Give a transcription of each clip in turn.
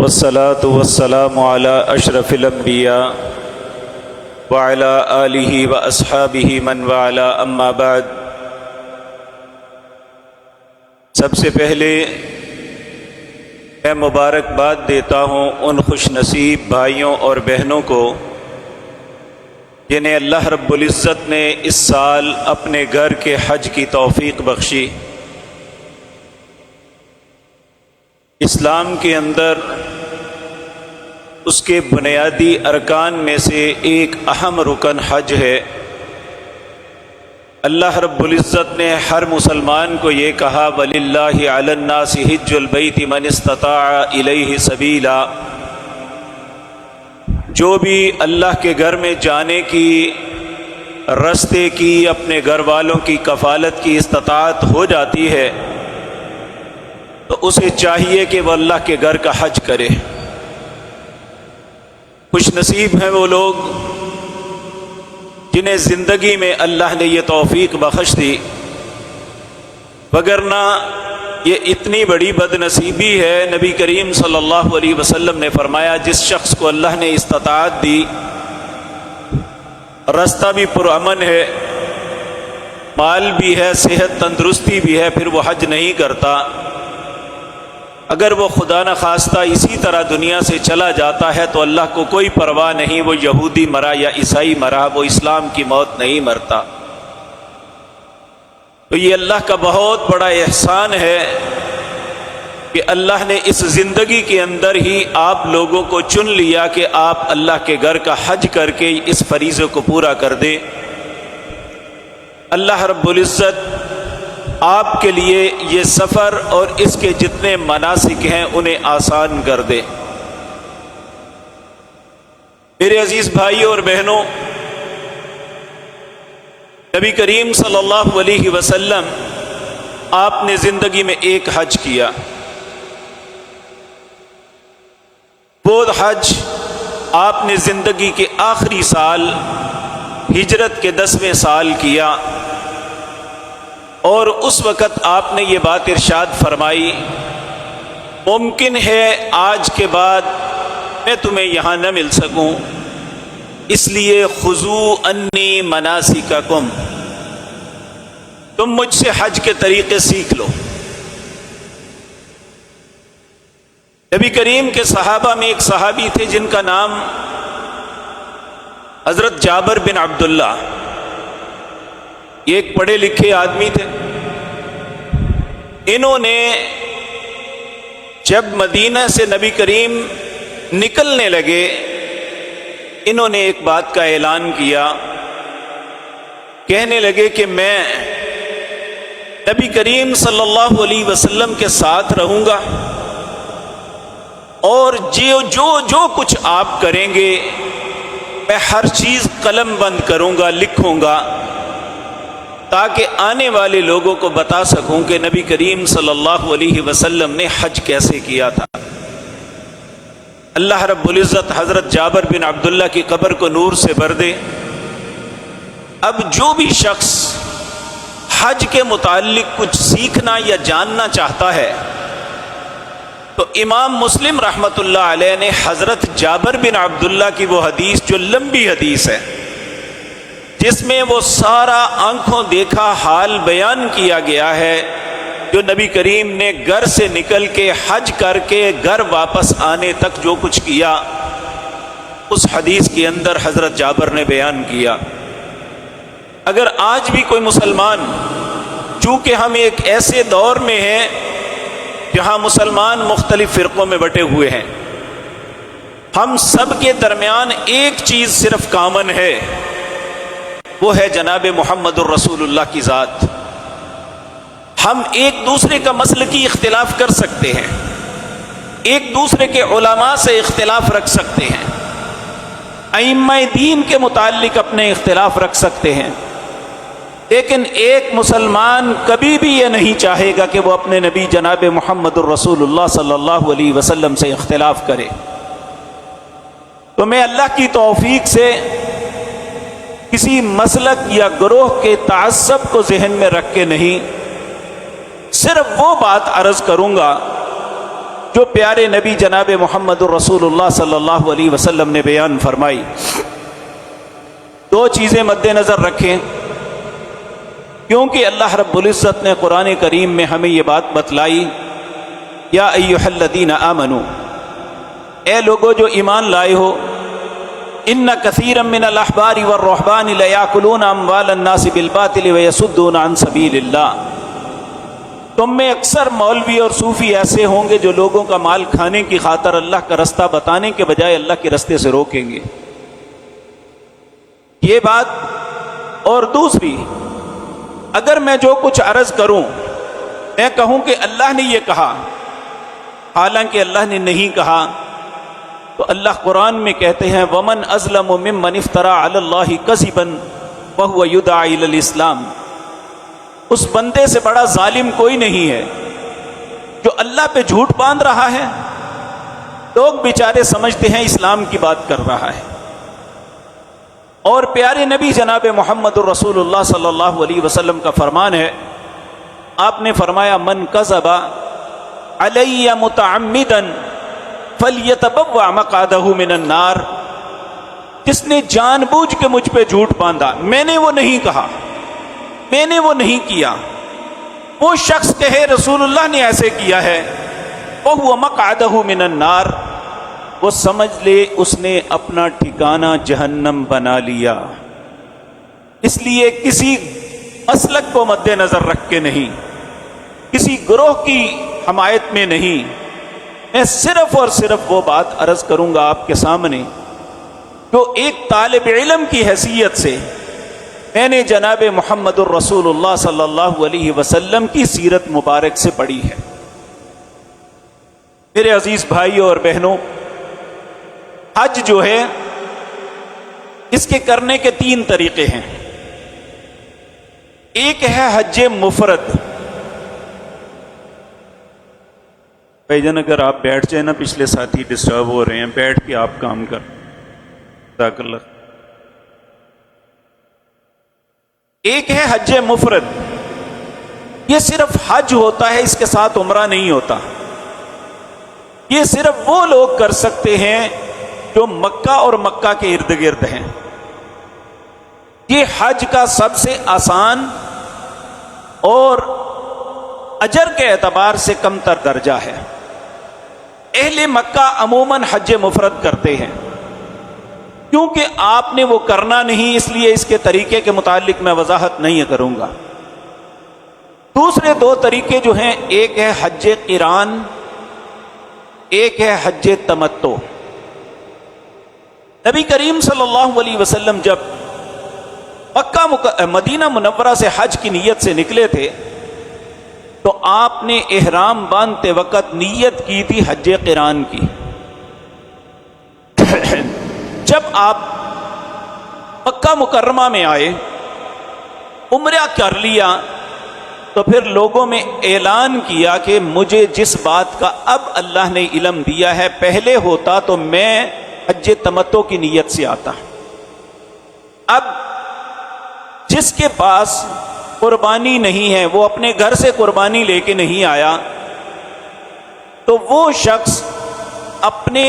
والصلاة والسلام على أشرف الأنبياء وعلى آله وأصحابه من والاه أما بعد۔ سب سے پہلے میں مبارکباد دیتا ہوں ان خوش نصیب بھائیوں اور بہنوں کو جنہیں اللہ رب العزت نے اس سال اپنے گھر کے حج کی توفیق بخشی۔ اسلام کے اندر اس کے بنیادی ارکان میں سے ایک اہم رکن حج ہے۔ اللہ رب العزت نے ہر مسلمان کو یہ کہا وَلِلَّهِ عَلَى النَّاسِ حِجُّ الْبَيْتِ مَنِ اسْتَطَاعَ إِلَيْهِ سَبِيلًا، جو بھی اللہ کے گھر میں جانے کی، رستے کی، اپنے گھر والوں کی کفالت کی استطاعت ہو جاتی ہے تو اسے چاہیے کہ وہ اللہ کے گھر کا حج کرے۔ خوش نصیب ہیں وہ لوگ جنہیں زندگی میں اللہ نے یہ توفیق بخش دی، وگرنہ یہ اتنی بڑی بد نصیبی ہے۔ نبی کریم صلی اللہ علیہ وسلم نے فرمایا جس شخص کو اللہ نے استطاعت دی، رستہ بھی پرامن ہے، مال بھی ہے، صحت تندرستی بھی ہے، پھر وہ حج نہیں کرتا، اگر وہ خدا نخواستہ اسی طرح دنیا سے چلا جاتا ہے تو اللہ کو کوئی پرواہ نہیں، وہ یہودی مرا یا عیسائی مرا، وہ اسلام کی موت نہیں مرتا۔ تو یہ اللہ کا بہت بڑا احسان ہے کہ اللہ نے اس زندگی کے اندر ہی آپ لوگوں کو چن لیا کہ آپ اللہ کے گھر کا حج کر کے اس فریضے کو پورا کر دیں۔ اللہ رب العزت آپ کے لیے یہ سفر اور اس کے جتنے مناسک ہیں انہیں آسان کر دے۔ میرے عزیز بھائیوں اور بہنوں، نبی کریم صلی اللہ علیہ وسلم آپ نے زندگی میں ایک حج کیا۔ وہ حج آپ نے زندگی کے آخری سال ہجرت کے 10ویں سال کیا، اور اس وقت آپ نے یہ بات ارشاد فرمائی ممکن ہے آج کے بعد میں تمہیں یہاں نہ مل سکوں، اس لیے خذوا انی مناسککم، تم مجھ سے حج کے طریقے سیکھ لو۔ نبی کریم کے صحابہ میں ایک صحابی تھے جن کا نام حضرت جابر بن عبداللہ، یہ ایک پڑھے لکھے آدمی تھے۔ انہوں نے جب مدینہ سے نبی کریم نکلنے لگے، انہوں نے ایک بات کا اعلان کیا، کہنے لگے کہ میں نبی کریم صلی اللہ علیہ وسلم کے ساتھ رہوں گا، اور جو کچھ آپ کریں گے میں ہر چیز قلم بند کروں گا، لکھوں گا، تاکہ آنے والے لوگوں کو بتا سکوں کہ نبی کریم صلی اللہ علیہ وسلم نے حج کیسے کیا تھا۔ اللہ رب العزت حضرت جابر بن عبداللہ کی قبر کو نور سے بھر دے۔ اب جو بھی شخص حج کے متعلق کچھ سیکھنا یا جاننا چاہتا ہے تو امام مسلم رحمۃ اللہ علیہ نے حضرت جابر بن عبداللہ کی وہ حدیث، جو لمبی حدیث ہے جس میں وہ سارا آنکھوں دیکھا حال بیان کیا گیا ہے، جو نبی کریم نے گھر سے نکل کے حج کر کے گھر واپس آنے تک جو کچھ کیا، اس حدیث کے اندر حضرت جابر نے بیان کیا۔ اگر آج بھی کوئی مسلمان، چونکہ ہم ایک ایسے دور میں ہیں جہاں مسلمان مختلف فرقوں میں بٹے ہوئے ہیں، ہم سب کے درمیان ایک چیز صرف کامن ہے، وہ ہے جناب محمد الرسول اللہ کی ذات۔ ہم ایک دوسرے کا مسلکی اختلاف کر سکتے ہیں، ایک دوسرے کے علماء سے اختلاف رکھ سکتے ہیں، ائمہ دین کے متعلق اپنے اختلاف رکھ سکتے ہیں، لیکن ایک مسلمان کبھی بھی یہ نہیں چاہے گا کہ وہ اپنے نبی جناب محمد الرسول اللہ صلی اللہ علیہ وسلم سے اختلاف کرے۔ تو میں اللہ کی توفیق سے کسی مسلک یا گروہ کے تعصب کو ذہن میں رکھ کے نہیں، صرف وہ بات عرض کروں گا جو پیارے نبی جناب محمد الرسول اللہ صلی اللہ علیہ وسلم نے بیان فرمائی، دو چیزیں مد نظر رکھیں، کیونکہ اللہ رب العزت نے قرآن کریم میں ہمیں یہ بات بتلائی، یا ایھا الذین آمنو، اے لوگو جو ایمان لائے ہو، ان کثیرا من الاحبار والرہبان لیاکلون اموال الناس بالباطل ویصدون عن سبیل اللہ، تم میں اکثر مولوی اور صوفی ایسے ہوں گے جو لوگوں کا مال کھانے کی خاطر اللہ کا رستہ بتانے کے بجائے اللہ کے رستے سے روکیں گے۔ یہ بات، اور دوسری، اگر میں جو کچھ عرض کروں میں کہوں کہ اللہ نے یہ کہا حالانکہ اللہ نے نہیں کہا، تو اللہ قرآن میں کہتے ہیں وَمَنْ أَظْلَمُ مِمَّنِ افْتَرَىٰ عَلَى اللَّهِ كَذِبًا وَهُوَ يُدْعَىٰ إِلَى الْإِسْلَامِ، اس بندے سے بڑا ظالم کوئی نہیں ہے جو اللہ پہ جھوٹ باندھ رہا ہے، لوگ بیچارے سمجھتے ہیں اسلام کی بات کر رہا ہے۔ اور پیارے نبی جناب محمد الرسول اللہ صلی اللہ علیہ وسلم کا فرمان ہے، آپ نے فرمایا من کذب علی متعمدا فلیتبوأ مقعدہ من النار، جس نے جان بوجھ کے مجھ پہ جھوٹ باندھا، میں نے وہ نہیں کہا، میں نے وہ نہیں کیا، وہ شخص کہے رسول اللہ نے ایسے کیا ہے، وہو مقعدہ من النار، وہ سمجھ لے اس نے اپنا ٹھکانہ جہنم بنا لیا۔ اس لیے کسی مسلک کو مد نظر رکھ کے نہیں، کسی گروہ کی حمایت میں نہیں، میں صرف اور صرف وہ بات عرض کروں گا آپ کے سامنے جو ایک طالب علم کی حیثیت سے میں نے جناب محمد الرسول اللہ صلی اللہ علیہ وسلم کی سیرت مبارک سے پڑھی ہے۔ میرے عزیز بھائیوں اور بہنوں، حج جو ہے اس کے کرنے کے 3 طریقے ہیں۔ ایک ہے حج مفرد۔ بھائی جان اگر آپ بیٹھ جائیں نا، پچھلے ساتھی ڈسٹرب ہو رہے ہیں، بیٹھ کے آپ کام کر، جزاک اللہ۔ ایک ہے حج مفرد، یہ صرف حج ہوتا ہے، اس کے ساتھ عمرہ نہیں ہوتا۔ یہ صرف وہ لوگ کر سکتے ہیں جو مکہ اور مکہ کے ارد گرد ہیں۔ یہ حج کا سب سے آسان اور اجر کے اعتبار سے کم تر درجہ ہے۔ اہل مکہ عموماً حج مفرد کرتے ہیں، کیونکہ آپ نے وہ کرنا نہیں، اس لیے اس کے طریقے کے متعلق میں وضاحت نہیں کروں گا۔ دوسرے 2 طریقے جو ہیں، ایک ہے حج قران، ایک ہے حج تمتع۔ نبی کریم صلی اللہ علیہ وسلم جب مدینہ منورہ سے حج کی نیت سے نکلے تھے تو آپ نے احرام باندھتے وقت نیت کی تھی حج قران کی۔ جب آپ مکہ مکرمہ میں آئے، عمرہ کر لیا، تو پھر لوگوں میں اعلان کیا کہ مجھے جس بات کا اب اللہ نے علم دیا ہے، پہلے ہوتا تو میں حج تمتع کی نیت سے آتا۔ اب جس کے پاس قربانی نہیں ہے، وہ اپنے گھر سے قربانی لے کے نہیں آیا، تو وہ شخص اپنے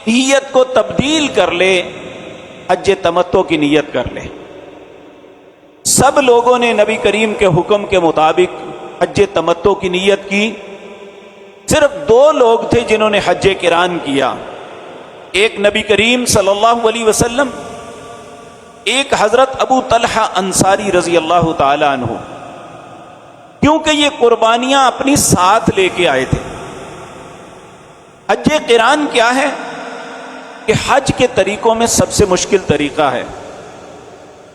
نیت کو تبدیل کر لے، حج تمتع کی نیت کر لے۔ سب لوگوں نے نبی کریم کے حکم کے مطابق حج تمتع کی نیت کی، صرف 2 لوگ تھے جنہوں نے حج قران کیا، ایک نبی کریم صلی اللہ علیہ وسلم، ایک حضرت ابو طلحہ انصاری رضی اللہ تعالی عنہ، کیونکہ یہ قربانیاں اپنی ساتھ لے کے آئے تھے۔ حج قران کیا ہے کہ حج کے طریقوں میں سب سے مشکل طریقہ ہے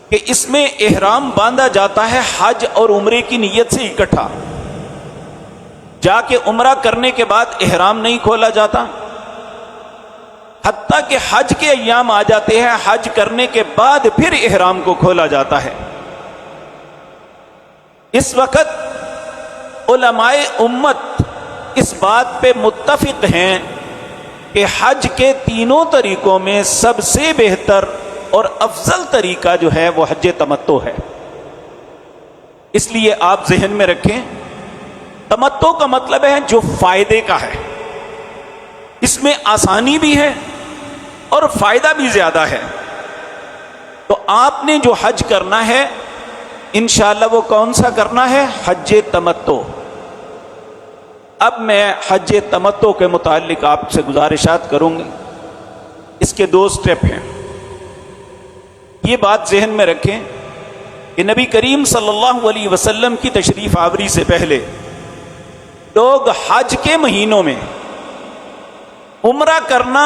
کہ اس میں احرام باندھا جاتا ہے حج اور عمرے کی نیت سے اکٹھا، جا کے عمرہ کرنے کے بعد احرام نہیں کھولا جاتا، حتیٰ کہ حج کے ایام آ جاتے ہیں، حج کرنے کے بعد پھر احرام کو کھولا جاتا ہے۔ اس وقت علماء امت اس بات پہ متفق ہیں کہ حج کے 3 طریقوں میں سب سے بہتر اور افضل طریقہ جو ہے وہ حج تمتع ہے۔ اس لیے آپ ذہن میں رکھیں، تمتع کا مطلب ہے جو فائدے کا ہے۔ اس میں آسانی بھی ہے اور فائدہ بھی زیادہ ہے۔ تو آپ نے جو حج کرنا ہے انشاءاللہ وہ کون سا کرنا ہے؟ حج تمتع۔ اب میں حج تمتع کے متعلق آپ سے گزارشات کروں گی۔ اس کے 2 سٹیپ ہیں۔ یہ بات ذہن میں رکھیں کہ نبی کریم صلی اللہ علیہ وسلم کی تشریف آوری سے پہلے لوگ حج کے مہینوں میں عمرہ کرنا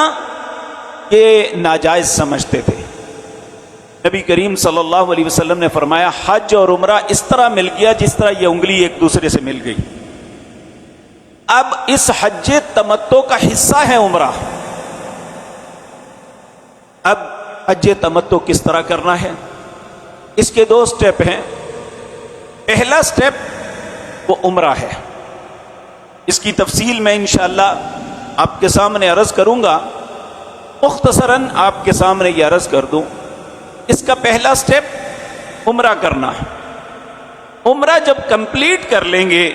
یہ ناجائز سمجھتے تھے۔ نبی کریم صلی اللہ علیہ وسلم نے فرمایا حج اور عمرہ اس طرح مل گیا جس طرح یہ انگلی ایک دوسرے سے مل گئی۔ اب اس حج تمتع کا حصہ ہے عمرہ۔ اب حج تمتع کس طرح کرنا ہے؟ اس کے 2 سٹیپ ہیں۔ پہلا سٹیپ وہ عمرہ ہے، اس کی تفصیل میں انشاءاللہ آپ کے سامنے عرض کروں گا۔ مختصراً آپ کے سامنے یہ عرض کر دوں، اس کا پہلا سٹیپ عمرہ کرنا۔ عمرہ جب کمپلیٹ کر لیں گے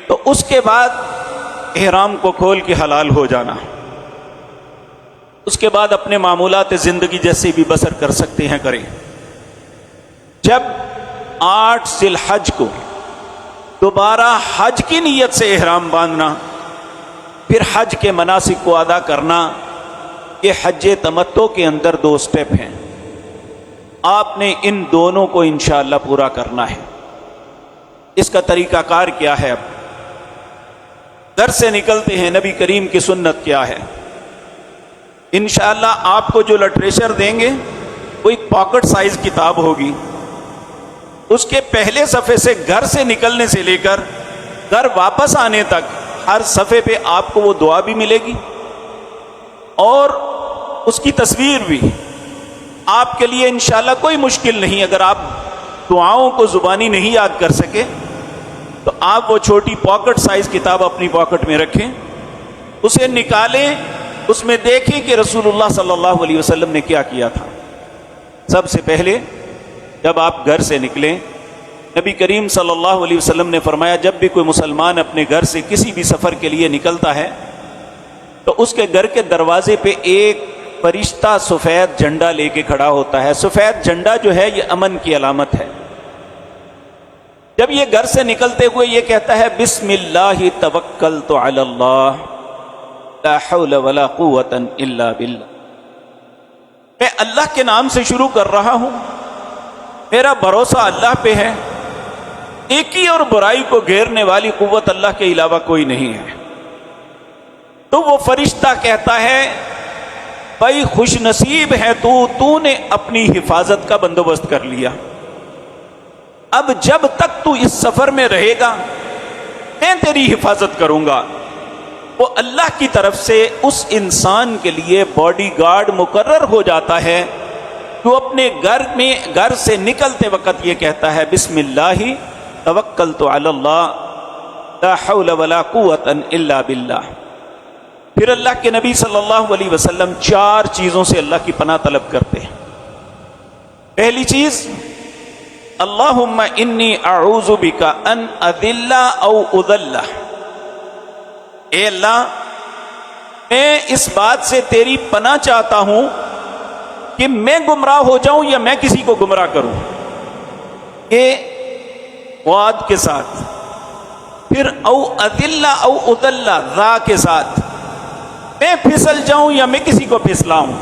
تو اس کے بعد احرام کو کھول کے حلال ہو جانا۔ اس کے بعد اپنے معمولات زندگی جیسے بھی بسر کر سکتے ہیں کریں۔ جب 8 ذی الحج کو دوبارہ حج کی نیت سے احرام باندھنا، پھر حج کے مناسک کو ادا کرنا، یہ حج تمتع کے اندر 2 سٹیپ ہیں۔ آپ نے ان دونوں کو انشاءاللہ پورا کرنا ہے۔ اس کا طریقہ کار کیا ہے؟ اب گھر سے نکلتے ہیں، نبی کریم کی سنت کیا ہے؟ انشاءاللہ آپ کو جو لٹریچر دیں گے وہ ایک پاکٹ سائز کتاب ہوگی۔ اس کے پہلے صفحے سے گھر سے نکلنے سے لے کر گھر واپس آنے تک ہر صفحے پہ آپ کو وہ دعا بھی ملے گی اور اس کی تصویر بھی۔ آپ کے لیے انشاءاللہ کوئی مشکل نہیں، اگر آپ دعاؤں کو زبانی نہیں یاد کر سکے تو آپ وہ چھوٹی پاکٹ سائز کتاب اپنی پاکٹ میں رکھیں، اسے نکالیں، اس میں دیکھیں کہ رسول اللہ صلی اللہ علیہ وسلم نے کیا کیا تھا۔ سب سے پہلے جب آپ گھر سے نکلیں، نبی کریم صلی اللہ علیہ وسلم نے فرمایا جب بھی کوئی مسلمان اپنے گھر سے کسی بھی سفر کے لیے نکلتا ہے تو اس کے گھر کے دروازے پہ ایک فرشتہ سفید جھنڈا لے کے کھڑا ہوتا ہے۔ سفید جھنڈا جو ہے یہ امن کی علامت ہے۔ جب یہ گھر سے نکلتے ہوئے یہ کہتا ہے بسم اللہ توکلت علی اللہ لا حول ولا قوت الا باللہ، میں اللہ کے نام سے شروع کر رہا ہوں، میرا بھروسہ اللہ پہ ہے، نیکی اور برائی کو گھیرنے والی قوت اللہ کے علاوہ کوئی نہیں ہے۔ تو وہ فرشتہ کہتا ہے بھائی خوش نصیب ہے تو نے اپنی حفاظت کا بندوبست کر لیا، اب جب تک تو اس سفر میں رہے گا میں تیری حفاظت کروں گا۔ وہ اللہ کی طرف سے اس انسان کے لیے باڈی گارڈ مقرر ہو جاتا ہے جو اپنے گھر سے نکلتے وقت یہ کہتا ہے بسم اللہ توکلت علی اللہ لا حول ولا قوت الا باللہ۔ پھر اللہ کے نبی صلی اللہ علیہ وسلم 4 چیزوں سے اللہ کی پناہ طلب کرتے ہیں۔ پہلی چیز اللہم انی اعوذ بک ان اذل او اذل، اے اللہ میں اس بات سے تیری پناہ چاہتا ہوں کہ میں گمراہ ہو جاؤں یا میں کسی کو گمراہ کروں، یہ وعد کے ساتھ۔ پھر او اذل او اذل ذا کے ساتھ، میں پھسل جاؤں یا میں کسی کو پھسلاؤں۔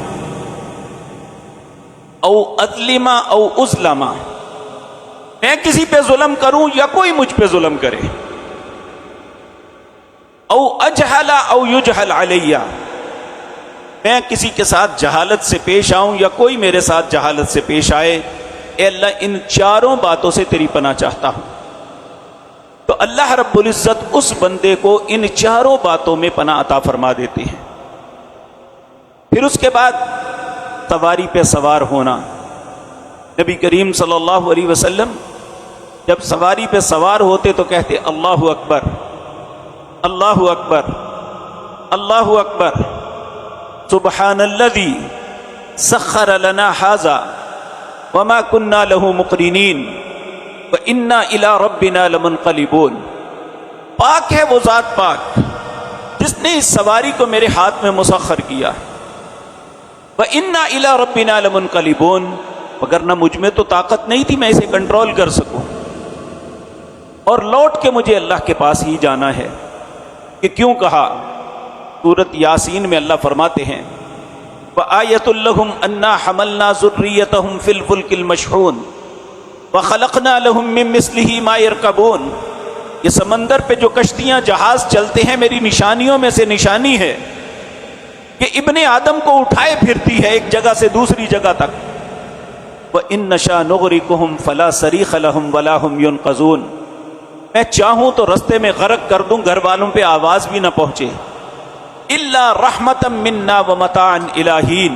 او اظلم او اظلم، میں کسی پہ ظلم کروں یا کوئی مجھ پہ ظلم کرے۔ او اجہل او یجہل علیہ، میں کسی کے ساتھ جہالت سے پیش آؤں یا کوئی میرے ساتھ جہالت سے پیش آئے، اے اللہ ان 4 باتوں سے تیری پناہ چاہتا ہوں۔ تو اللہ رب العزت اس بندے کو ان 4 باتوں میں پناہ عطا فرما دیتے ہیں۔ پھر اس کے بعد سواری پہ سوار ہونا۔ نبی کریم صلی اللہ علیہ وسلم جب سواری پہ سوار ہوتے تو کہتے اللہ اکبر اللہ اکبر اللہ اکبر سبحان الذی سخر لنا ھذا وما كنا له مقرنین وإنا إلی ربنا لمنقلبون۔ پاک ہے وہ ذات پاک جس نے اس سواری کو میرے ہاتھ میں مسخر کیا. وَإِنَّا إِلَىٰ رَبِّنَا لَمُنْقَلِبُونَ. مگر نہ مجھ میں تو طاقت نہیں تھی میں اسے کنٹرول کر سکوں، اور لوٹ کے مجھے اللہ کے پاس ہی جانا ہے. کہ کیوں کہا؟ سورۃ یاسین میں اللہ فرماتے ہیں وَآیَةٌ لَّهُمْ أَنَّا حَمَلْنَا ذُرِّيَّتَهُمْ فِي الْفُلْكِ الْمَشْحُونِ وَخَلَقْنَا لَهُم مِّن مِّثْلِهِ مَا يَرْكَبُونَ. یہ سمندر پہ جو کشتیاں جہاز چلتے ہیں میری نشانیوں میں سے نشانی ہے کہ ابن آدم کو اٹھائے پھرتی ہے ایک جگہ سے دوسری جگہ تک. وَإِن نَّشَأْ نُغْرِقْهُمْ فَلَا صَرِيخَ لَهُمْ وَلَا هُمْ يُنْقَذُونَ. میں چاہوں تو رستے میں غرق کر دوں، گھر والوں پہ آواز بھی نہ پہنچے. إِلَّا رَحْمَةً مِنَّا وَمَتَاعًا إِلَىٰ حِينٍ.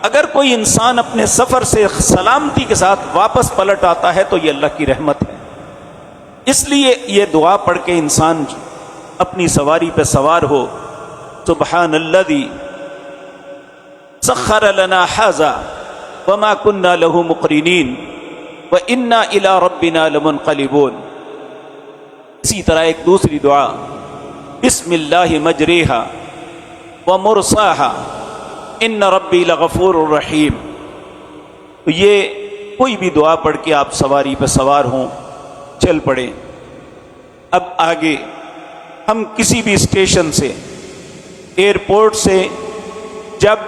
اگر کوئی انسان اپنے سفر سے سلامتی کے ساتھ واپس پلٹ آتا ہے تو یہ اللہ کی رحمت ہے. اس لیے یہ دعا پڑھ کے انسان اپنی سواری پہ سوار ہو. سبحان الذی سخر لنا ھذا وما كنا له مقرنین وإنا إلی ربنا لمنقلبون. اسی طرح ایک دوسری دعا بسم اللہ مجریہا ومرساہا ان ربی لغفور الرحیم. تو یہ کوئی بھی دعا پڑھ کے آپ سواری پہ سوار ہوں، چل پڑیں. اب آگے ہم کسی بھی اسٹیشن سے، ایئرپورٹ سے جب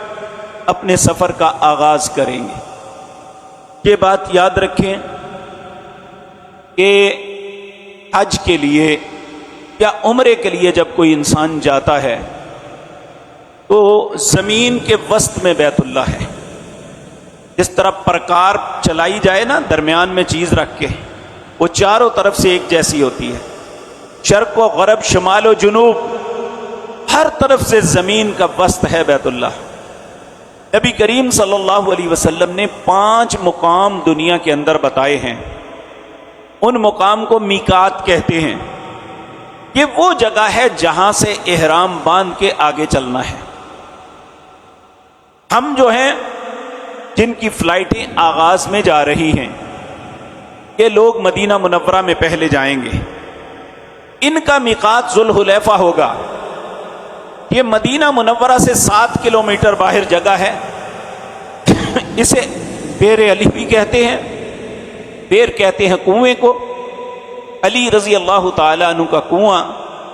اپنے سفر کا آغاز کریں گے، یہ بات یاد رکھیں کہ حج کے لیے یا عمرے کے لیے جب کوئی انسان جاتا ہے تو زمین کے وسط میں بیت اللہ ہے. جس طرح پرکار چلائی جائے نا درمیان میں چیز رکھ کے، وہ چاروں طرف سے ایک جیسی ہوتی ہے، شرق و غرب، شمال و جنوب، ہر طرف سے زمین کا وسط ہے بیت اللہ. نبی کریم صلی اللہ علیہ وسلم نے 5 مقام دنیا کے اندر بتائے ہیں. ان مقام کو میقات کہتے ہیں. یہ وہ جگہ ہے جہاں سے احرام باندھ کے آگے چلنا ہے. ہم جو ہیں جن کی فلائٹیں آغاز میں جا رہی ہیں، یہ لوگ مدینہ منورہ میں پہلے جائیں گے. ان کا میقات ذوالحلیفہ ہوگا. یہ مدینہ منورہ سے 7 کلومیٹر باہر جگہ ہے. اسے بیر علی بھی کہتے ہیں. بیر کہتے ہیں کنویں کو. علی رضی اللہ تعالیٰ عنہ کا کنواں،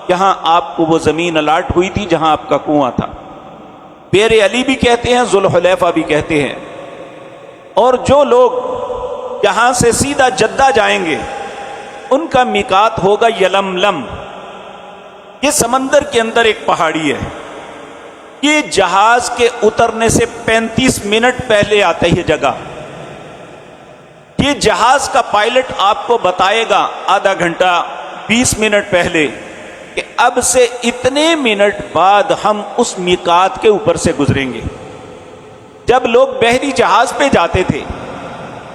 یہاں آپ کو وہ زمین الاٹ ہوئی تھی جہاں آپ کا کنواں تھا. بیر علی بھی کہتے ہیں، ذوالحلیفہ بھی کہتے ہیں. اور جو لوگ یہاں سے سیدھا جدہ جائیں گے ان کا میقات ہوگا یلملم. یہ سمندر کے اندر ایک پہاڑی ہے. یہ جہاز کے اترنے سے 35 منٹ پہلے آتا ہے یہ جگہ. یہ جہاز کا پائلٹ آپ کو بتائے گا آدھا گھنٹہ 20 منٹ پہلے کہ اب سے اتنے منٹ بعد ہم اس میقات کے اوپر سے گزریں گے. جب لوگ بحری جہاز پہ جاتے تھے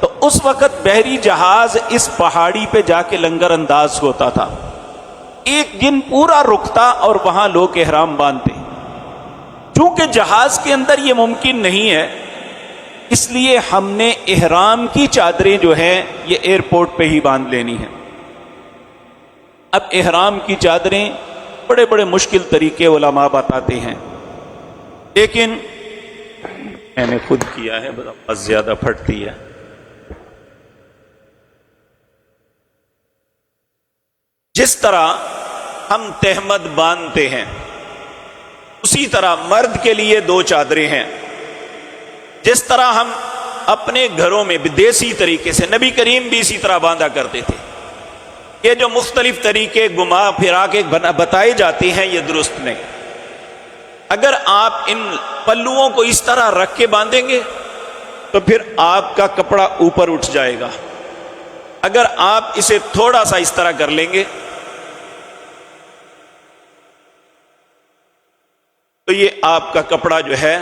تو اس وقت بحری جہاز اس پہاڑی پہ جا کے لنگر انداز ہوتا تھا. ایک دن پورا رکتا اور وہاں لوگ احرام باندھتے. چونکہ جہاز کے اندر یہ ممکن نہیں ہے، اس لیے ہم نے احرام کی چادریں جو ہیں یہ ایئرپورٹ پہ ہی باندھ لینی ہیں. اب احرام کی چادریں بڑے بڑے مشکل طریقے علماء بتاتے ہیں، لیکن میں نے خود کیا ہے، بہت زیادہ پھٹتی ہے. جس طرح ہم تہمد باندھتے ہیں اسی طرح مرد کے لیے 2 چادریں ہیں. جس طرح ہم اپنے گھروں میں دیسی طریقے سے، نبی کریم بھی اسی طرح باندھا کرتے تھے. یہ جو مختلف طریقے گھما پھرا کے بتائے جاتے ہیں یہ درست نہیں. اگر آپ ان پلوؤں کو اس طرح رکھ کے باندھیں گے تو پھر آپ کا کپڑا اوپر اٹھ جائے گا. اگر آپ اسے تھوڑا سا اس طرح کر لیں گے تو یہ آپ کا کپڑا جو ہے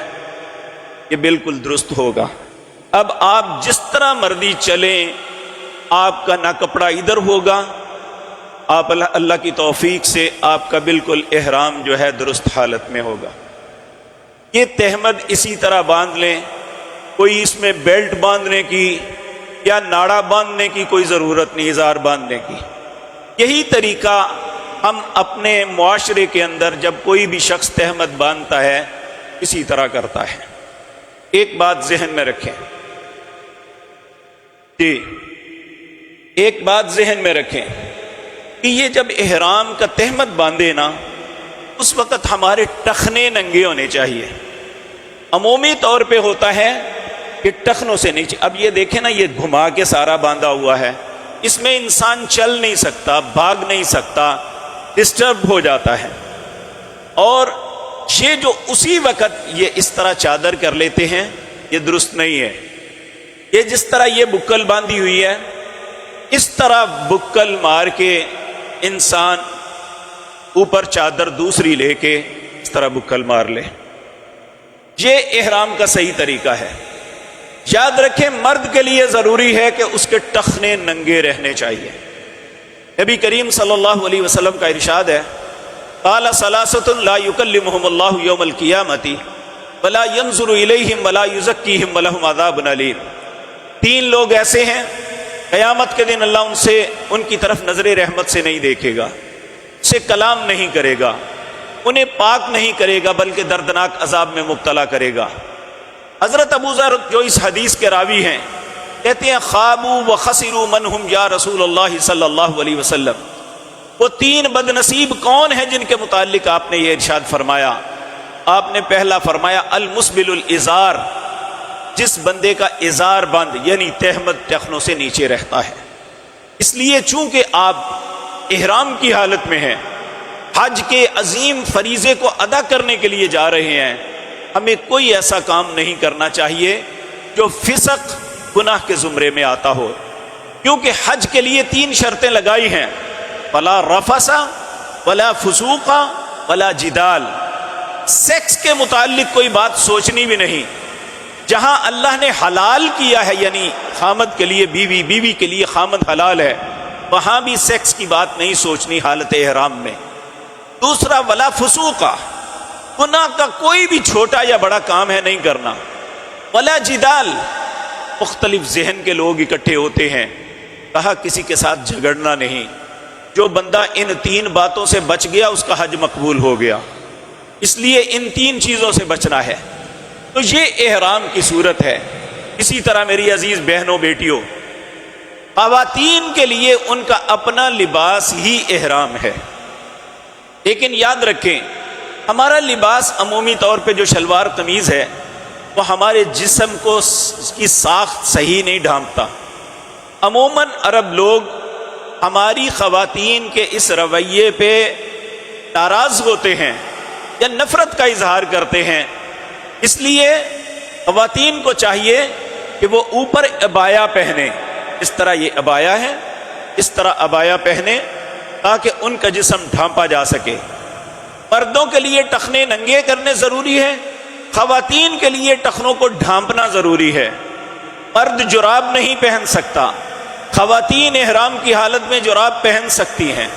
یہ بالکل درست ہوگا. اب آپ جس طرح مرضی چلیں، آپ کا نہ کپڑا ادھر ہوگا، آپ اللہ کی توفیق سے آپ کا بالکل احرام جو ہے درست حالت میں ہوگا. یہ تہمد اسی طرح باندھ لیں، کوئی اس میں بیلٹ باندھنے کی یا ناڑا باندھنے کی کوئی ضرورت نہیں، ازار باندھنے کی. یہی طریقہ ہم اپنے معاشرے کے اندر جب کوئی بھی شخص تہمت باندھتا ہے اسی طرح کرتا ہے۔ ایک بات ذہن میں رکھیں جی، ایک بات ذہن میں رکھیں کہ یہ جب احرام کا تہمت باندھے نا، اس وقت ہمارے ٹخنے ننگے ہونے چاہیے۔ عمومی طور پہ ہوتا ہے کہ ٹخنوں سے نیچے، اب یہ دیکھیں نا، یہ گھما کے سارا باندھا ہوا ہے، اس میں انسان چل نہیں سکتا، بھاگ نہیں سکتا، ڈسٹرب ہو جاتا ہے۔ اور یہ جو اسی وقت یہ اس طرح چادر کر لیتے ہیں، یہ درست نہیں ہے۔ یہ جس طرح یہ بکل باندھی ہوئی ہے، اس طرح بکل مار کے انسان اوپر چادر دوسری لے کے اس طرح بکل مار لے، یہ احرام کا صحیح طریقہ ہے۔ یاد رکھیں، مرد کے لیے ضروری ہے کہ اس کے ٹخنے ننگے رہنے چاہیے۔ نبی کریم صلی اللہ علیہ وسلم کا ارشاد ہے، قال ثلاثۃ لا یکلمہم اللہ یوم القیامۃ ولا ینظر الیہم ولا یزکیہم ولہم عذاب علیم۔ تین لوگ ایسے ہیں، قیامت کے دن اللہ ان کی طرف نظر رحمت سے نہیں دیکھے گا، سے کلام نہیں کرے گا، انہیں پاک نہیں کرے گا، بلکہ دردناک عذاب میں مبتلا کرے گا۔ حضرت ابو ذر جو اس حدیث کے راوی ہیں کہتے ہیں، خابوا وخسروا من هم یا رسول اللہ صلی اللہ علیہ وسلم۔ وہ تین بد نصیب کون ہیں جن کے متعلق آپ نے یہ ارشاد فرمایا؟ آپ نے پہلا فرمایا المسبل الازار، جس بندے کا ازار بند یعنی تہمت ٹخنوں سے نیچے رہتا ہے۔ اس لیے چونکہ آپ احرام کی حالت میں ہیں، حج کے عظیم فریضے کو ادا کرنے کے لیے جا رہے ہیں، ہمیں کوئی ایسا کام نہیں کرنا چاہیے جو فسق گناہ کے زمرے میں آتا ہو، کیونکہ حج کے لیے تین شرطیں لگائی ہیں، ولا رفث ولا فسوق ولا جدال۔ سیکس کے متعلق کوئی بات سوچنی بھی نہیں۔ جہاں اللہ نے حلال کیا ہے، یعنی خامد کے لیے بیوی، بیوی کے لیے خامد حلال ہے، وہاں بھی سیکس کی بات نہیں سوچنی حالت احرام میں۔ دوسرا ولا فسوق، گناہ کا کوئی بھی چھوٹا یا بڑا کام ہے نہیں کرنا۔ ولا جدال، مختلف ذہن کے لوگ اکٹھے ہوتے ہیں، کہا کسی کے ساتھ جھگڑنا نہیں۔ جو بندہ ان تین باتوں سے بچ گیا اس کا حج مقبول ہو گیا۔ اس لیے ان تین چیزوں سے بچنا ہے۔ تو یہ احرام کی صورت ہے۔ اسی طرح میری عزیز بہنوں بیٹیوں، خواتین کے لیے ان کا اپنا لباس ہی احرام ہے، لیکن یاد رکھیں ہمارا لباس عمومی طور پہ جو شلوار قمیض ہے وہ ہمارے جسم کو کی ساخت صحیح نہیں ڈھانپتا۔ عموماً عرب لوگ ہماری خواتین کے اس رویے پہ ناراض ہوتے ہیں یا نفرت کا اظہار کرتے ہیں۔ اس لیے خواتین کو چاہیے کہ وہ اوپر عبایا پہنے، اس طرح یہ عبایا ہے، اس طرح عبایا پہنے تاکہ ان کا جسم ڈھانپا جا سکے۔ مردوں کے لیے ٹخنے ننگے کرنے ضروری ہے، خواتین کے لیے ٹخنوں کو ڈھانپنا ضروری ہے۔ مرد جراب نہیں پہن سکتا، خواتین احرام کی حالت میں جراب پہن سکتی ہیں،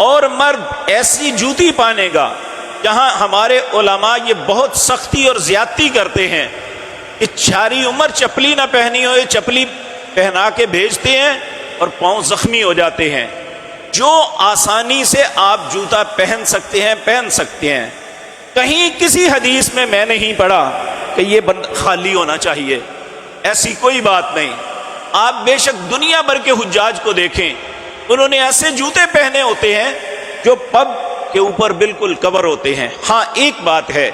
اور مرد ایسی جوتی پہنے گا جہاں ہمارے علماء یہ بہت سختی اور زیادتی کرتے ہیں کہ ساری عمر چپلی نہ پہنی ہو، یہ چپلی پہنا کے بھیجتے ہیں اور پاؤں زخمی ہو جاتے ہیں۔ جو آسانی سے آپ جوتا پہن سکتے ہیں پہن سکتے ہیں۔ کہیں کسی حدیث میں میں نہیں پڑھا کہ یہ بند خالی ہونا چاہیے، ایسی کوئی بات نہیں۔ آپ بے شک دنیا بھر کے حجاج کو دیکھیں، انہوں نے ایسے جوتے پہنے ہوتے ہیں جو پگ کے اوپر بالکل کور ہوتے ہیں۔ ہاں ایک بات ہے،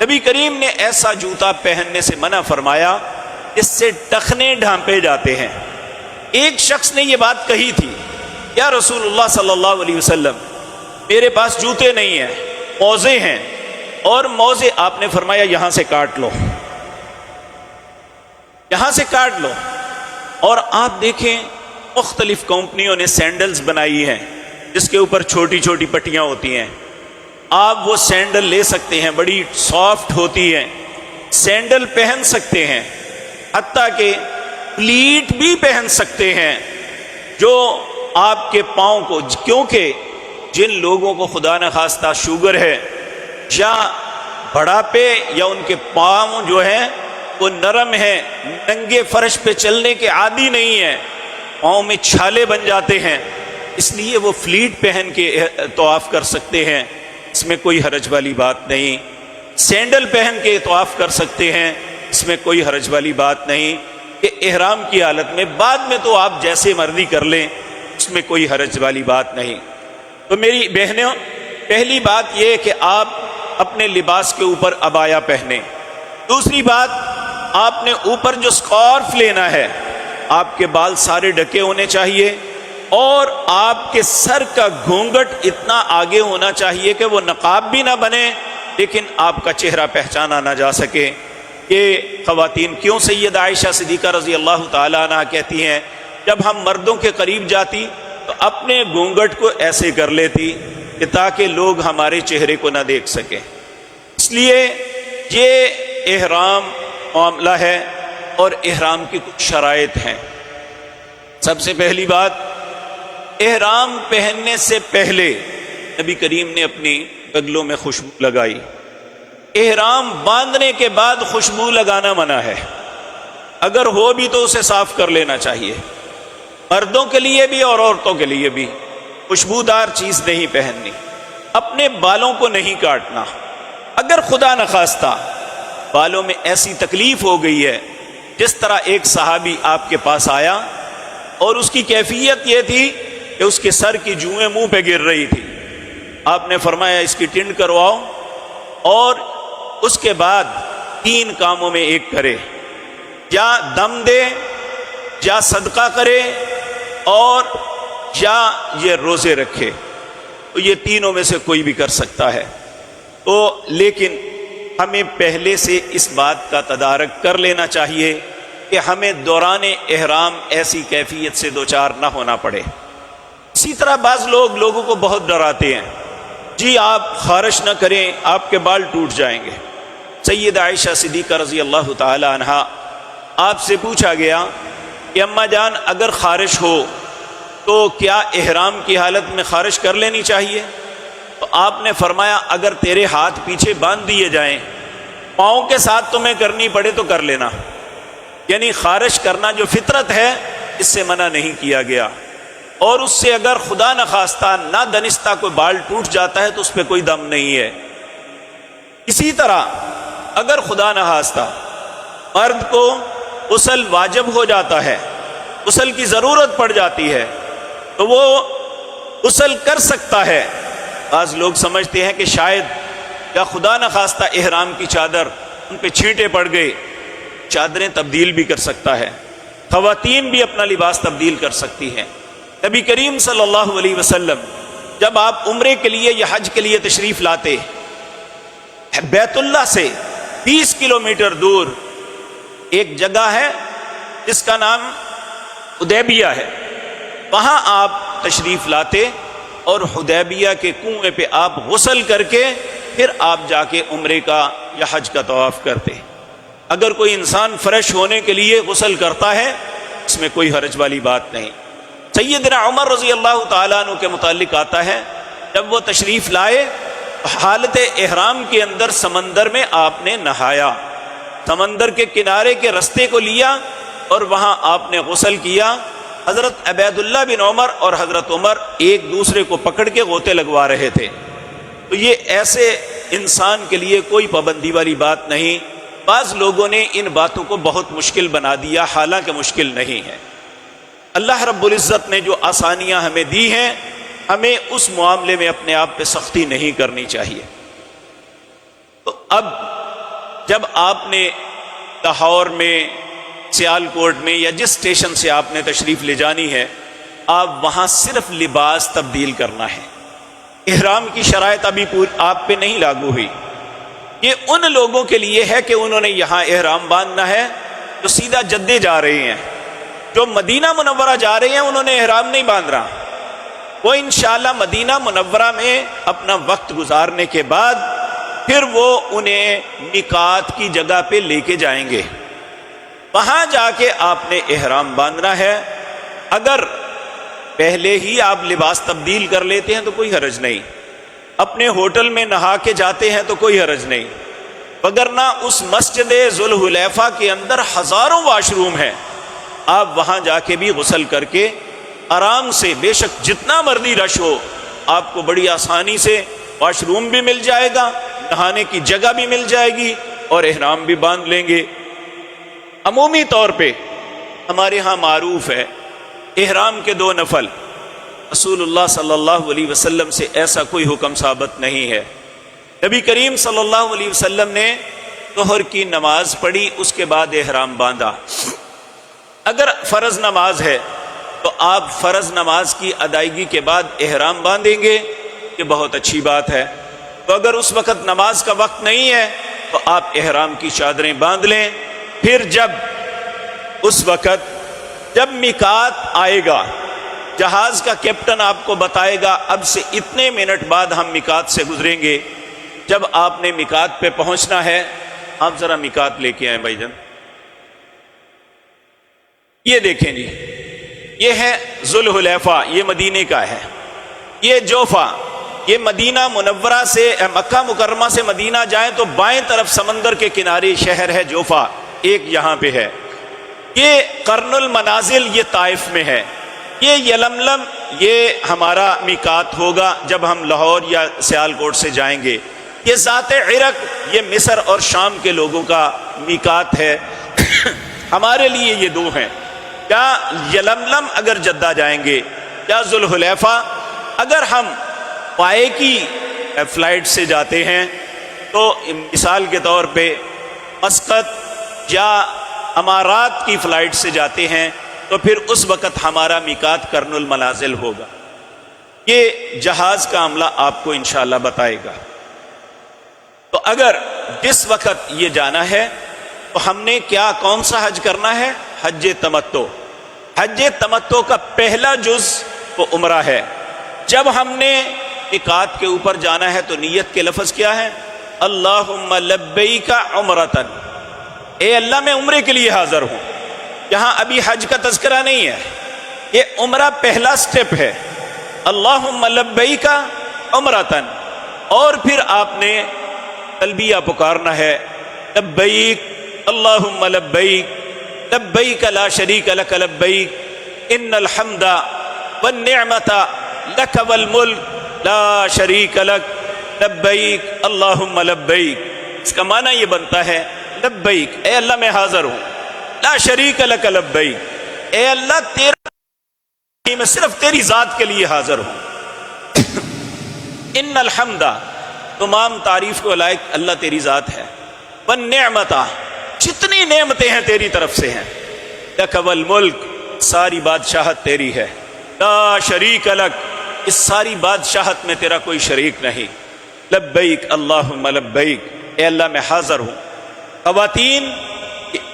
نبی کریم نے ایسا جوتا پہننے سے منع فرمایا اس سے ٹخنے ڈھانپے جاتے ہیں۔ ایک شخص نے یہ بات کہی تھی، یا رسول اللہ صلی اللہ علیہ وسلم میرے پاس جوتے نہیں ہیں، موزے ہیں، اور موزے آپ نے فرمایا یہاں سے کاٹ لو، یہاں سے کاٹ لو۔ اور آپ دیکھیں مختلف کمپنیوں نے سینڈلز بنائی ہیں جس کے اوپر چھوٹی چھوٹی پٹیاں ہوتی ہیں، آپ وہ سینڈل لے سکتے ہیں، بڑی سافٹ ہوتی ہیں، سینڈل پہن سکتے ہیں، حتیٰ کہ پلیٹ بھی پہن سکتے ہیں جو آپ کے پاؤں کو، کیونکہ جن لوگوں کو خدا نخواستہ شوگر ہے یا بڑھاپے یا ان کے پاؤں جو ہیں وہ نرم ہیں، ننگے فرش پہ چلنے کے عادی نہیں ہیں، پاؤں میں چھالے بن جاتے ہیں، اس لیے وہ فلیٹ پہن کے طواف کر سکتے ہیں، اس میں کوئی حرج والی بات نہیں۔ سینڈل پہن کے طواف کر سکتے ہیں، اس میں کوئی حرج والی بات نہیں کہ احرام کی حالت میں، بعد میں تو آپ جیسے مرضی کر لیں، اس میں کوئی حرج والی بات نہیں۔ تو میری بہنوں، پہلی بات یہ کہ آپ اپنے لباس کے اوپر عبایا پہنیں۔ دوسری بات، آپ نے اوپر جو سکارف لینا ہے، آپ کے بال سارے ڈھکے ہونے چاہیے، اور آپ کے سر کا گھونگھٹ اتنا آگے ہونا چاہیے کہ وہ نقاب بھی نہ بنے لیکن آپ کا چہرہ پہچانا نہ جا سکے۔ یہ خواتین کیوں سیدہ عائشہ صدیقہ رضی اللہ تعالیٰ عنہ کہتی ہیں جب ہم مردوں کے قریب جاتی تو اپنے گھونگھٹ کو ایسے کر لیتی کہ تاکہ لوگ ہمارے چہرے کو نہ دیکھ سکیں۔ اس لیے یہ احرام معاملہ ہے اور احرام کی کچھ شرائط ہیں۔ سب سے پہلی بات، احرام پہننے سے پہلے نبی کریم نے اپنی بغلوں میں خوشبو لگائی۔ احرام باندھنے کے بعد خوشبو لگانا منع ہے، اگر ہو بھی تو اسے صاف کر لینا چاہیے۔ مردوں کے لیے بھی اور عورتوں کے لیے بھی خوشبودار چیز نہیں پہننی، اپنے بالوں کو نہیں کاٹنا۔ اگر خدا نخواستہ بالوں میں ایسی تکلیف ہو گئی ہے، جس طرح ایک صحابی آپ کے پاس آیا اور اس کی کیفیت یہ تھی کہ اس کے سر کی جوئیں منہ پہ گر رہی تھی، آپ نے فرمایا اس کی ٹنڈ کرواؤ اور اس کے بعد 3 کاموں میں ایک کرے، یا دم دے، یا صدقہ کرے، اور یا یہ روزے رکھے۔ تو یہ تینوں میں سے کوئی بھی کر سکتا ہے۔ تو لیکن ہمیں پہلے سے اس بات کا تدارک کر لینا چاہیے کہ ہمیں دوران احرام ایسی کیفیت سے دوچار نہ ہونا پڑے۔ اسی طرح بعض لوگوں کو بہت ڈراتے ہیں، جی آپ خارش نہ کریں، آپ کے بال ٹوٹ جائیں گے۔ سیدہ عائشہ صدیقہ رضی اللہ تعالی عنہا، آپ سے پوچھا گیا کہ اماں جان اگر خارش ہو تو کیا احرام کی حالت میں خارش کر لینی چاہیے؟ تو آپ نے فرمایا اگر تیرے ہاتھ پیچھے باندھ دیے جائیں، پاؤں کے ساتھ تمہیں کرنی پڑے تو کر لینا، یعنی خارش کرنا جو فطرت ہے اس سے منع نہیں کیا گیا، اور اس سے اگر خدا نخواستہ نہ دانستہ کوئی بال ٹوٹ جاتا ہے تو اس پہ کوئی دم نہیں ہے۔ اسی طرح اگر خدا نخواستہ مرد کو غسل واجب ہو جاتا ہے، غسل کی ضرورت پڑ جاتی ہے، تو وہ غسل کر سکتا ہے۔ بعض لوگ سمجھتے ہیں کہ شاید یا خدا نخواستہ احرام کی چادر ان پہ چھینٹے پڑ گئے، چادریں تبدیل بھی کر سکتا ہے، خواتین بھی اپنا لباس تبدیل کر سکتی ہیں۔ نبی کریم صلی اللہ علیہ وسلم جب آپ عمرے کے لیے یا حج کے لیے تشریف لاتے، بیت اللہ سے 20 کلومیٹر دور ایک جگہ ہے جس کا نام حدیبیہ ہے، وہاں آپ تشریف لاتے اور حدیبیہ کے کنویں پہ آپ غسل کر کے پھر آپ جا کے عمرے کا یا حج کا طواف کرتے۔ اگر کوئی انسان فریش ہونے کے لیے غسل کرتا ہے اس میں کوئی حرج والی بات نہیں۔ سیدنا عمر رضی اللہ تعالیٰ عنہ کے متعلق آتا ہے جب وہ تشریف لائے حالت احرام کے اندر سمندر میں آپ نے نہایا، سمندر کے کنارے کے رستے کو لیا اور وہاں آپ نے غسل کیا۔ حضرت عبید اللہ بن عمر اور حضرت عمر ایک دوسرے کو پکڑ کے غوطے لگوا رہے تھے۔ تو یہ ایسے انسان کے لیے کوئی پابندی والی بات نہیں۔ بعض لوگوں نے ان باتوں کو بہت مشکل بنا دیا، حالانکہ مشکل نہیں ہے۔ اللہ رب العزت نے جو آسانیاں ہمیں دی ہیں، ہمیں اس معاملے میں اپنے آپ پہ سختی نہیں کرنی چاہیے۔ تو اب جب آپ نے لاہور میں، سیالکوٹ میں یا جس اسٹیشن سے آپ نے تشریف لے جانی ہے، آپ وہاں صرف لباس تبدیل کرنا ہے۔ احرام کی شرائط ابھی آپ پہ نہیں لاگو ہوئی۔ یہ ان لوگوں کے لیے ہے کہ انہوں نے یہاں احرام باندھنا ہے جو سیدھا جدے جا رہے ہیں۔ جو مدینہ منورہ جا رہے ہیں انہوں نے احرام نہیں باندھ رہا، وہ انشاءاللہ مدینہ منورہ میں اپنا وقت گزارنے کے بعد پھر وہ انہیں میقات کی جگہ پہ لے کے جائیں گے، وہاں جا کے آپ نے احرام باندھنا ہے۔ اگر پہلے ہی آپ لباس تبدیل کر لیتے ہیں تو کوئی حرج نہیں، اپنے ہوٹل میں نہا کے جاتے ہیں تو کوئی حرج نہیں، وگرنہ اس مسجد ذوالحلیفہ کے اندر ہزاروں واش روم ہیں، آپ وہاں جا کے بھی غسل کر کے آرام سے، بے شک جتنا مرضی رش ہو، آپ کو بڑی آسانی سے واش روم بھی مل جائے گا، نہانے کی جگہ بھی مل جائے گی، اور احرام بھی باندھ لیں گے۔ عمومی طور پہ ہمارے ہاں معروف ہے احرام کے 2 نفل، رسول اللہ صلی اللہ علیہ وسلم سے ایسا کوئی حکم ثابت نہیں ہے۔ نبی کریم صلی اللہ علیہ وسلم نے ظہر کی نماز پڑھی، اس کے بعد احرام باندھا۔ اگر فرض نماز ہے تو آپ فرض نماز کی ادائیگی کے بعد احرام باندھیں گے، یہ بہت اچھی بات ہے۔ تو اگر اس وقت نماز کا وقت نہیں ہے تو آپ احرام کی چادریں باندھ لیں، پھر اس وقت جب میقات آئے گا، جہاز کا کیپٹن آپ کو بتائے گا اب سے اتنے منٹ بعد ہم میقات سے گزریں گے، جب آپ نے میقات پہ پہنچنا ہے، آپ ذرا میقات لے کے آئیں بھائی جان۔ یہ دیکھیں جی، یہ ہے ذوالحلیفہ، یہ مدینے کا ہے۔ یہ جوفا، یہ مدینہ منورہ سے، مکہ مکرمہ سے مدینہ جائیں تو بائیں طرف سمندر کے کنارے شہر ہے جوفا، ایک یہاں پہ ہے۔ یہ قرن المنازل، یہ طائف میں ہے۔ یہ یلملم، یہ ہمارا میقات ہوگا جب ہم لاہور یا سیالکوٹ سے جائیں گے۔ یہ ذات عرق، یہ مصر اور شام کے لوگوں کا میقات ہے۔ ہمارے لیے یہ 2 ہیں، یا یلملم اگر جدہ جائیں گے، یا ذوالحلیفہ اگر ہم پائے کی فلائٹ سے جاتے ہیں تو مثال کے طور پہ مسقط یا امارات کی فلائٹ سے جاتے ہیں تو پھر اس وقت ہمارا میقات قرن المنازل ہوگا۔ یہ جہاز کا عملہ آپ کو انشاءاللہ بتائے گا۔ تو اگر جس وقت یہ جانا ہے تو ہم نے کون سا حج کرنا ہے؟ حج تمتع۔ حج تمتع کا پہلا جز وہ عمرہ ہے۔ جب ہم نے میقات کے اوپر جانا ہے تو نیت کے لفظ کیا ہے؟ اللہم لبیک عمرتن، اے اللہ میں عمرے کے لیے حاضر ہوں۔ یہاں ابھی حج کا تذکرہ نہیں ہے، یہ عمرہ پہلا سٹیپ ہے۔ اللہم لبیک عمرتن، اور پھر آپ نے تلبیہ پکارنا ہے، لبیک اللہم لبیک لبیک لا شریک لک لبیک ان الحمد والنعمت لک والملک لا شریک لک لبیک اللہم لبیک۔ اس کا معنی یہ بنتا ہے لبیک، اے اللہ میں حاضر ہوں، لا شریک لک لبیک، اے اللہ تیرا، میں صرف تیری ذات کے لیے حاضر ہوں۔ ان الحمد، تمام تعریف کو لائق اللہ تیری ذات ہے، والنعمت، جتنی نعمتیں ہیں تیری طرف سے ہیں، لک والملک، ساری بادشاہت تیری ہے، لا شریک لک، اس ساری بادشاہت میں تیرا کوئی شریک نہیں، لبیک اللہم لبیک، اے اللہ میں حاضر ہوں۔ خواتین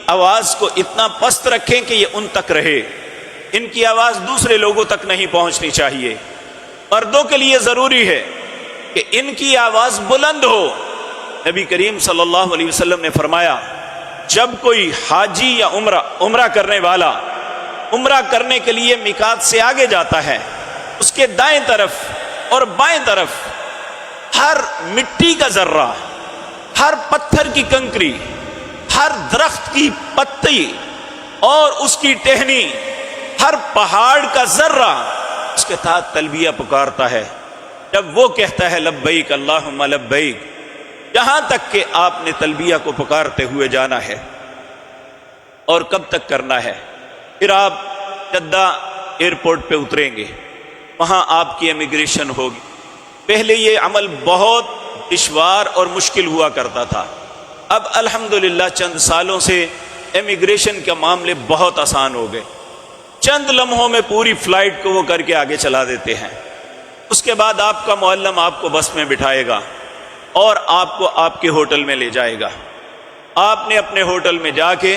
آواز کو اتنا پست رکھیں کہ یہ ان تک رہے، ان کی آواز دوسرے لوگوں تک نہیں پہنچنی چاہیے۔ مردوں کے لیے ضروری ہے کہ ان کی آواز بلند ہو۔ نبی کریم صلی اللہ علیہ وسلم نے فرمایا، جب کوئی حاجی یا عمرہ کرنے والا عمرہ کرنے کے لیے میقات سے آگے جاتا ہے، اس کے دائیں طرف اور بائیں طرف ہر مٹی کا ذرہ، ہر پتھر کی کنکری، ہر درخت کی پتی اور اس کی ٹہنی، ہر پہاڑ کا ذرہ اس کے ساتھ تلبیہ پکارتا ہے۔ جب وہ کہتا ہے لبیک اللہم لبیک، یہاں تک کہ آپ نے تلبیہ کو پکارتے ہوئے جانا ہے۔ اور کب تک کرنا ہے؟ پھر آپ جدہ ایئرپورٹ پہ اتریں گے، وہاں آپ کی امیگریشن ہوگی۔ پہلے یہ عمل بہت دشوار اور مشکل ہوا کرتا تھا، اب الحمدللہ چند سالوں سے امیگریشن کے معاملے بہت آسان ہو گئے۔ چند لمحوں میں پوری فلائٹ کو وہ کر کے آگے چلا دیتے ہیں۔ اس کے بعد آپ کا معلم آپ کو بس میں بٹھائے گا اور آپ کو آپ کے ہوٹل میں لے جائے گا۔ آپ نے اپنے ہوٹل میں جا کے،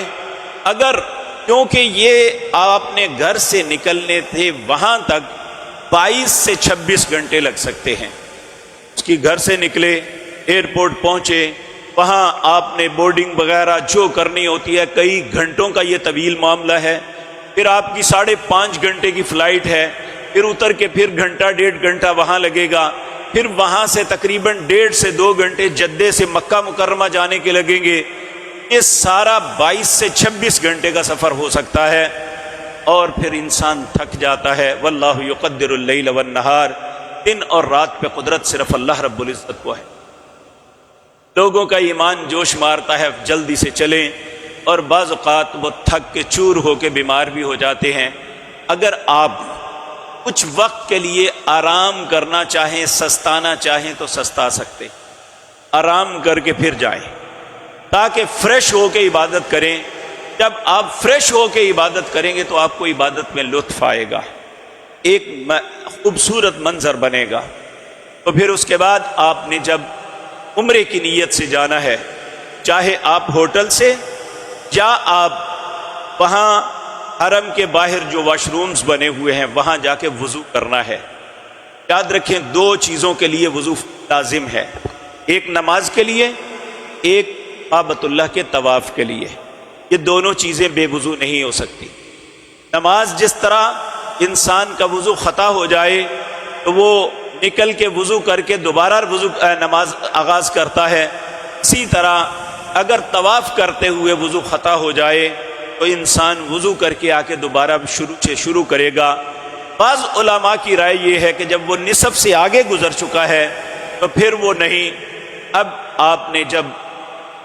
اگر کیونکہ یہ آپ نے گھر سے نکلنے تھے وہاں تک 22 سے 26 گھنٹے لگ سکتے ہیں۔ اس کی گھر سے نکلے، ایئرپورٹ پہنچے، وہاں آپ نے بورڈنگ وغیرہ جو کرنی ہوتی ہے، کئی گھنٹوں کا یہ طویل معاملہ ہے۔ پھر آپ کی 5.5 گھنٹے کی فلائٹ ہے، پھر اتر کے پھر گھنٹہ 1.5 گھنٹہ وہاں لگے گا، پھر وہاں سے تقریباً 1.5 سے 2 گھنٹے جدے سے مکہ مکرمہ جانے کے لگیں گے۔ یہ سارا 22 سے 26 گھنٹے کا سفر ہو سکتا ہے۔ اور پھر انسان تھک جاتا ہے۔ واللہ یقدر اللیل والنہار، دن اور رات پہ قدرت صرف اللہ رب العزت کو ہے۔ لوگوں کا ایمان جوش مارتا ہے جلدی سے چلیں، اور بعض اوقات وہ تھک کے چور ہو کے بیمار بھی ہو جاتے ہیں۔ اگر آپ کچھ وقت کے لیے آرام کرنا چاہیں، سستانا چاہیں تو سستا سکتے، آرام کر کے پھر جائیں تاکہ فریش ہو کے عبادت کریں۔ جب آپ فریش ہو کے عبادت کریں گے تو آپ کو عبادت میں لطف آئے گا، ایک خوبصورت منظر بنے گا۔ تو پھر اس کے بعد آپ نے جب عمرے کی نیت سے جانا ہے، چاہے آپ ہوٹل سے یا آپ وہاں حرم کے باہر جو واش رومز بنے ہوئے ہیں وہاں جا کے وضو کرنا ہے۔ یاد رکھیں دو چیزوں کے لیے وضو لازم ہے، ایک نماز کے لیے، ایک کعبۃ اللہ کے طواف کے لیے۔ یہ دونوں چیزیں بے وضو نہیں ہو سکتی۔ نماز جس طرح انسان کا وضو خطا ہو جائے تو وہ نکل کے وضو کر کے دوبارہ نماز آغاز کرتا ہے، اسی طرح اگر طواف کرتے ہوئے وضو خطا ہو جائے تو انسان وضو کر کے آ کے دوبارہ شروع کرے گا۔ بعض علماء کی رائے یہ ہے کہ جب وہ نصف سے آگے گزر چکا ہے تو پھر وہ نہیں، اب آپ نے جب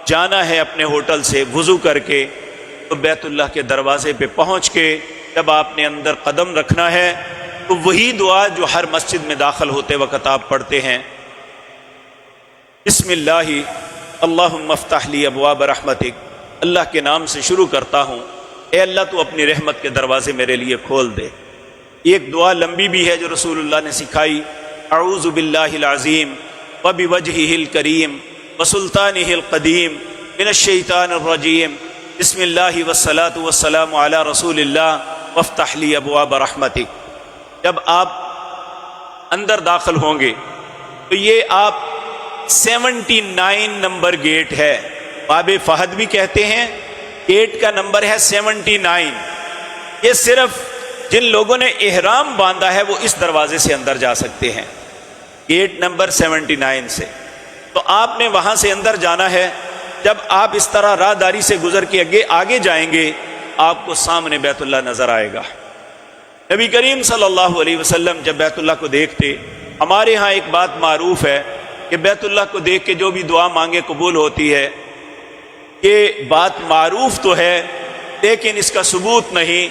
جانا ہے اپنے ہوٹل سے وضو کر کے تو بیت اللہ کے دروازے پہ پہنچ کے جب آپ نے اندر قدم رکھنا ہے تو وہی دعا جو ہر مسجد میں داخل ہوتے وقت آپ پڑھتے ہیں، بسم اللہ اللہم افتح لی ابواب رحمتک، اللہ کے نام سے شروع کرتا ہوں، اے اللہ تو اپنی رحمت کے دروازے میرے لیے کھول دے۔ ایک دعا لمبی بھی ہے جو رسول اللہ نے سکھائی، اعوذ باللہ العظیم وبوجہہ الکریم وسلطانہ القدیم من الشیطان الرجیم، بسم اللہ والصلاۃ والسلام علی رسول اللہ وافتح لی ابواب رحمتک۔ جب آپ اندر داخل ہوں گے تو یہ آپ 79 نمبر گیٹ ہے، باب فہد بھی کہتے ہیں، گیٹ کا نمبر ہے 79۔ یہ صرف جن لوگوں نے احرام باندھا ہے وہ اس دروازے سے اندر جا سکتے ہیں، گیٹ نمبر 79 سے۔ تو آپ نے وہاں سے اندر جانا ہے۔ جب آپ اس طرح راہداری سے گزر کے آگے جائیں گے آپ کو سامنے بیت اللہ نظر آئے گا۔ نبی کریم صلی اللہ علیہ وسلم جب بیت اللہ کو دیکھتے، ہمارے ہاں ایک بات معروف ہے کہ بیت اللہ کو دیکھ کے جو بھی دعا مانگے قبول ہوتی ہے، یہ بات معروف تو ہے لیکن اس کا ثبوت نہیں۔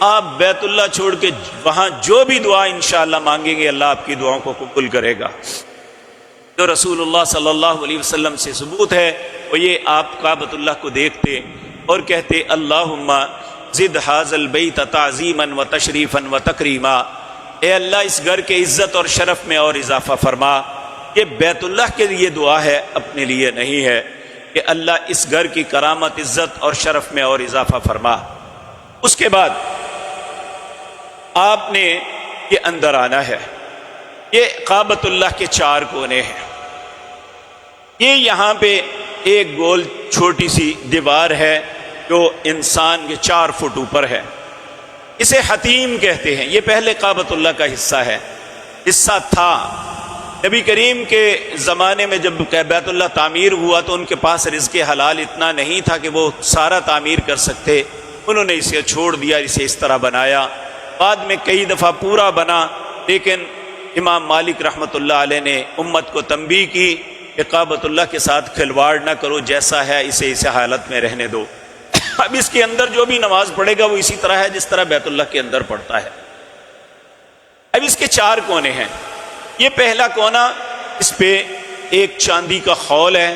آپ بیت اللہ چھوڑ کے وہاں جو بھی دعا انشاءاللہ مانگیں گے اللہ آپ کی دعاؤں کو قبول کرے گا۔ جو رسول اللہ صلی اللہ علیہ وسلم سے ثبوت ہے وہ یہ، آپ کعبۃ اللہ کو دیکھتے اور کہتے اللہم زد ھذا البیت تعظیما و تشریفا و تکریما، اے اللہ اس گھر کے عزت اور شرف میں اور اضافہ فرما۔ یہ بیت اللہ کے لیے دعا ہے، اپنے لیے نہیں ہے، کہ اللہ اس گھر کی کرامت، عزت اور شرف میں اور اضافہ فرما۔ اس کے بعد آپ نے یہ اندر آنا ہے۔ یہ کعبۃ اللہ کے 4 کونے ہیں۔ یہ یہاں پہ ایک گول چھوٹی سی دیوار ہے جو انسان کے 4 فٹ اوپر ہے، اسے حتیم کہتے ہیں۔ یہ پہلے کعبۃ اللہ کا حصہ ہے، حصہ تھا۔ نبی کریم کے زمانے میں جب بیت اللہ تعمیر ہوا تو ان کے پاس رزق حلال اتنا نہیں تھا کہ وہ سارا تعمیر کر سکتے، انہوں نے اسے چھوڑ دیا، اسے اس طرح بنایا۔ بعد میں کئی دفعہ پورا بنا، لیکن امام مالک رحمۃ اللہ علیہ نے امت کو تنبیہ کی کہ کعبۃ اللہ کے ساتھ کھلواڑ نہ کرو، جیسا ہے اسے اس حالت میں رہنے دو۔ اب اس کے اندر جو بھی نماز پڑھے گا وہ اسی طرح ہے جس طرح بیت اللہ کے اندر پڑھتا ہے۔ اب اس کے 4 کونے ہیں۔ یہ پہلا کونا، اس پہ ایک چاندی کا خول ہے،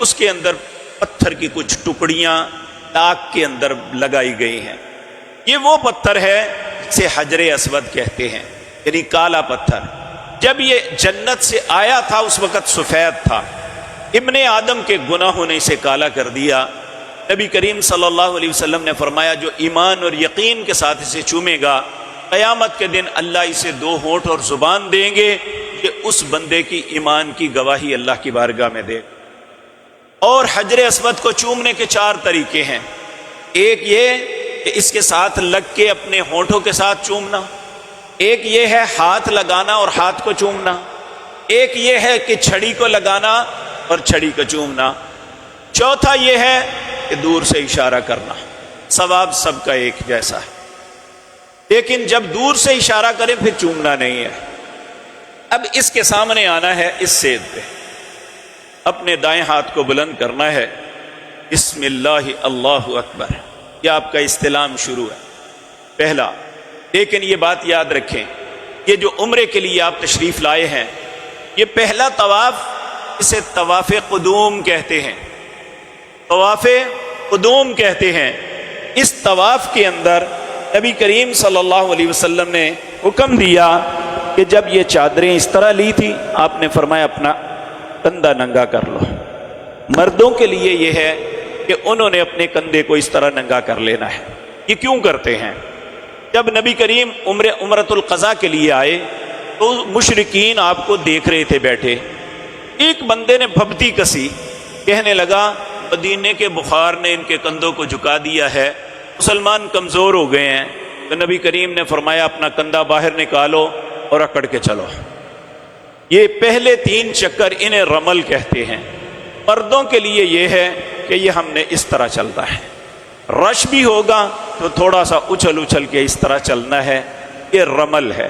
اس کے اندر پتھر کی کچھ ٹکڑیاں تاک کے اندر لگائی گئی ہیں۔ یہ وہ پتھر ہے جسے حجر اسود کہتے ہیں، یعنی کالا پتھر۔ جب یہ جنت سے آیا تھا اس وقت سفید تھا، ابن آدم کے گناہوں نے اسے کالا کر دیا۔ نبی کریم صلی اللہ علیہ وسلم نے فرمایا جو ایمان اور یقین کے ساتھ اسے چومے گا قیامت کے دن اللہ اسے 2 ہونٹ اور زبان دیں گے کہ اس بندے کی ایمان کی گواہی اللہ کی بارگاہ میں دے۔ اور حجر اسود کو چومنے کے 4 طریقے ہیں۔ ایک یہ کہ اس کے ساتھ لگ کے اپنے ہونٹوں کے ساتھ چومنا، ایک یہ ہے ہاتھ لگانا اور ہاتھ کو چومنا، ایک یہ ہے کہ چھڑی کو لگانا اور چھڑی کو چومنا، چوتھا یہ ہے کہ دور سے اشارہ کرنا۔ ثواب سب کا ایک جیسا ہے۔ لیکن جب دور سے اشارہ کریں پھر چومنا نہیں ہے۔ اب اس کے سامنے آنا ہے، اس سید پہ اپنے دائیں ہاتھ کو بلند کرنا ہے، بسم اللہ اللہ اکبر، یہ آپ کا استلام شروع ہے پہلا۔ لیکن یہ بات یاد رکھیں، یہ جو عمرے کے لیے آپ تشریف لائے ہیں، یہ پہلا طواف، اسے طواف قدوم کہتے ہیں، طواف قدوم کہتے ہیں۔ اس طواف کے اندر نبی کریم صلی اللہ علیہ وسلم نے حکم دیا کہ جب یہ چادریں اس طرح لی تھی، آپ نے فرمایا اپنا کندھا ننگا کر لو۔ مردوں کے لیے یہ ہے کہ انہوں نے اپنے کندھے کو اس طرح ننگا کر لینا ہے۔ یہ کیوں کرتے ہیں؟ جب نبی کریم عمرۃ القضاء کے لیے آئے تو مشرکین آپ کو دیکھ رہے تھے بیٹھے۔ ایک بندے نے پھپتی کسی، کہنے لگا مدینے کے بخار نے ان کے کندھوں کو جھکا دیا ہے، مسلمان کمزور ہو گئے ہیں۔ تو نبی کریم نے فرمایا اپنا کندھا باہر نکالو اور اکڑ کے چلو۔ یہ پہلے 3 چکر انہیں رمل کہتے ہیں۔ مردوں کے لیے یہ ہے کہ یہ ہم نے اس طرح چلنا ہے، رش بھی ہوگا تو تھوڑا سا اچھل اچھل کے اس طرح چلنا ہے، یہ رمل ہے۔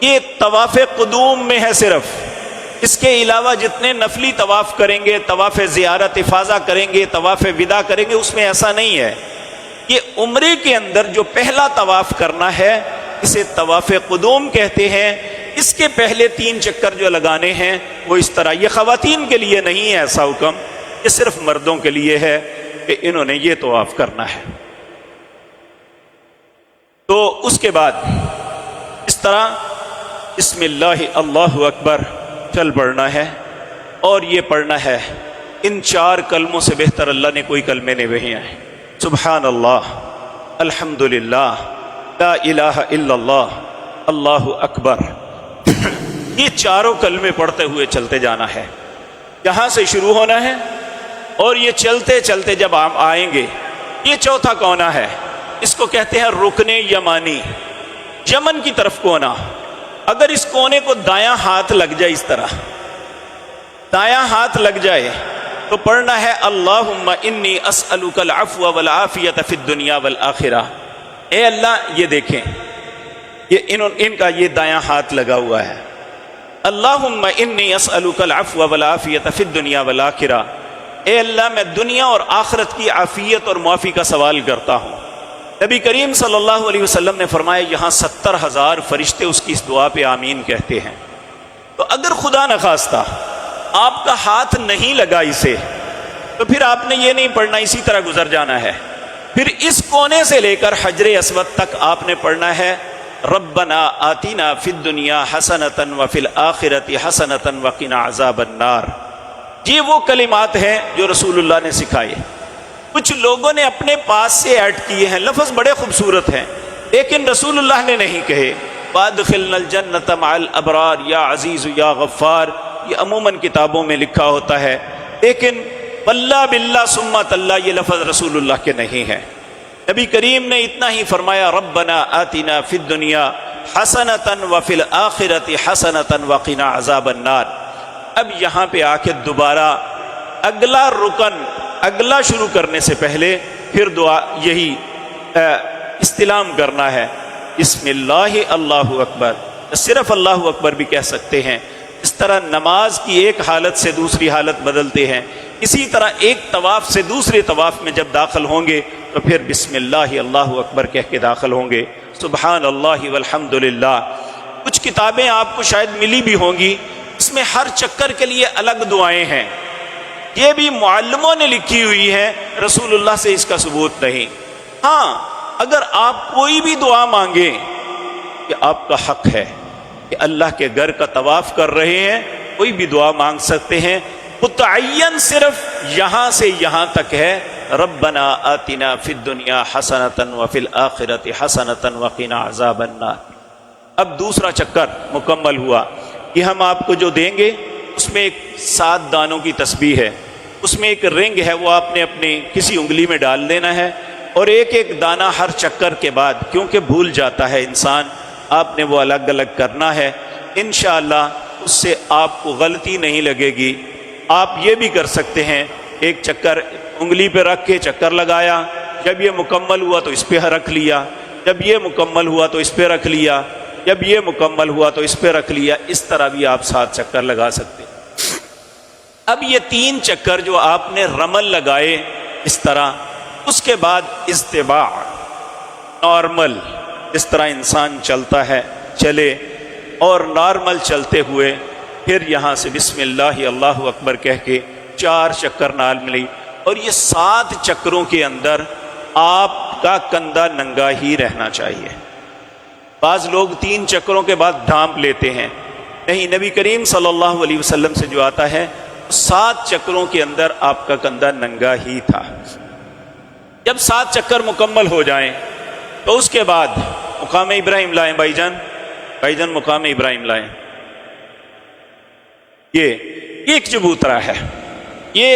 یہ طواف قدوم میں ہے صرف، اس کے علاوہ جتنے نفلی طواف کریں گے، طواف زیارت افاضہ کریں گے، طواف وداع کریں گے، اس میں ایسا نہیں ہے۔ یہ عمرے کے اندر جو پہلا طواف کرنا ہے اسے طواف قدوم کہتے ہیں۔ اس کے پہلے 3 چکر جو لگانے ہیں وہ اس طرح، یہ خواتین کے لیے نہیں ہے ایسا حکم، یہ صرف مردوں کے لیے ہے کہ انہوں نے یہ طواف کرنا ہے۔ تو اس کے بعد اس طرح بسم اللہ اللہ اکبر چل پڑنا ہے، اور یہ پڑھنا ہے ان 4 کلموں سے بہتر اللہ نے کوئی کلمے نہیں ہیں۔ سبحان اللہ، الحمدللہ، لا الہ الا اللہ، اللہ اکبر۔ یہ چاروں کلمے پڑھتے ہوئے چلتے جانا ہے، یہاں سے شروع ہونا ہے، اور یہ چلتے چلتے جب آپ آئیں گے، یہ چوتھا کونا ہے، اس کو کہتے ہیں رکن یمانی، یمن کی طرف کونا۔ اگر اس کونے کو دایاں ہاتھ لگ جائے، اس طرح دایاں ہاتھ لگ جائے تو پڑھنا ہے اللہم انی اسألک العفو والعافیت فی الدنیا والآخرہ۔ اے اللہ، یہ دیکھیں، یہ ان کا یہ دایاں ہاتھ لگا ہوا ہے۔ اللہم انی اسألک العفو والعافیت فی الدنیا والآخرہ، اے اللہ میں دنیا اور آخرت کی عافیت اور معافی کا سوال کرتا ہوں۔ نبی کریم صلی اللہ علیہ وسلم نے فرمایا یہاں 70,000 فرشتے اس کی اس دعا پہ آمین کہتے ہیں۔ تو اگر خدا نخواستہ آپ کا ہاتھ نہیں لگا اسے، تو پھر آپ نے یہ نہیں پڑھنا، اسی طرح گزر جانا ہے۔ پھر اس کونے سے لے کر حجر اسود تک آپ نے پڑھنا ہے ربنا آتنا فی الدنیا حسنۃ وفی الآخرۃ حسنۃ وقنا عذاب النار۔ یہ وہ کلمات ہیں جو رسول اللہ نے سکھائے۔ کچھ لوگوں نے اپنے پاس سے ایڈ کیے ہیں، لفظ بڑے خوبصورت ہیں، لیکن رسول اللہ نے نہیں کہے۔ وادخلنا الجنۃ مع الابرار یا عزیز یا غفار، یہ عموماً کتابوں میں لکھا ہوتا ہے، لیکن واللہ باللہ ثم اللہ یہ لفظ رسول اللہ کے نہیں ہے۔ نبی کریم نے اتنا ہی فرمایا ربنا آتنا فی الدنیا حسنۃ وفی الآخرۃ حسنۃ وقنا عذاب النار۔ اب یہاں پہ آ کے دوبارہ اگلا رکن، اگلا شروع کرنے سے پہلے پھر دعا یہی استلام کرنا ہے، بسم اللہ اللہ اکبر۔ صرف اللہ اکبر بھی کہہ سکتے ہیں۔ اس طرح نماز کی ایک حالت سے دوسری حالت بدلتے ہیں، اسی طرح ایک طواف سے دوسرے طواف میں جب داخل ہوں گے تو پھر بسم اللہ اللہ اکبر کہہ کے داخل ہوں گے۔ سبحان اللہ والحمد للہ۔ کچھ کتابیں آپ کو شاید ملی بھی ہوں گی، اس میں ہر چکر کے لیے الگ دعائیں ہیں، یہ بھی معلموں نے لکھی ہوئی ہیں، رسول اللہ سے اس کا ثبوت نہیں۔ ہاں، اگر آپ کوئی بھی دعا مانگیں، کہ آپ کا حق ہے کہ اللہ کے گھر کا طواف کر رہے ہیں، کوئی بھی دعا مانگ سکتے ہیں، متعین صرف یہاں سے یہاں تک ہے ربنا آتنا فی الدنیا حسنۃ وفی الآخرۃ حسنۃ وقنا عذاب النار۔ اب دوسرا چکر مکمل ہوا۔ یہ ہم آپ کو جو دیں گے اس میں ایک 7 دانوں کی تسبیح ہے، اس میں ایک رنگ ہے، وہ آپ نے اپنی کسی انگلی میں ڈال دینا ہے، اور ایک ایک دانہ ہر چکر کے بعد، کیونکہ بھول جاتا ہے انسان، آپ نے وہ الگ الگ کرنا ہے۔ انشاءاللہ اس سے آپ کو غلطی نہیں لگے گی۔ آپ یہ بھی کر سکتے ہیں، ایک چکر انگلی پہ رکھ کے چکر لگایا، جب یہ مکمل ہوا تو اس پہ رکھ لیا، جب یہ مکمل ہوا تو اس پہ رکھ لیا، جب یہ مکمل ہوا تو اس پہ رکھ لیا، اس طرح بھی آپ 7 چکر لگا سکتے ہیں۔ اب یہ 3 چکر جو آپ نے رمل لگائے اس طرح، اس کے بعد استباع نارمل، اس طرح انسان چلتا ہے چلے، اور نارمل چلتے ہوئے پھر یہاں سے بسم اللہ اللہ اکبر کہہ کے 4 چکر نال ملی، اور یہ 7 چکروں کے اندر آپ کا کندھا ننگا ہی رہنا چاہیے۔ بعض لوگ 3 چکروں کے بعد ڈھانپ لیتے ہیں، نہیں، نبی کریم صلی اللہ علیہ وسلم سے جو آتا ہے 7 چکروں کے اندر آپ کا کندھا ننگا ہی تھا۔ جب 7 چکر مکمل ہو جائیں تو اس کے بعد مقام ابراہیم لائیں، بھائی جان مقام ابراہیم لائیں۔ یہ ایک چبوترا ہے، یہ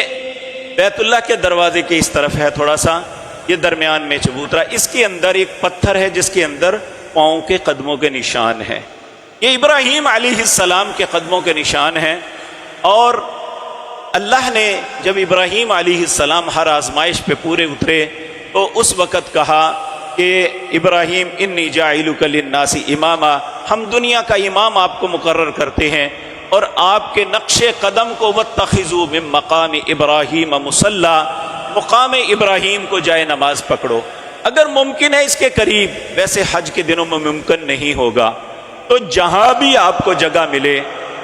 بیت اللہ کے دروازے کے اس طرف ہے تھوڑا سا، یہ درمیان میں چبوترا، اس کے اندر ایک پتھر ہے جس کے اندر پاؤں کے قدموں کے نشان ہیں، یہ ابراہیم علیہ السلام کے قدموں کے نشان ہیں۔ اور اللہ نے جب ابراہیم علیہ السلام ہر آزمائش پہ پورے اترے تو اس وقت کہا کہ ابراہیم انی جاعلک للناس اماما، ہم دنیا کا امام آپ کو مقرر کرتے ہیں، اور آپ کے نقش قدم کو واتخذوا من مقام ابراہیم مصلی، مقام ابراہیم کو جائے نماز پکڑو۔ اگر ممکن ہے اس کے قریب، ویسے حج کے دنوں میں ممکن نہیں ہوگا، تو جہاں بھی آپ کو جگہ ملے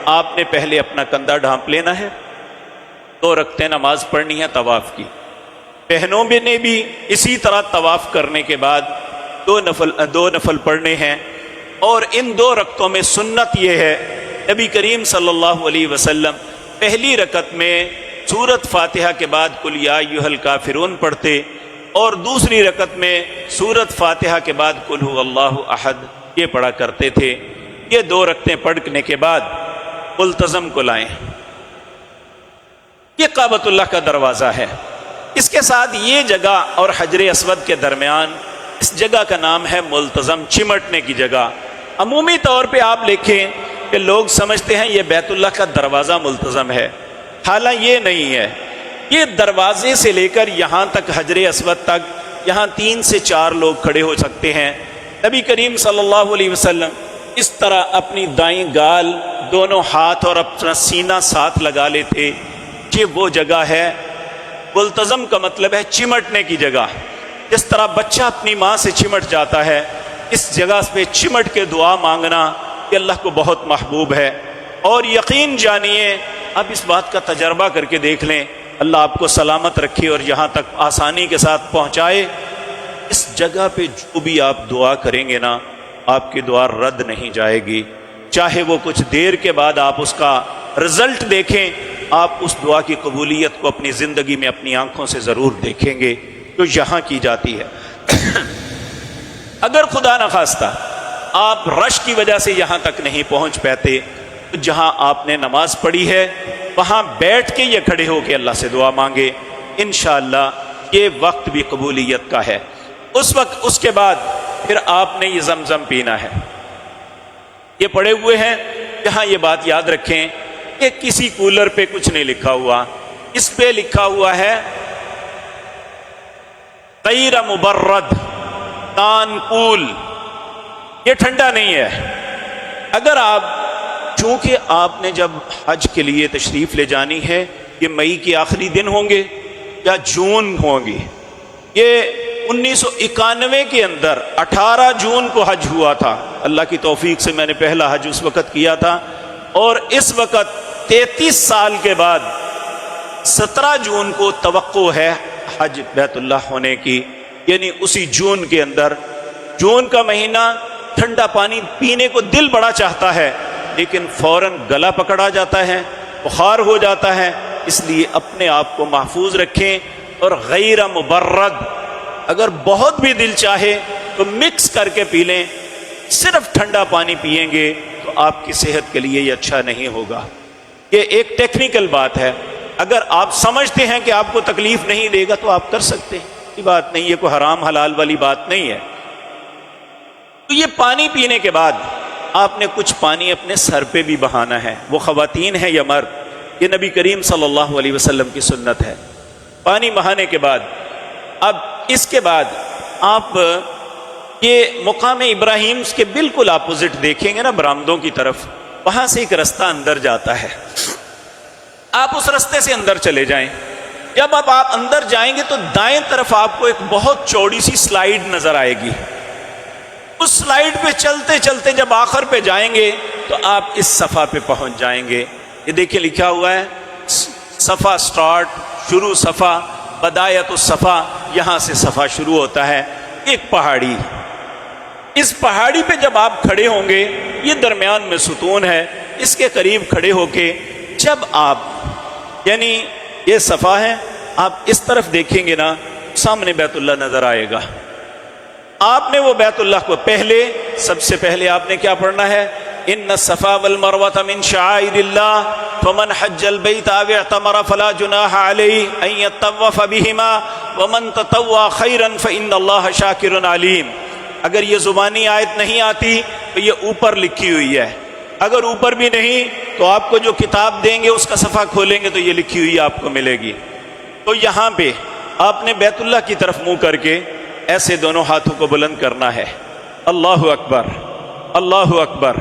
آپ نے پہلے اپنا کندھا ڈھانپ لینا ہے، 2 رکعتیں نماز پڑھنی ہے طواف کی۔ بہنوں نے بھی اسی طرح طواف کرنے کے بعد 2 نفل پڑھنے ہیں، اور ان 2 رکعتوں میں سنت یہ ہے، نبی کریم صلی اللہ علیہ وسلم پہلی رکعت میں سورۃ فاتحہ کے بعد قل یا ایھا الکافرون پڑھتے، اور دوسری رکعت میں سورۃ فاتحہ کے بعد قل ھو اللہ احد یہ پڑھا کرتے تھے۔ یہ 2 رکعتیں پڑھنے کے بعد ملتزم کو لائیں، یہ کعبۃ اللہ کا دروازہ ہے، اس کے ساتھ یہ جگہ اور حجر اسود کے درمیان اس جگہ کا نام ہے ملتزم، چمٹنے کی جگہ۔ عمومی طور پہ آپ لکھیں کہ لوگ سمجھتے ہیں یہ بیت اللہ کا دروازہ ملتزم ہے، حالانکہ یہ نہیں ہے، یہ دروازے سے لے کر یہاں تک حجر اسود تک یہاں 3 سے 4 لوگ کھڑے ہو سکتے ہیں۔ نبی کریم صلی اللہ علیہ وسلم اس طرح اپنی دائیں گال، دونوں ہاتھ اور اپنا سینہ ساتھ لگا لیتے، یہ وہ جگہ ہے۔ ملتزم کا مطلب ہے چمٹنے کی جگہ، جس طرح بچہ اپنی ماں سے چمٹ جاتا ہے، اس جگہ پہ چمٹ کے دعا مانگنا یہ اللہ کو بہت محبوب ہے۔ اور یقین جانیے، اب اس بات کا تجربہ کر کے دیکھ لیں، اللہ آپ کو سلامت رکھے اور یہاں تک آسانی کے ساتھ پہنچائے، اس جگہ پہ جو بھی آپ دعا کریں گے نا، آپ کی دعا رد نہیں جائے گی، چاہے وہ کچھ دیر کے بعد آپ اس کا رزلٹ دیکھیں، آپ اس دعا کی قبولیت کو اپنی زندگی میں اپنی آنکھوں سے ضرور دیکھیں گے جو یہاں کی جاتی ہے۔ اگر خدا نخواستہ آپ رش کی وجہ سے یہاں تک نہیں پہنچ پاتے تو جہاں آپ نے نماز پڑھی ہے وہاں بیٹھ کے یہ کھڑے ہو کے اللہ سے دعا مانگے، انشاءاللہ یہ وقت بھی قبولیت کا ہے۔ اس کے بعد پھر آپ نے یہ زمزم پینا ہے، یہ پڑے ہوئے ہیں، یہاں یہ بات یاد رکھیں کہ کسی کولر پہ کچھ نہیں لکھا ہوا، اس پہ لکھا ہوا ہے غیر مبرد نان کول، یہ ٹھنڈا نہیں ہے۔ اگر آپ، چونکہ آپ نے جب حج کے لیے تشریف لے جانی ہے، یہ مئی کے آخری دن ہوں گے یا جون ہوں گی، یہ 1991 کے اندر 18 جون کو حج ہوا تھا، اللہ کی توفیق سے میں نے پہلا حج اس وقت کیا تھا، اور اس وقت 33 سال کے بعد 17 جون کو توقع ہے حج بیت اللہ ہونے کی، یعنی اسی جون کے اندر۔ جون کا مہینہ ٹھنڈا پانی پینے کو دل بڑا چاہتا ہے، لیکن فوراً گلا پکڑا جاتا ہے، بخار ہو جاتا ہے، اس لیے اپنے آپ کو محفوظ رکھیں۔ اور غیر مبرد، اگر بہت بھی دل چاہے تو مکس کر کے پی لیں، صرف ٹھنڈا پانی پئیں گے تو آپ کی صحت کے لیے یہ اچھا نہیں ہوگا۔ یہ ایک ٹیکنیکل بات ہے، اگر آپ سمجھتے ہیں کہ آپ کو تکلیف نہیں دے گا تو آپ کر سکتے ہیں، یہ بات نہیں ہے، کوئی حرام حلال والی بات نہیں ہے۔ تو یہ پانی پینے کے بعد آپ نے کچھ پانی اپنے سر پہ بھی بہانا ہے، وہ خواتین ہیں یا مرد، یہ نبی کریم صلی اللہ علیہ وسلم کی سنت ہے۔ پانی بہانے کے بعد اب اس کے بعد آپ یہ مقام ابراہیم کے بالکل اپوزٹ دیکھیں گے نا برآمدوں کی طرف، وہاں سے ایک رستہ اندر جاتا ہے، آپ اس رستے سے اندر چلے جائیں۔ جب اب آپ اندر جائیں گے تو دائیں طرف آپ کو ایک بہت چوڑی سی سلائیڈ نظر آئے گی، اس سلائیڈ پہ چلتے چلتے جب آخر پہ جائیں گے تو آپ اس صفحہ پہ پہنچ جائیں گے۔ یہ دیکھیں لکھا ہوا ہے صفحہ سٹارٹ، شروع صفحہ، بدایت الصفحہ، یہاں سے صفحہ شروع ہوتا ہے۔ ایک پہاڑی، اس پہاڑی پہ جب آپ کھڑے ہوں گے، یہ درمیان میں ستون ہے، اس کے قریب کھڑے ہو کے جب آپ، یعنی یہ صفحہ ہے، آپ اس طرف دیکھیں گے نا، سامنے بیت اللہ نظر آئے گا۔ آپ نے وہ بیت اللہ کو پہلے، سب سے پہلے آپ نے کیا پڑھنا ہے؟ ان الصفا والمروۃ من شعائر اللہ فمن حج البیت او اعتمر فلا جناح علیہ ان یطوف بہما ومن تطوع خیرا فان اللہ شاکر علیم۔ اگر یہ زبانی آیت نہیں آتی تو یہ اوپر لکھی ہوئی ہے، اگر اوپر بھی نہیں تو آپ کو جو کتاب دیں گے اس کا صفحہ کھولیں گے تو یہ لکھی ہوئی آپ کو ملے گی۔ تو یہاں پہ آپ نے بیت اللہ کی طرف منہ کر کے ایسے دونوں ہاتھوں کو بلند کرنا ہے، اللہ اکبر، اللہ اکبر،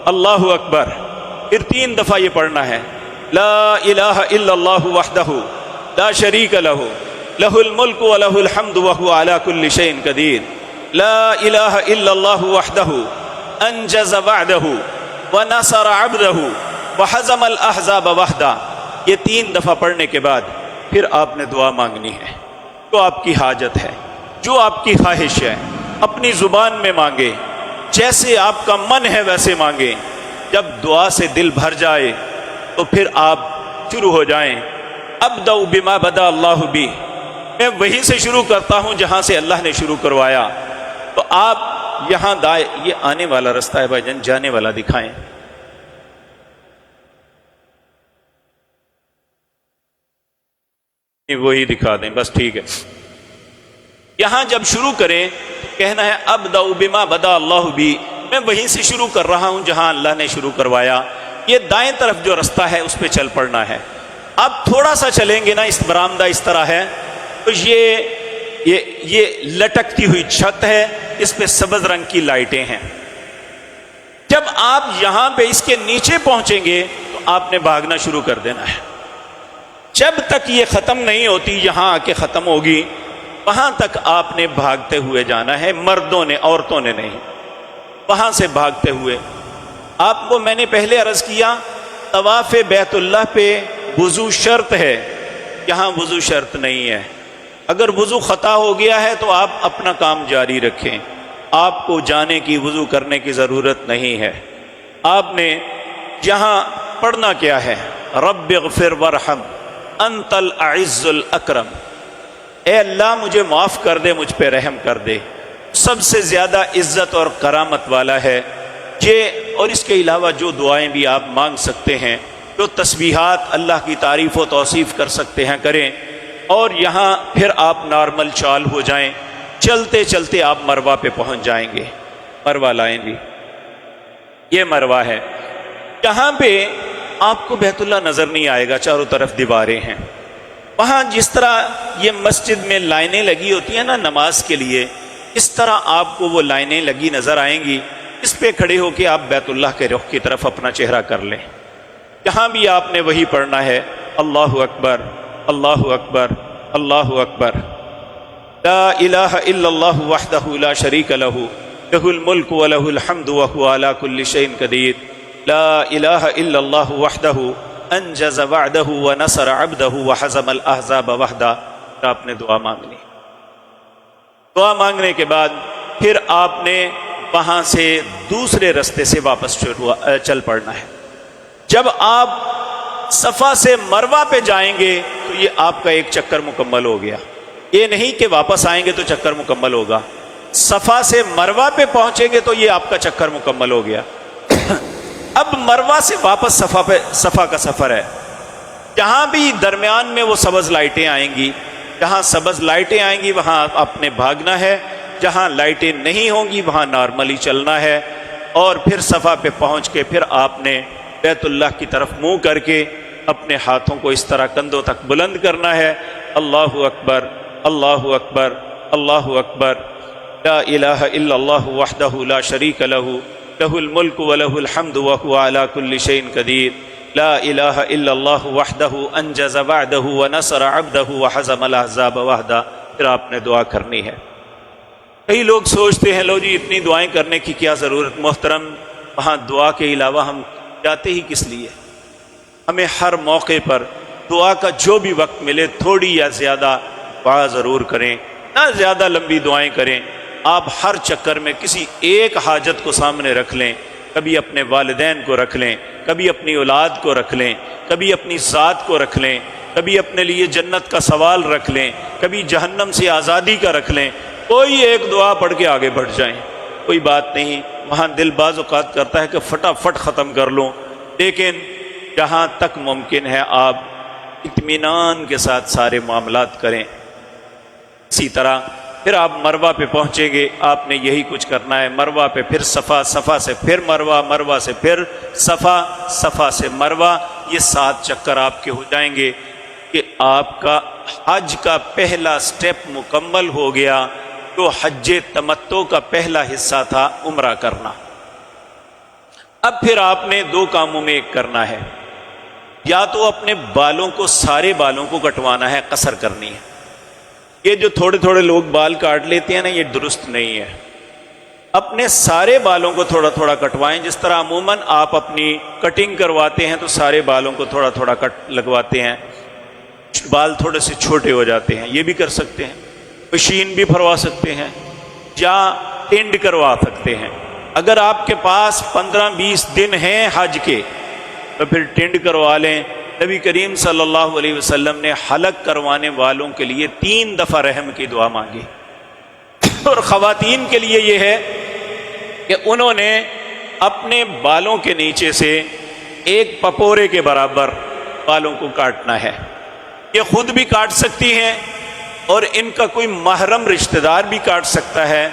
اللہ اکبر۔ پھر 3 دفعہ یہ پڑھنا ہے، لا الہ الا اللہ وحدہ لا شریک لہ لہ الملک ولہ الحمد وہو علی کل شیء قدیر، لا الہ الا اللہ وحدہ انجز وعدہ ونصر عبدہ وحزم الاحزاب وحدہ۔ یہ 3 دفعہ پڑھنے کے بعد پھر آپ نے دعا مانگنی ہے، جو آپ کی حاجت ہے، جو آپ کی خواہش ہے، اپنی زبان میں مانگے، جیسے آپ کا من ہے ویسے مانگے۔ جب دعا سے دل بھر جائے تو پھر آپ شروع ہو جائیں، ابدأ بما بدا اللہ بی، میں وہیں سے شروع کرتا ہوں جہاں سے اللہ نے شروع کروایا۔ تو آپ یہاں دائیں، یہ آنے والا رستہ ہے بھائی جان، جانے والا دکھائیں۔ وہی دکھا دیں بس، ٹھیک ہے۔ یہاں جب شروع کریں کہنا ہے ابدأ بما بدا اللہ بی، میں وہیں سے شروع کر رہا ہوں جہاں اللہ نے شروع کروایا۔ یہ دائیں طرف جو رستہ ہے اس پہ چل پڑنا ہے۔ اب تھوڑا سا چلیں گے نا، اس برآمدہ اس طرح ہے تو یہ لٹکتی ہوئی چھت ہے، اس پہ سبز رنگ کی لائٹیں ہیں۔ جب آپ یہاں پہ اس کے نیچے پہنچیں گے تو آپ نے بھاگنا شروع کر دینا ہے، جب تک یہ ختم نہیں ہوتی، یہاں آ کے ختم ہوگی، وہاں تک آپ نے بھاگتے ہوئے جانا ہے، مردوں نے، عورتوں نے نہیں، وہاں سے بھاگتے ہوئے۔ آپ کو میں نے پہلے عرض کیا طواف بیت اللہ پہ وضو شرط ہے، یہاں وضو شرط نہیں ہے۔ اگر وضو خطا ہو گیا ہے تو آپ اپنا کام جاری رکھیں، آپ کو جانے کی، وضو کرنے کی ضرورت نہیں ہے۔ آپ نے یہاں پڑھنا کیا ہے؟ رب اغفر وارحم انت الاعز الاکرم، اے اللہ مجھے معاف کر دے، مجھ پہ رحم کر دے، سب سے زیادہ عزت اور کرامت والا ہے یہ۔ اور اس کے علاوہ جو دعائیں بھی آپ مانگ سکتے ہیں، جو تسبیحات اللہ کی تعریف و توصیف کر سکتے ہیں کریں۔ اور یہاں پھر آپ نارمل چال ہو جائیں، چلتے چلتے آپ مروہ پہ پہنچ جائیں گے۔ مروہ لائیں گے، یہ مروہ ہے۔ یہاں پہ آپ کو بیت اللہ نظر نہیں آئے گا، چاروں طرف دیواریں ہیں۔ وہاں جس طرح یہ مسجد میں لائنیں لگی ہوتی ہیں نا نماز کے لیے، اس طرح آپ کو وہ لائنیں لگی نظر آئیں گی، اس پہ کھڑے ہو کے آپ بیت اللہ کے رخ کی طرف اپنا چہرہ کر لیں۔ یہاں بھی آپ نے وہی پڑھنا ہے، اللہ اکبر، اللہ اکبر، اللہ اکبر، لا الہ الا اللہ وحدہ لا شریک لہ لہ الملک ولہ الحمد وہو علی کل شیء قدیر، لا الہ الا اللہ وحدہ انجز وعدہ ونصر عبدہ وحزم الاحزاب وحدہ۔ آپ نے دعا مانگنی، دعا مانگنے کے بعد پھر آپ نے وہاں سے دوسرے رستے سے واپس چل پڑنا ہے۔ جب آپ صفا سے مروہ پہ جائیں گے تو یہ آپ کا ایک چکر مکمل ہو گیا، یہ نہیں کہ واپس آئیں گے تو چکر مکمل ہوگا، صفا سے مروہ پہ پہنچیں گے تو یہ آپ کا چکر مکمل ہو گیا۔ اب مروہ سے واپس صفا کا سفر ہے، جہاں بھی درمیان میں وہ سبز لائٹیں آئیں گی، جہاں سبز لائٹیں آئیں گی وہاں آپ نے بھاگنا ہے، جہاں لائٹیں نہیں ہوں گی وہاں نارملی چلنا ہے۔ اور پھر صفا پہ پہنچ کے پھر آپ نے بیت اللہ کی طرف منہ کر کے اپنے ہاتھوں کو اس طرح کندھوں تک بلند کرنا ہے، اللہ اکبر، اللہ اکبر، اللہ اکبر۔ لا الہ الا اللہ وحدہ لا شریک لہ لہ الملک ولہ الحمد وہو علی کل شیء قدیر لا الہ الا اللہ وحدہ انجز وعدہ ونصر عبدہ وحزم الاحزاب وحدہ۔ پھر آپ نے دعا کرنی ہے۔ کئی لوگ سوچتے ہیں لو جی اتنی دعائیں کرنے کی کیا ضرورت، محترم وہاں دعا کے علاوہ ہم جاتے ہی کس لیے؟ ہمیں ہر موقع پر دعا کا جو بھی وقت ملے تھوڑی یا زیادہ دعا ضرور کریں، نہ زیادہ لمبی دعائیں کریں۔ آپ ہر چکر میں کسی ایک حاجت کو سامنے رکھ لیں، کبھی اپنے والدین کو رکھ لیں، کبھی اپنی اولاد کو رکھ لیں، کبھی اپنی ذات کو رکھ لیں، کبھی اپنے لیے جنت کا سوال رکھ لیں، کبھی جہنم سے آزادی کا رکھ لیں، کوئی ایک دعا پڑھ کے آگے بڑھ جائیں، کوئی بات نہیں۔ وہاں دل بعض اوقات کرتا ہے کہ فٹافٹ ختم کر لوں، لیکن جہاں تک ممکن ہے آپ اطمینان کے ساتھ سارے معاملات کریں۔ اسی طرح پھر آپ مروہ پہ پہنچیں گے، آپ نے یہی کچھ کرنا ہے۔ مروہ پہ پھر صفا، صفا سے پھر مروہ، مروہ سے پھر صفا، صفا سے مروہ، یہ 7 چکر آپ کے ہو جائیں گے کہ آپ کا حج کا پہلا سٹیپ مکمل ہو گیا، جو حج تمتع کا پہلا حصہ تھا، عمرہ کرنا۔ اب پھر آپ نے 2 کاموں میں ایک کرنا ہے، یا تو اپنے بالوں کو، سارے بالوں کو کٹوانا ہے، قصر کرنی ہے۔ یہ جو تھوڑے تھوڑے لوگ بال کاٹ لیتے ہیں نا، یہ درست نہیں ہے۔ اپنے سارے بالوں کو تھوڑا تھوڑا کٹوائیں، جس طرح عموماً آپ اپنی کٹنگ کرواتے ہیں تو سارے بالوں کو تھوڑا تھوڑا کٹ لگواتے ہیں، بال تھوڑے سے چھوٹے ہو جاتے ہیں، یہ بھی کر سکتے ہیں۔ مشین بھی پھروا سکتے ہیں یا ٹینڈ کروا سکتے ہیں۔ اگر آپ کے پاس 15-20 دن ہیں حج کے تو پھر ٹینڈ کروا لیں۔ نبی کریم صلی اللہ علیہ وسلم نے حلق کروانے والوں کے لیے 3 دفعہ رحم کی دعا مانگی، اور خواتین کے لیے یہ ہے کہ انہوں نے اپنے بالوں کے نیچے سے 1 پپورے کے برابر بالوں کو کاٹنا ہے۔ یہ خود بھی کاٹ سکتی ہیں اور ان کا کوئی محرم رشتہ دار بھی کاٹ سکتا ہے۔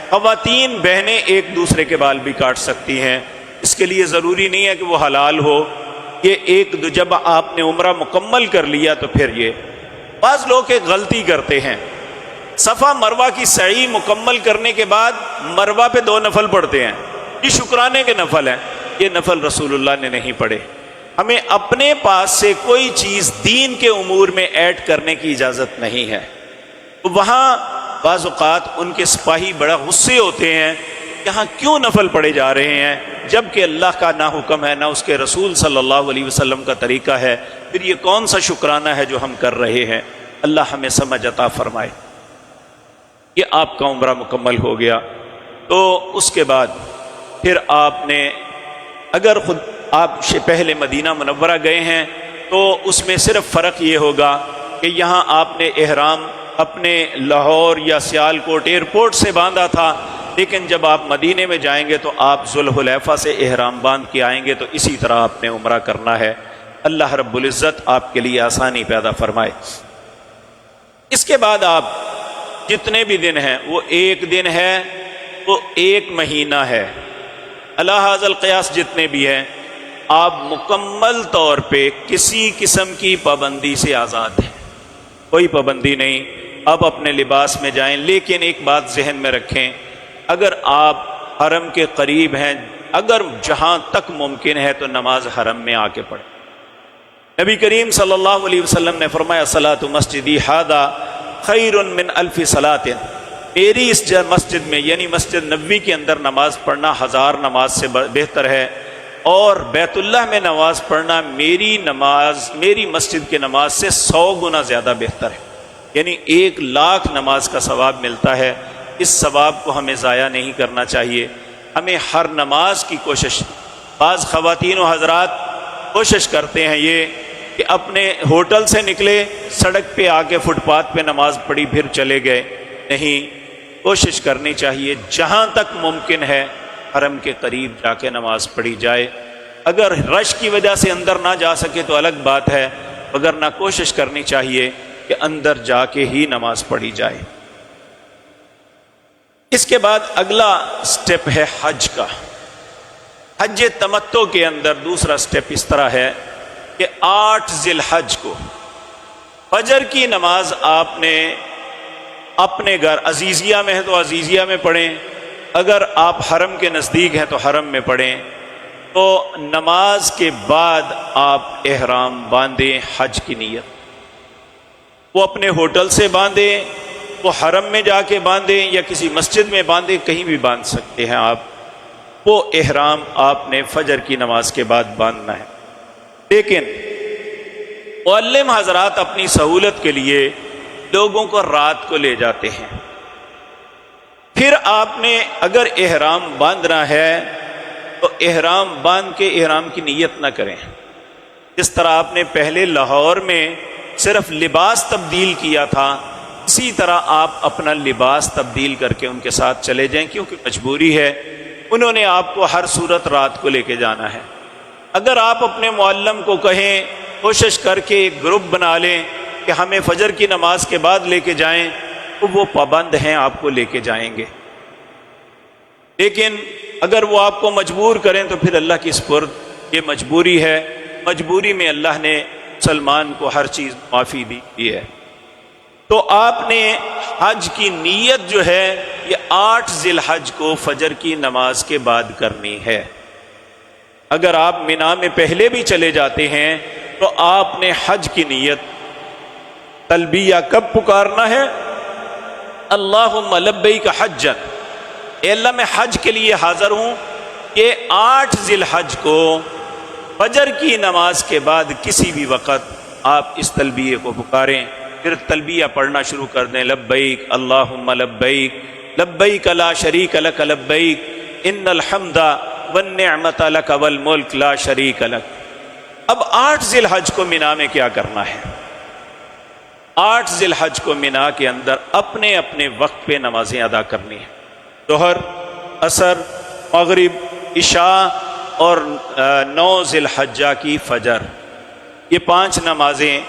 خواتین بہنیں ایک دوسرے کے بال بھی کاٹ سکتی ہیں، اس کے لیے ضروری نہیں ہے کہ وہ حلال ہو۔ یہ جب آپ نے عمرہ مکمل کر لیا تو پھر یہ بعض لوگ ایک غلطی کرتے ہیں، صفا مروہ کی سعی مکمل کرنے کے بعد مروہ پہ 2 نفل پڑھتے ہیں، یہ شکرانے کے نفل ہیں، یہ نفل رسول اللہ نے نہیں پڑھے۔ ہمیں اپنے پاس سے کوئی چیز دین کے امور میں ایڈ کرنے کی اجازت نہیں ہے۔ وہاں بعض اوقات ان کے سپاہی بڑا غصے ہوتے ہیں، یہاں کیوں نفل پڑھے جا رہے ہیں جبکہ اللہ کا نہ حکم ہے، نہ اس کے رسول صلی اللہ علیہ وسلم کا طریقہ ہے، پھر یہ کون سا شکرانہ ہے جو ہم کر رہے ہیں؟ اللہ ہمیں سمجھ عطا فرمائے۔ یہ آپ کا عمرہ مکمل ہو گیا، تو اس کے بعد پھر آپ نے، اگر خود آپ پہلے مدینہ منورہ گئے ہیں تو اس میں صرف فرق یہ ہوگا کہ یہاں آپ نے احرام اپنے لاہور یا سیالکوٹ ایئرپورٹ سے باندھا تھا، لیکن جب آپ مدینے میں جائیں گے تو آپ ذوالحلیفہ سے احرام باندھ کے آئیں گے، تو اسی طرح آپ نے عمرہ کرنا ہے۔ اللہ رب العزت آپ کے لیے آسانی پیدا فرمائے۔ اس کے بعد آپ جتنے بھی دن ہیں، وہ 1 دن ہے، وہ 1 مہینہ ہے، علی ھذا القیاس جتنے بھی ہیں، آپ مکمل طور پہ کسی قسم کی پابندی سے آزاد ہیں، کوئی پابندی نہیں۔ آپ اپنے لباس میں جائیں، لیکن ایک بات ذہن میں رکھیں، اگر آپ حرم کے قریب ہیں، اگر جہاں تک ممکن ہے تو نماز حرم میں آ کے پڑھیں۔ نبی کریم صلی اللہ علیہ وسلم نے فرمایا صلاۃ مسجدی ھذا خیر من 1000 صلاۃ، میری اس مسجد میں یعنی مسجد نبوی کے اندر نماز پڑھنا 1000 نماز سے بہتر ہے، اور بیت اللہ میں نماز پڑھنا میری مسجد کے نماز سے 100 گنا زیادہ بہتر ہے، یعنی 1,00,000 نماز کا ثواب ملتا ہے۔ اس ثواب کو ہمیں ضائع نہیں کرنا چاہیے، ہمیں ہر نماز کی کوشش، بعض خواتین و حضرات کوشش کرتے ہیں یہ کہ اپنے ہوٹل سے نکلے، سڑک پہ آ کے فٹ پاتھ پہ نماز پڑھی پھر چلے گئے، نہیں، کوشش کرنی چاہیے جہاں تک ممکن ہے حرم کے قریب جا کے نماز پڑھی جائے۔ اگر رش کی وجہ سے اندر نہ جا سکے تو الگ بات ہے، وگرنہ کوشش کرنی چاہیے کہ اندر جا کے ہی نماز پڑھی جائے۔ اس کے بعد اگلا سٹیپ ہے حج کا۔ حج تمتع کے اندر دوسرا سٹیپ اس طرح ہے کہ 8 ذی الحج کو فجر کی نماز آپ نے اپنے گھر عزیزیہ میں ہیں تو عزیزیہ میں پڑھیں، اگر آپ حرم کے نزدیک ہیں تو حرم میں پڑھیں، تو نماز کے بعد آپ احرام باندھیں حج کی نیت. وہ اپنے ہوٹل سے باندھیں، وہ حرم میں جا کے باندھیں یا کسی مسجد میں باندھیں، کہیں بھی باندھ سکتے ہیں آپ. وہ احرام آپ نے فجر کی نماز کے بعد باندھنا ہے. لیکن معلم حضرات اپنی سہولت کے لیے لوگوں کو رات کو لے جاتے ہیں. پھر آپ نے اگر احرام باندھنا ہے تو احرام باندھ کے احرام کی نیت نہ کریں. جس طرح آپ نے پہلے لاہور میں صرف لباس تبدیل کیا تھا، اسی طرح آپ اپنا لباس تبدیل کر کے ان کے ساتھ چلے جائیں، کیونکہ مجبوری ہے، انہوں نے آپ کو ہر صورت رات کو لے کے جانا ہے. اگر آپ اپنے معلم کو کہیں، کوشش کر کے ایک گروپ بنا لیں کہ ہمیں فجر کی نماز کے بعد لے کے جائیں، تو وہ پابند ہیں، آپ کو لے کے جائیں گے. لیکن اگر وہ آپ کو مجبور کریں تو پھر اللہ کی سپرد، یہ مجبوری ہے. مجبوری میں اللہ نے مسلمان کو ہر چیز معافی دی ہے. تو آپ نے حج کی نیت جو ہے یہ 8 ذی الحج کو فجر کی نماز کے بعد کرنی ہے. اگر آپ مینا میں پہلے بھی چلے جاتے ہیں تو آپ نے حج کی نیت تلبیہ کب پکارنا ہے؟ اللہم لبیک حجا، اے اللہ میں حج کے لیے حاضر ہوں. یہ 8 ذی الحج کو فجر کی نماز کے بعد کسی بھی وقت آپ اس تلبیہ کو پکاریں. پھر تلبیہ پڑھنا شروع کر دیں، لبیک اللہم لبیک لبیک لا شریک لک لبیک ان الحمد والنعمت لک والملک لا شریک لک. اب 8 ذی الحج کو مینا میں کیا کرنا ہے؟ 8 ذی الحج کو مینا کے اندر اپنے اپنے وقت پہ نمازیں ادا کرنی ہیں. ظہر، عصر، مغرب، عشاء اور 9 ذی الحجہ کی فجر، یہ 5 نمازیں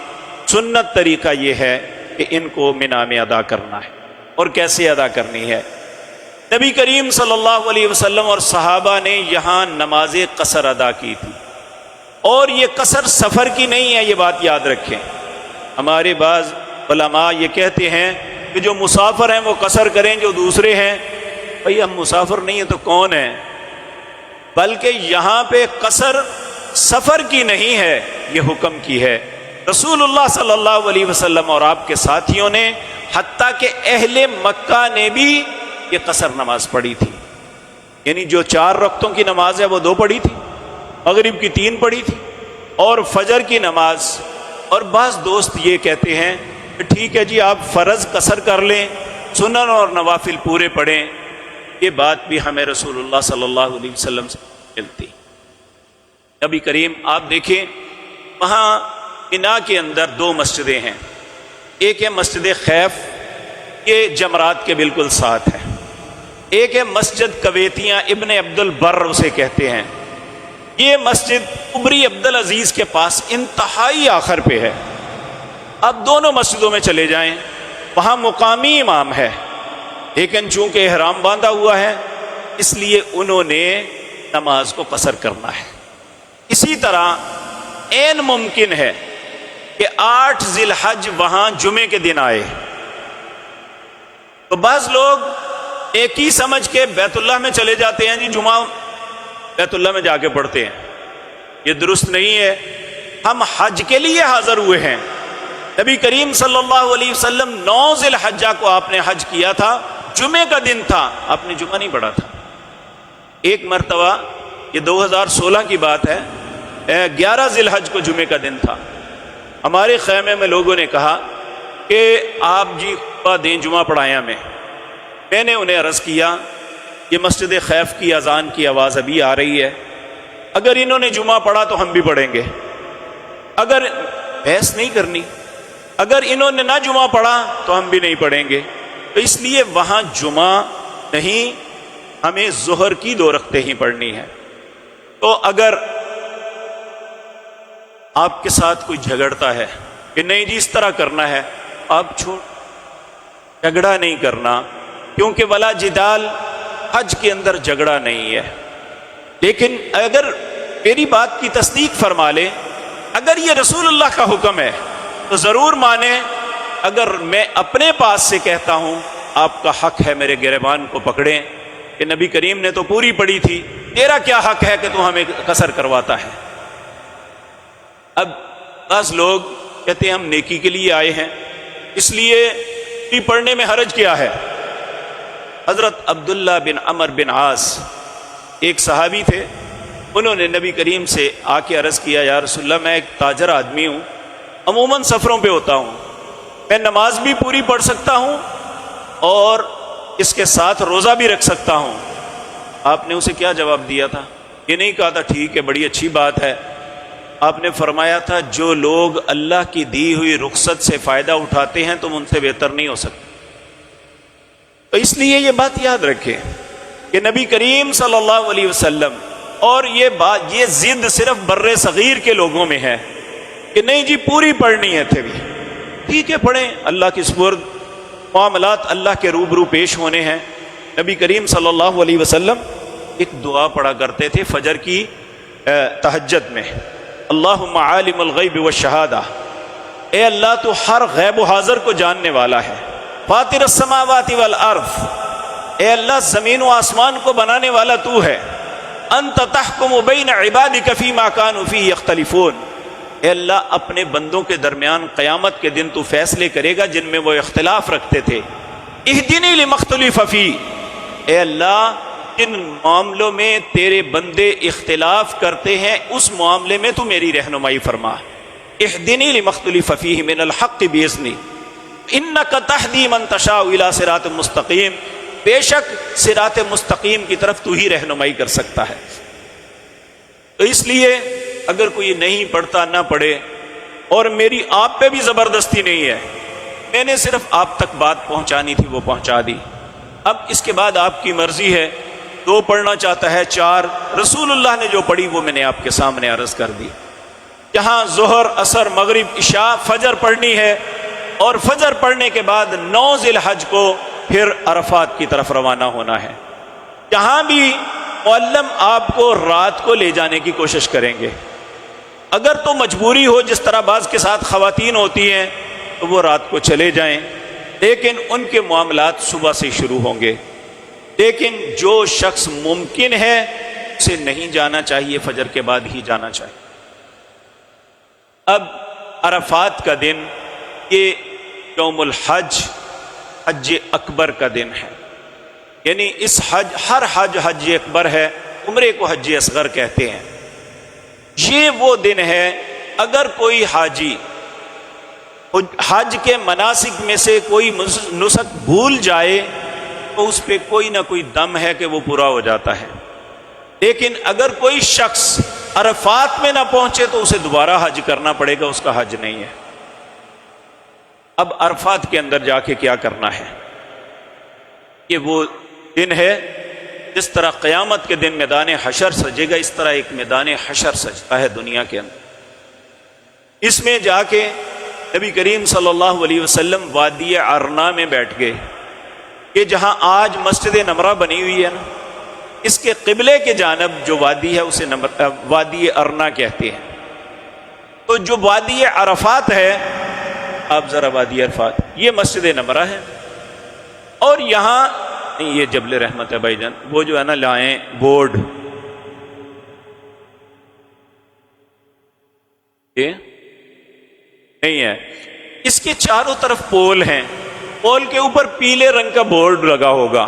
سنت طریقہ یہ ہے کہ ان کو مینا میں ادا کرنا ہے. اور کیسے ادا کرنی ہے؟ نبی کریم صلی اللہ علیہ وسلم اور صحابہ نے یہاں نماز قصر ادا کی تھی، اور یہ قصر سفر کی نہیں ہے، یہ بات یاد رکھیں. ہمارے بعض علماء یہ کہتے ہیں کہ جو مسافر ہیں وہ قصر کریں، جو دوسرے ہیں. بھئی ہم مسافر نہیں ہیں تو کون ہیں؟ بلکہ یہاں پہ قصر سفر کی نہیں ہے، یہ حکم کی ہے. رسول اللہ صلی اللہ علیہ وسلم اور آپ کے ساتھیوں نے، حتیٰ کہ اہل مکہ نے بھی یہ قصر نماز پڑھی تھی. یعنی جو 4 رکعتوں کی نماز ہے وہ 2 پڑھی تھی، مغرب کی 3 پڑھی تھی، اور فجر کی نماز. اور بعض دوست یہ کہتے ہیں کہ ٹھیک ہے جی آپ فرض قصر کر لیں، سنن اور نوافل پورے پڑھیں. یہ بات بھی ہمیں رسول اللہ صلی اللہ علیہ وسلم سے ملتی. نبی کریم آپ دیکھیں، وہاں مینا کے اندر 2 مسجدیں ہیں. ایک ہے مسجد خیف، یہ جمرات کے بالکل ساتھ ہے. ایک ہے مسجد کویتیاں، ابن عبد البر اسے کہتے ہیں. یہ مسجد عمری عبد العزیز کے پاس انتہائی آخر پہ ہے. آپ دونوں مسجدوں میں چلے جائیں، وہاں مقامی امام ہے، لیکن چونکہ احرام باندھا ہوا ہے اس لیے انہوں نے نماز کو قصر کرنا ہے. اسی طرح عین ممکن ہے کہ 8 ذی الحج وہاں جمعے کے دن آئے، تو بعض لوگ ایک ہی سمجھ کے بیت اللہ میں چلے جاتے ہیں، جی جمعہ بیت اللہ میں جا کے پڑھتے ہیں. یہ درست نہیں ہے. ہم حج کے لیے حاضر ہوئے ہیں. نبی کریم صلی اللہ علیہ وسلم 9 ذی الحجہ کو آپ نے حج کیا تھا، جمعے کا دن تھا، آپ نے جمعہ نہیں پڑھا تھا. ایک مرتبہ، یہ 2016 کی بات ہے، 11 ذی الحج کو جمعے کا دن تھا. ہمارے خیمے میں لوگوں نے کہا کہ آپ جی خطبہ دیں جمعہ پڑھائیں ہمیں. میں نے انہیں عرض کیا یہ مسجد خیف کی اذان کی آواز ابھی آ رہی ہے، اگر انہوں نے جمعہ پڑھا تو ہم بھی پڑھیں گے. اگر بحث نہیں کرنی، اگر انہوں نے نہ جمعہ پڑھا تو ہم بھی نہیں پڑھیں گے. تو اس لیے وہاں جمعہ نہیں، ہمیں ظہر کی 2 رکعتیں ہی پڑھنی ہے. تو اگر آپ کے ساتھ کوئی جھگڑتا ہے کہ نہیں جی اس طرح کرنا ہے، آپ چھوڑ، جھگڑا نہیں کرنا، کیونکہ ولا جدال، حج کے اندر جھگڑا نہیں ہے. لیکن اگر میری بات کی تصدیق فرما لے، اگر یہ رسول اللہ کا حکم ہے تو ضرور مانیں اگر میں اپنے پاس سے کہتا ہوں آپ کا حق ہے میرے گریبان کو پکڑیں کہ نبی کریم نے تو پوری پڑھی تھی، تیرا کیا حق ہے کہ تو ہمیں قصر کرواتا ہے؟ اب بعض لوگ کہتے ہیں ہم نیکی کے لیے آئے ہیں، اس لیے پڑھنے میں حرج کیا ہے؟ حضرت عبداللہ بن عمر بن عاص ایک صحابی تھے، انہوں نے نبی کریم سے آ کے عرض کیا یا رسول اللہ میں ایک تاجر آدمی ہوں، عموماً سفروں پہ ہوتا ہوں، میں نماز بھی پوری پڑھ سکتا ہوں اور اس کے ساتھ روزہ بھی رکھ سکتا ہوں۔ آپ نے اسے کیا جواب دیا تھا؟ یہ نہیں کہا تھا ٹھیک ہے بڑی اچھی بات ہے، آپ نے فرمایا تھا جو لوگ اللہ کی دی ہوئی رخصت سے فائدہ اٹھاتے ہیں تم ان سے بہتر نہیں ہو سکتے۔ تو اس لیے یہ بات یاد رکھیں کہ نبی کریم صلی اللہ علیہ وسلم، اور یہ ضد صرف بر صغیر کے لوگوں میں ہے کہ نہیں جی پوری پڑھنی ہے تھے بھی، ٹھیک ہے پڑھیں، اللہ کی سپرد، معاملات اللہ کے روبرو پیش ہونے ہیں۔ نبی کریم صلی اللہ علیہ وسلم ایک دعا پڑھا کرتے تھے فجر کی تہجد میں، اللہم عالم الغیب والشہادہ، اے اللہ تو ہر غیب و حاضر کو جاننے والا ہے، فاطر السماوات والارض، اے اللہ زمین و آسمان کو بنانے والا تو ہے، انت تحکم بین عبادک فیما کانوا فیہ یختلفون، اے اللہ اپنے بندوں کے درمیان قیامت کے دن تو فیصلے کرے گا جن میں وہ اختلاف رکھتے تھے، اہدنی لما اختلف فیہ، اے اللہ جن معاملوں میں تیرے بندے اختلاف کرتے ہیں اس معاملے میں تو میری رہنمائی فرما، اہدنی لما اختلف فیہ من الحق باذنی انک تہدی من تشاء الی صراط مستقیم، بے شک صراط مستقیم کی طرف تو ہی رہنمائی کر سکتا ہے۔ تو اس لیے اگر کوئی نہیں پڑھتا نہ پڑھے، اور میری آپ پہ بھی زبردستی نہیں ہے، میں نے صرف آپ تک بات پہنچانی تھی وہ پہنچا دی، اب اس کے بعد آپ کی مرضی ہے، 2 پڑھنا چاہتا ہے 4، رسول اللہ نے جو پڑھی وہ میں نے آپ کے سامنے عرض کر دی۔ یہاں ظہر، عصر، مغرب، عشاء، فجر پڑھنی ہے، اور فجر پڑھنے کے بعد 9 ذی الحج کو پھر عرفات کی طرف روانہ ہونا ہے۔ یہاں بھی معلم آپ کو رات کو لے جانے کی کوشش کریں گے، اگر تو مجبوری ہو جس طرح بعض کے ساتھ خواتین ہوتی ہیں تو وہ رات کو چلے جائیں، لیکن ان کے معاملات صبح سے شروع ہوں گے۔ لیکن جو شخص ممکن ہے اسے نہیں جانا چاہیے، فجر کے بعد ہی جانا چاہیے۔ اب عرفات کا دن یہ یوم الحج، حج اکبر کا دن ہے، یعنی اس ہر حج حج اکبر ہے، عمرے کو حج اصغر کہتے ہیں۔ یہ وہ دن ہے اگر کوئی حاجی حج کے مناسک میں سے کوئی نسک بھول جائے تو اس پہ کوئی نہ کوئی دم ہے کہ وہ پورا ہو جاتا ہے، لیکن اگر کوئی شخص عرفات میں نہ پہنچے تو اسے دوبارہ حج کرنا پڑے گا، اس کا حج نہیں ہے۔ اب عرفات کے اندر جا کے کیا کرنا ہے؟ یہ وہ دن ہے جس طرح قیامت کے دن میدان حشر سجے گا، اس طرح ایک میدان حشر سجتا ہے دنیا کے اندر۔ اس میں جا کے نبی کریم صلی اللہ علیہ وسلم وادی ارنا میں بیٹھ گئے، کہ جہاں آج مسجد نمرہ بنی ہوئی ہے نا، اس کے قبلے کے جانب جو وادی ہے اسے وادی ارنا کہتے ہیں۔ تو جو وادی عرفات ہے، آپ ذرا وادی عرفات، یہ مسجد نمرہ ہے، اور یہاں یہ جبل رحمت ہے بھائی جان، وہ جو ہے نا لائیں بورڈ، یہ نہیں ہے، اس کے چاروں طرف پول ہیں، پول کے اوپر پیلے رنگ کا بورڈ لگا ہوگا،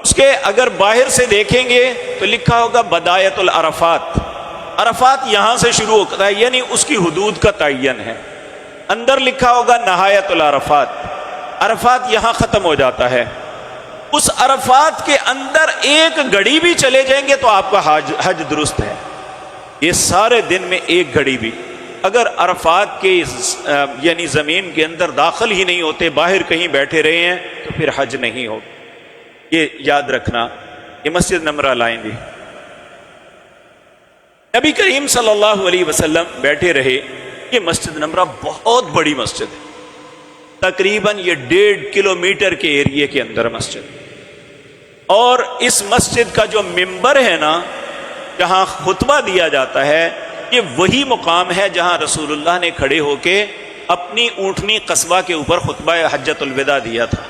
اس کے اگر باہر سے دیکھیں گے تو لکھا ہوگا بدایت العرفات، عرفات یہاں سے شروع ہوتا ہے، یعنی اس کی حدود کا تعین ہے۔ اندر لکھا ہوگا نہایت العرفات، عرفات یہاں ختم ہو جاتا ہے۔ اس عرفات کے اندر ایک گھڑی بھی چلے جائیں گے تو آپ کا حج درست ہے۔ یہ سارے دن میں ایک گھڑی بھی اگر عرفات کے یعنی زمین کے اندر داخل ہی نہیں ہوتے، باہر کہیں بیٹھے رہے ہیں تو پھر حج نہیں ہوگا، یہ یاد رکھنا۔ یہ مسجد نمرہ لائیں گے، نبی کریم صلی اللہ علیہ وسلم بیٹھے رہے۔ یہ مسجد نمرہ بہت بڑی مسجد ہے، تقریباً یہ 1.5 کلومیٹر کے ایریے کے اندر مسجد، اور اس مسجد کا جو ممبر ہے نا جہاں خطبہ دیا جاتا ہے، یہ وہی مقام ہے جہاں رسول اللہ نے کھڑے ہو کے اپنی اونٹنی قصبہ کے اوپر خطبہ حجۃ الوداع دیا تھا۔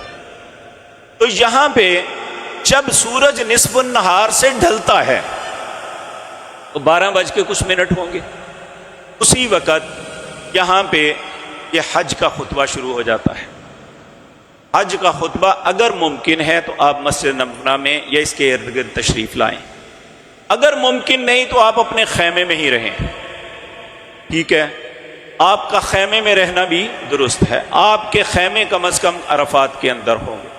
تو یہاں پہ جب سورج نصف النہار سے ڈھلتا ہے تو 12 بج کے کچھ منٹ ہوں گے، اسی وقت یہاں پہ یہ حج کا خطبہ شروع ہو جاتا ہے۔ حج کا خطبہ اگر ممکن ہے تو آپ مسجد نبوی میں یا اس کے ارد گرد تشریف لائیں، اگر ممکن نہیں تو آپ اپنے خیمے میں ہی رہیں، ٹھیک ہے؟ آپ کا خیمے میں رہنا بھی درست ہے، آپ کے خیمے کم از کم عرفات کے اندر ہوں گے۔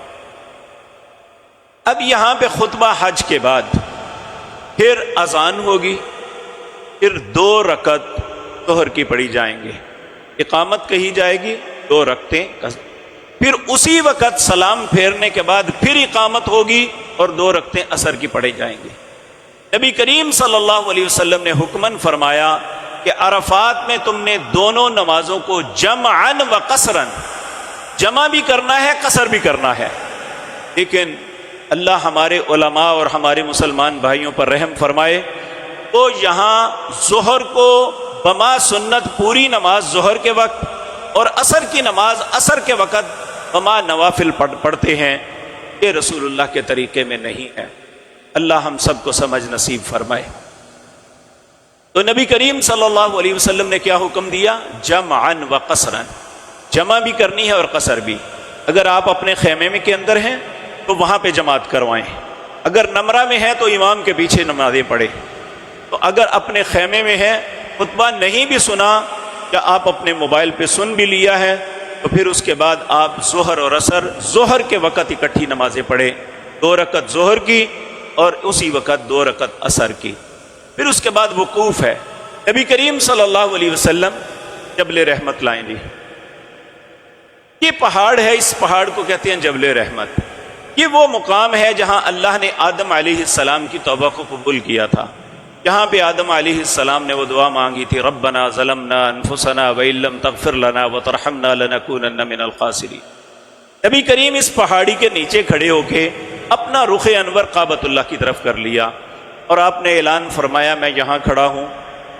اب یہاں پہ خطبہ حج کے بعد پھر اذان ہوگی، پھر 2 رکعت ظہر کی پڑھی جائیں گے، اقامت کہی جائے گی، 2 رکعتیں، پھر اسی وقت سلام پھیرنے کے بعد پھر اقامت ہوگی اور 2 رکعتیں عصر کی پڑھی جائیں گی۔ نبی کریم صلی اللہ علیہ وسلم نے حکماً فرمایا کہ عرفات میں تم نے دونوں نمازوں کو جمعاً و قصراً، جمع بھی کرنا ہے، قصر بھی کرنا ہے۔ لیکن اللہ ہمارے علماء اور ہمارے مسلمان بھائیوں پر رحم فرمائے، تو یہاں ظہر کو بما سنت پوری نماز ظہر کے وقت اور عصر کی نماز عصر کے وقت بما نوافل پڑھتے ہیں، یہ رسول اللہ کے طریقے میں نہیں ہے۔ اللہ ہم سب کو سمجھ نصیب فرمائے۔ تو نبی کریم صلی اللہ علیہ وسلم نے کیا حکم دیا؟ جمعاً و قصراً، جمع بھی کرنی ہے اور قصر بھی۔ اگر آپ اپنے خیمے میں کے اندر ہیں تو وہاں پہ جماعت کروائیں، اگر نمرہ میں ہے تو امام کے پیچھے نمازیں پڑھیں، تو اگر اپنے خیمے میں ہے خطبہ نہیں بھی سنا یا آپ اپنے موبائل پہ سن بھی لیا ہے تو پھر اس کے بعد آپ ظہر اور عصر ظہر کے وقت اکٹھی نمازیں پڑھیں، 2 رکعت ظہر کی اور اسی وقت 2 رکعت عصر کی۔ پھر اس کے بعد وقوف ہے۔ نبی کریم صلی اللہ علیہ وسلم جبل رحمت لائیں گے، یہ پہاڑ ہے، اس پہاڑ کو کہتے ہیں جبل رحمت۔ یہ وہ مقام ہے جہاں اللہ نے آدم علیہ السلام کی توبہ کو قبول کیا تھا۔ یہاں پہ آدم علیہ السلام نے وہ دعا مانگی تھی، ربنا ظلمنا انفسنا وان لم تغفر لنا وترحمنا لنکونن من الخاسرین۔ نبی کریم اس پہاڑی کے نیچے کھڑے ہو کے اپنا رخ انور کعبۃ اللہ کی طرف کر لیا اور آپ نے اعلان فرمایا، میں یہاں کھڑا ہوں،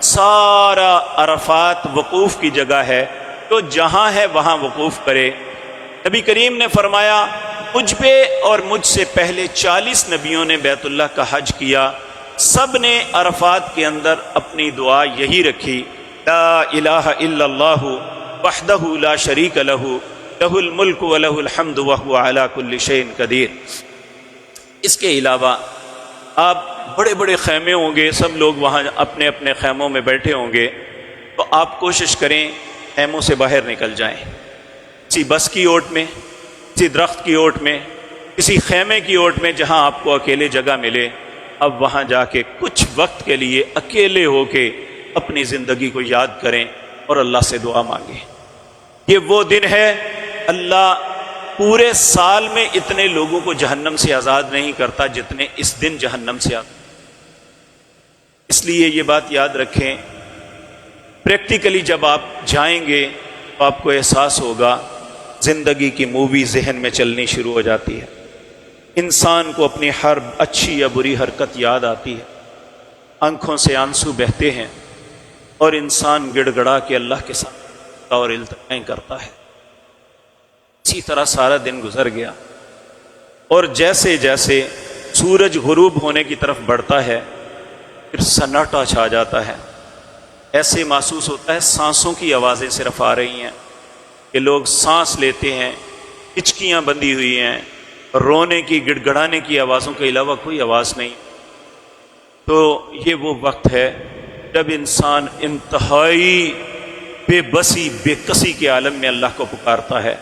سارا عرفات وقوف کی جگہ ہے، تو جہاں ہے وہاں وقوف کرے۔ نبی کریم نے فرمایا، مجھ پہ اور مجھ سے پہلے 40 نبیوں نے بیت اللہ کا حج کیا، سب نے عرفات کے اندر اپنی دعا یہی رکھی، لا الہ الا اللہ وحدہ لا شریک لہ لہ الملک ولہ الحمد وہو علی کل شیء قدیر۔ اس کے علاوہ آپ بڑے بڑے خیمے ہوں گے، سب لوگ وہاں اپنے اپنے خیموں میں بیٹھے ہوں گے، تو آپ کوشش کریں خیموں سے باہر نکل جائیں، کسی بس کی اوٹ میں، کسی درخت کی اوٹ میں، کسی خیمے کی اوٹ میں، جہاں آپ کو اکیلے جگہ ملے، اب وہاں جا کے کچھ وقت کے لیے اکیلے ہو کے اپنی زندگی کو یاد کریں اور اللہ سے دعا مانگیں۔ یہ وہ دن ہے، اللہ پورے سال میں اتنے لوگوں کو جہنم سے آزاد نہیں کرتا جتنے اس دن جہنم سے آزاد۔ اس لیے یہ بات یاد رکھیں، پریکٹیکلی جب آپ جائیں گے تو آپ کو احساس ہوگا زندگی کی مووی ذہن میں چلنی شروع ہو جاتی ہے، انسان کو اپنی ہر اچھی یا بری حرکت یاد آتی ہے، آنکھوں سے آنسو بہتے ہیں اور انسان گڑ گڑا کے اللہ کے ساتھ اور التجائیں کرتا ہے۔ اسی طرح سارا دن گزر گیا اور جیسے جیسے سورج غروب ہونے کی طرف بڑھتا ہے پھر سناٹا چھا جاتا ہے، ایسے محسوس ہوتا ہے سانسوں کی آوازیں صرف آ رہی ہیں کہ لوگ سانس لیتے ہیں، ہچکیاں بندھی ہوئی ہیں، رونے کی گڑ گڑانے کی آوازوں کے علاوہ کوئی آواز نہیں۔ تو یہ وہ وقت ہے جب انسان انتہائی بے بسی بے کسی کے عالم میں اللہ کو پکارتا ہے،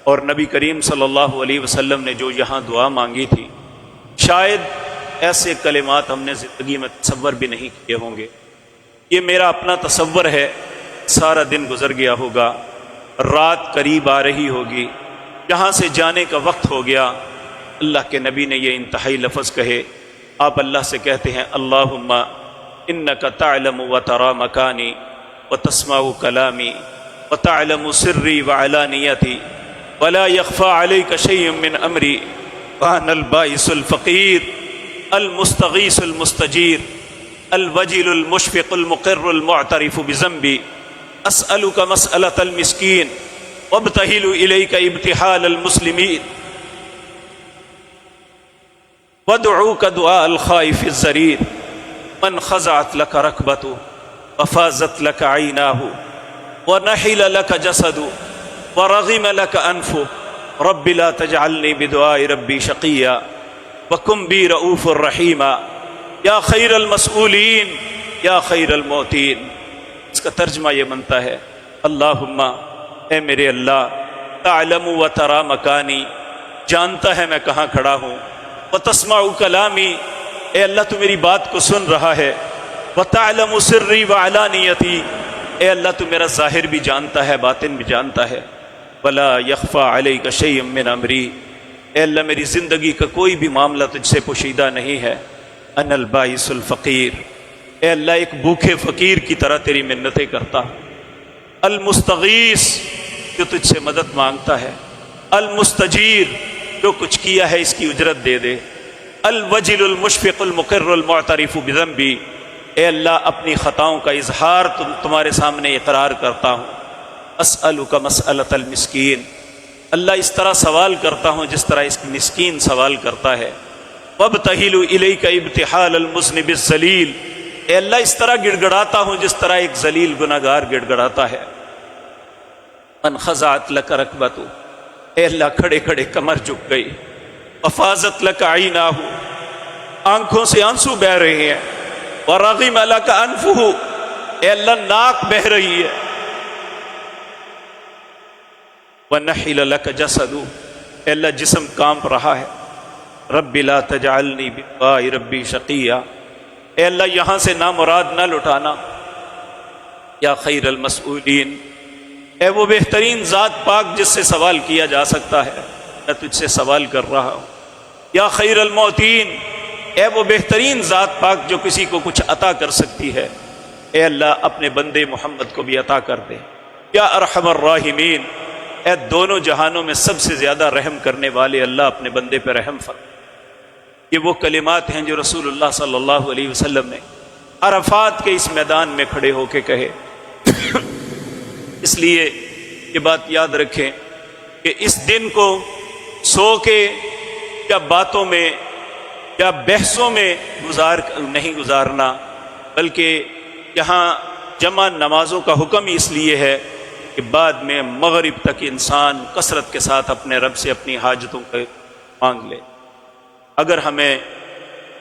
اور نبی کریم صلی اللہ علیہ وسلم نے جو یہاں دعا مانگی تھی، شاید ایسے کلمات ہم نے زندگی میں تصور بھی نہیں کیے ہوں گے۔ یہ میرا اپنا تصور ہے، سارا دن گزر گیا ہوگا، رات قریب آ رہی ہوگی، یہاں سے جانے کا وقت ہو گیا، اللہ کے نبی نے یہ انتہائی لفظ کہے، آپ اللہ سے کہتے ہیں، اللہم انک تعلم وتری مکانی وتسمع کلامی وتعلم سری وعلانیتی ولا يخفى عليك شيء من امری وانا البائس الفقیر المستغیث المستجیر الوجل المشفق المقر المعترف بذنبی اسألک مسألۃ المسکین وابتہل الیک ابتحال المسلمین وادعوک دعاء الخائف الضریر من خضعت لک رکبتہ وفازت لک عیناہ ونحل لک جسدہ ورغم لک انفہ رب لا تجعلنی بدعاء ربی شقیا وکن بی رؤوف الرحیم یا خیر المسئولین یا خیر المعطین۔ اس کا ترجمہ یہ بنتا ہے اللہم اے میرے اللہ تعلم و ترا مکانی، جانتا ہے میں کہاں کھڑا ہوں، وتسمع کلامی، اے اللہ تو میری بات کو سن رہا ہے، وتعلم سری وعلانیتی، اے اللہ تو میرا ظاہر بھی جانتا ہے باطن بھی جانتا ہے، ولا یخفی علیک شیء من امری، اے اللہ میری زندگی کا کوئی بھی معاملہ تجھ سے پوشیدہ نہیں ہے، انا البائس الفقیر، اے اللہ ایک بھوکے فقیر کی طرح تیری منتیں کرتا ہوں، المستغیث جو تجھ سے مدد مانگتا ہے، المستجیر جو کچھ کیا ہے اس کی اجرت دے دے، الوجل المشفق المقر المعترف بذنبی، اے اللہ اپنی خطاؤں کا اظہار تمہارے سامنے اقرار کرتا ہوں، اسألک مسألۃ المسکین، اللہ اس طرح سوال کرتا ہوں جس طرح اس مسکین سوال کرتا ہے، وابتہل الیک ابتحال المذنب الذلیل، اے اللہ اس طرح گڑ گڑاتا ہوں جس طرح ایک ذلیل گناہگار گڑ گڑاتا ہے، من خضعت لک رکبتہ، اے اللہ کھڑے کھڑے کمر جھک گئی، وفازت لک عیناہ، آنکھوں سے آنسو بہہ رہے ہیں، ورغم لک انفہ، اے اللہ ناک بہہ رہی ہے، ونحل لک جسدہ، اے اللہ جسم کانپ رہا ہے، رب لا تجعلنی بدعاء ربی شقیا، اے اللہ یہاں سے نامراد نہ لٹانا، یا خیر المسئولین، اے وہ بہترین ذات پاک جس سے سوال کیا جا سکتا ہے، میں تجھ سے سوال کر رہا ہوں، یا خیر المعطین، اے وہ بہترین ذات پاک جو کسی کو کچھ عطا کر سکتی ہے، اے اللہ اپنے بندے محمد کو بھی عطا کر دے، یا ارحم الراحمین، اے دونوں جہانوں میں سب سے زیادہ رحم کرنے والے اللہ اپنے بندے پہ رحم فرما۔ یہ وہ کلمات ہیں جو رسول اللہ صلی اللہ علیہ وسلم نے عرفات کے اس میدان میں کھڑے ہو کے کہے۔ اس لیے یہ بات یاد رکھیں کہ اس دن کو سو کے یا باتوں میں یا بحثوں میں نہیں گزارنا، بلکہ یہاں جمع نمازوں کا حکم اس لیے ہے کہ بعد میں مغرب تک انسان کثرت کے ساتھ اپنے رب سے اپنی حاجتوں کو مانگ لے۔ اگر ہمیں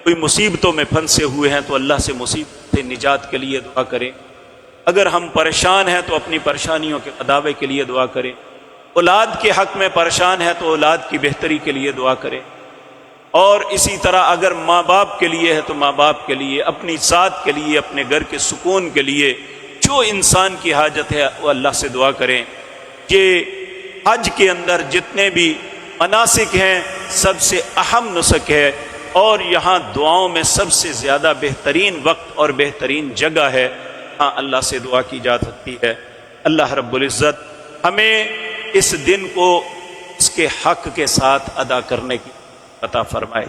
کوئی مصیبتوں میں پھنسے ہوئے ہیں تو اللہ سے مصیبت سے نجات کے لیے دعا کریں، اگر ہم پریشان ہیں تو اپنی پریشانیوں کے قداوے کے لیے دعا کریں، اولاد کے حق میں پریشان ہے تو اولاد کی بہتری کے لیے دعا کریں، اور اسی طرح اگر ماں باپ کے لیے ہے تو ماں باپ کے لیے، اپنی ذات کے لیے، اپنے گھر کے سکون کے لیے، جو انسان کی حاجت ہے وہ اللہ سے دعا کریں۔ یہ حج کے اندر جتنے بھی مناسک ہیں سب سے اہم نسک ہے، اور یہاں دعاؤں میں سب سے زیادہ بہترین وقت اور بہترین جگہ ہے، ہاں اللہ سے دعا کی جا سکتی ہے۔ اللہ رب العزت ہمیں اس دن کو اس کے حق کے ساتھ ادا کرنے کی عطا فرمائے۔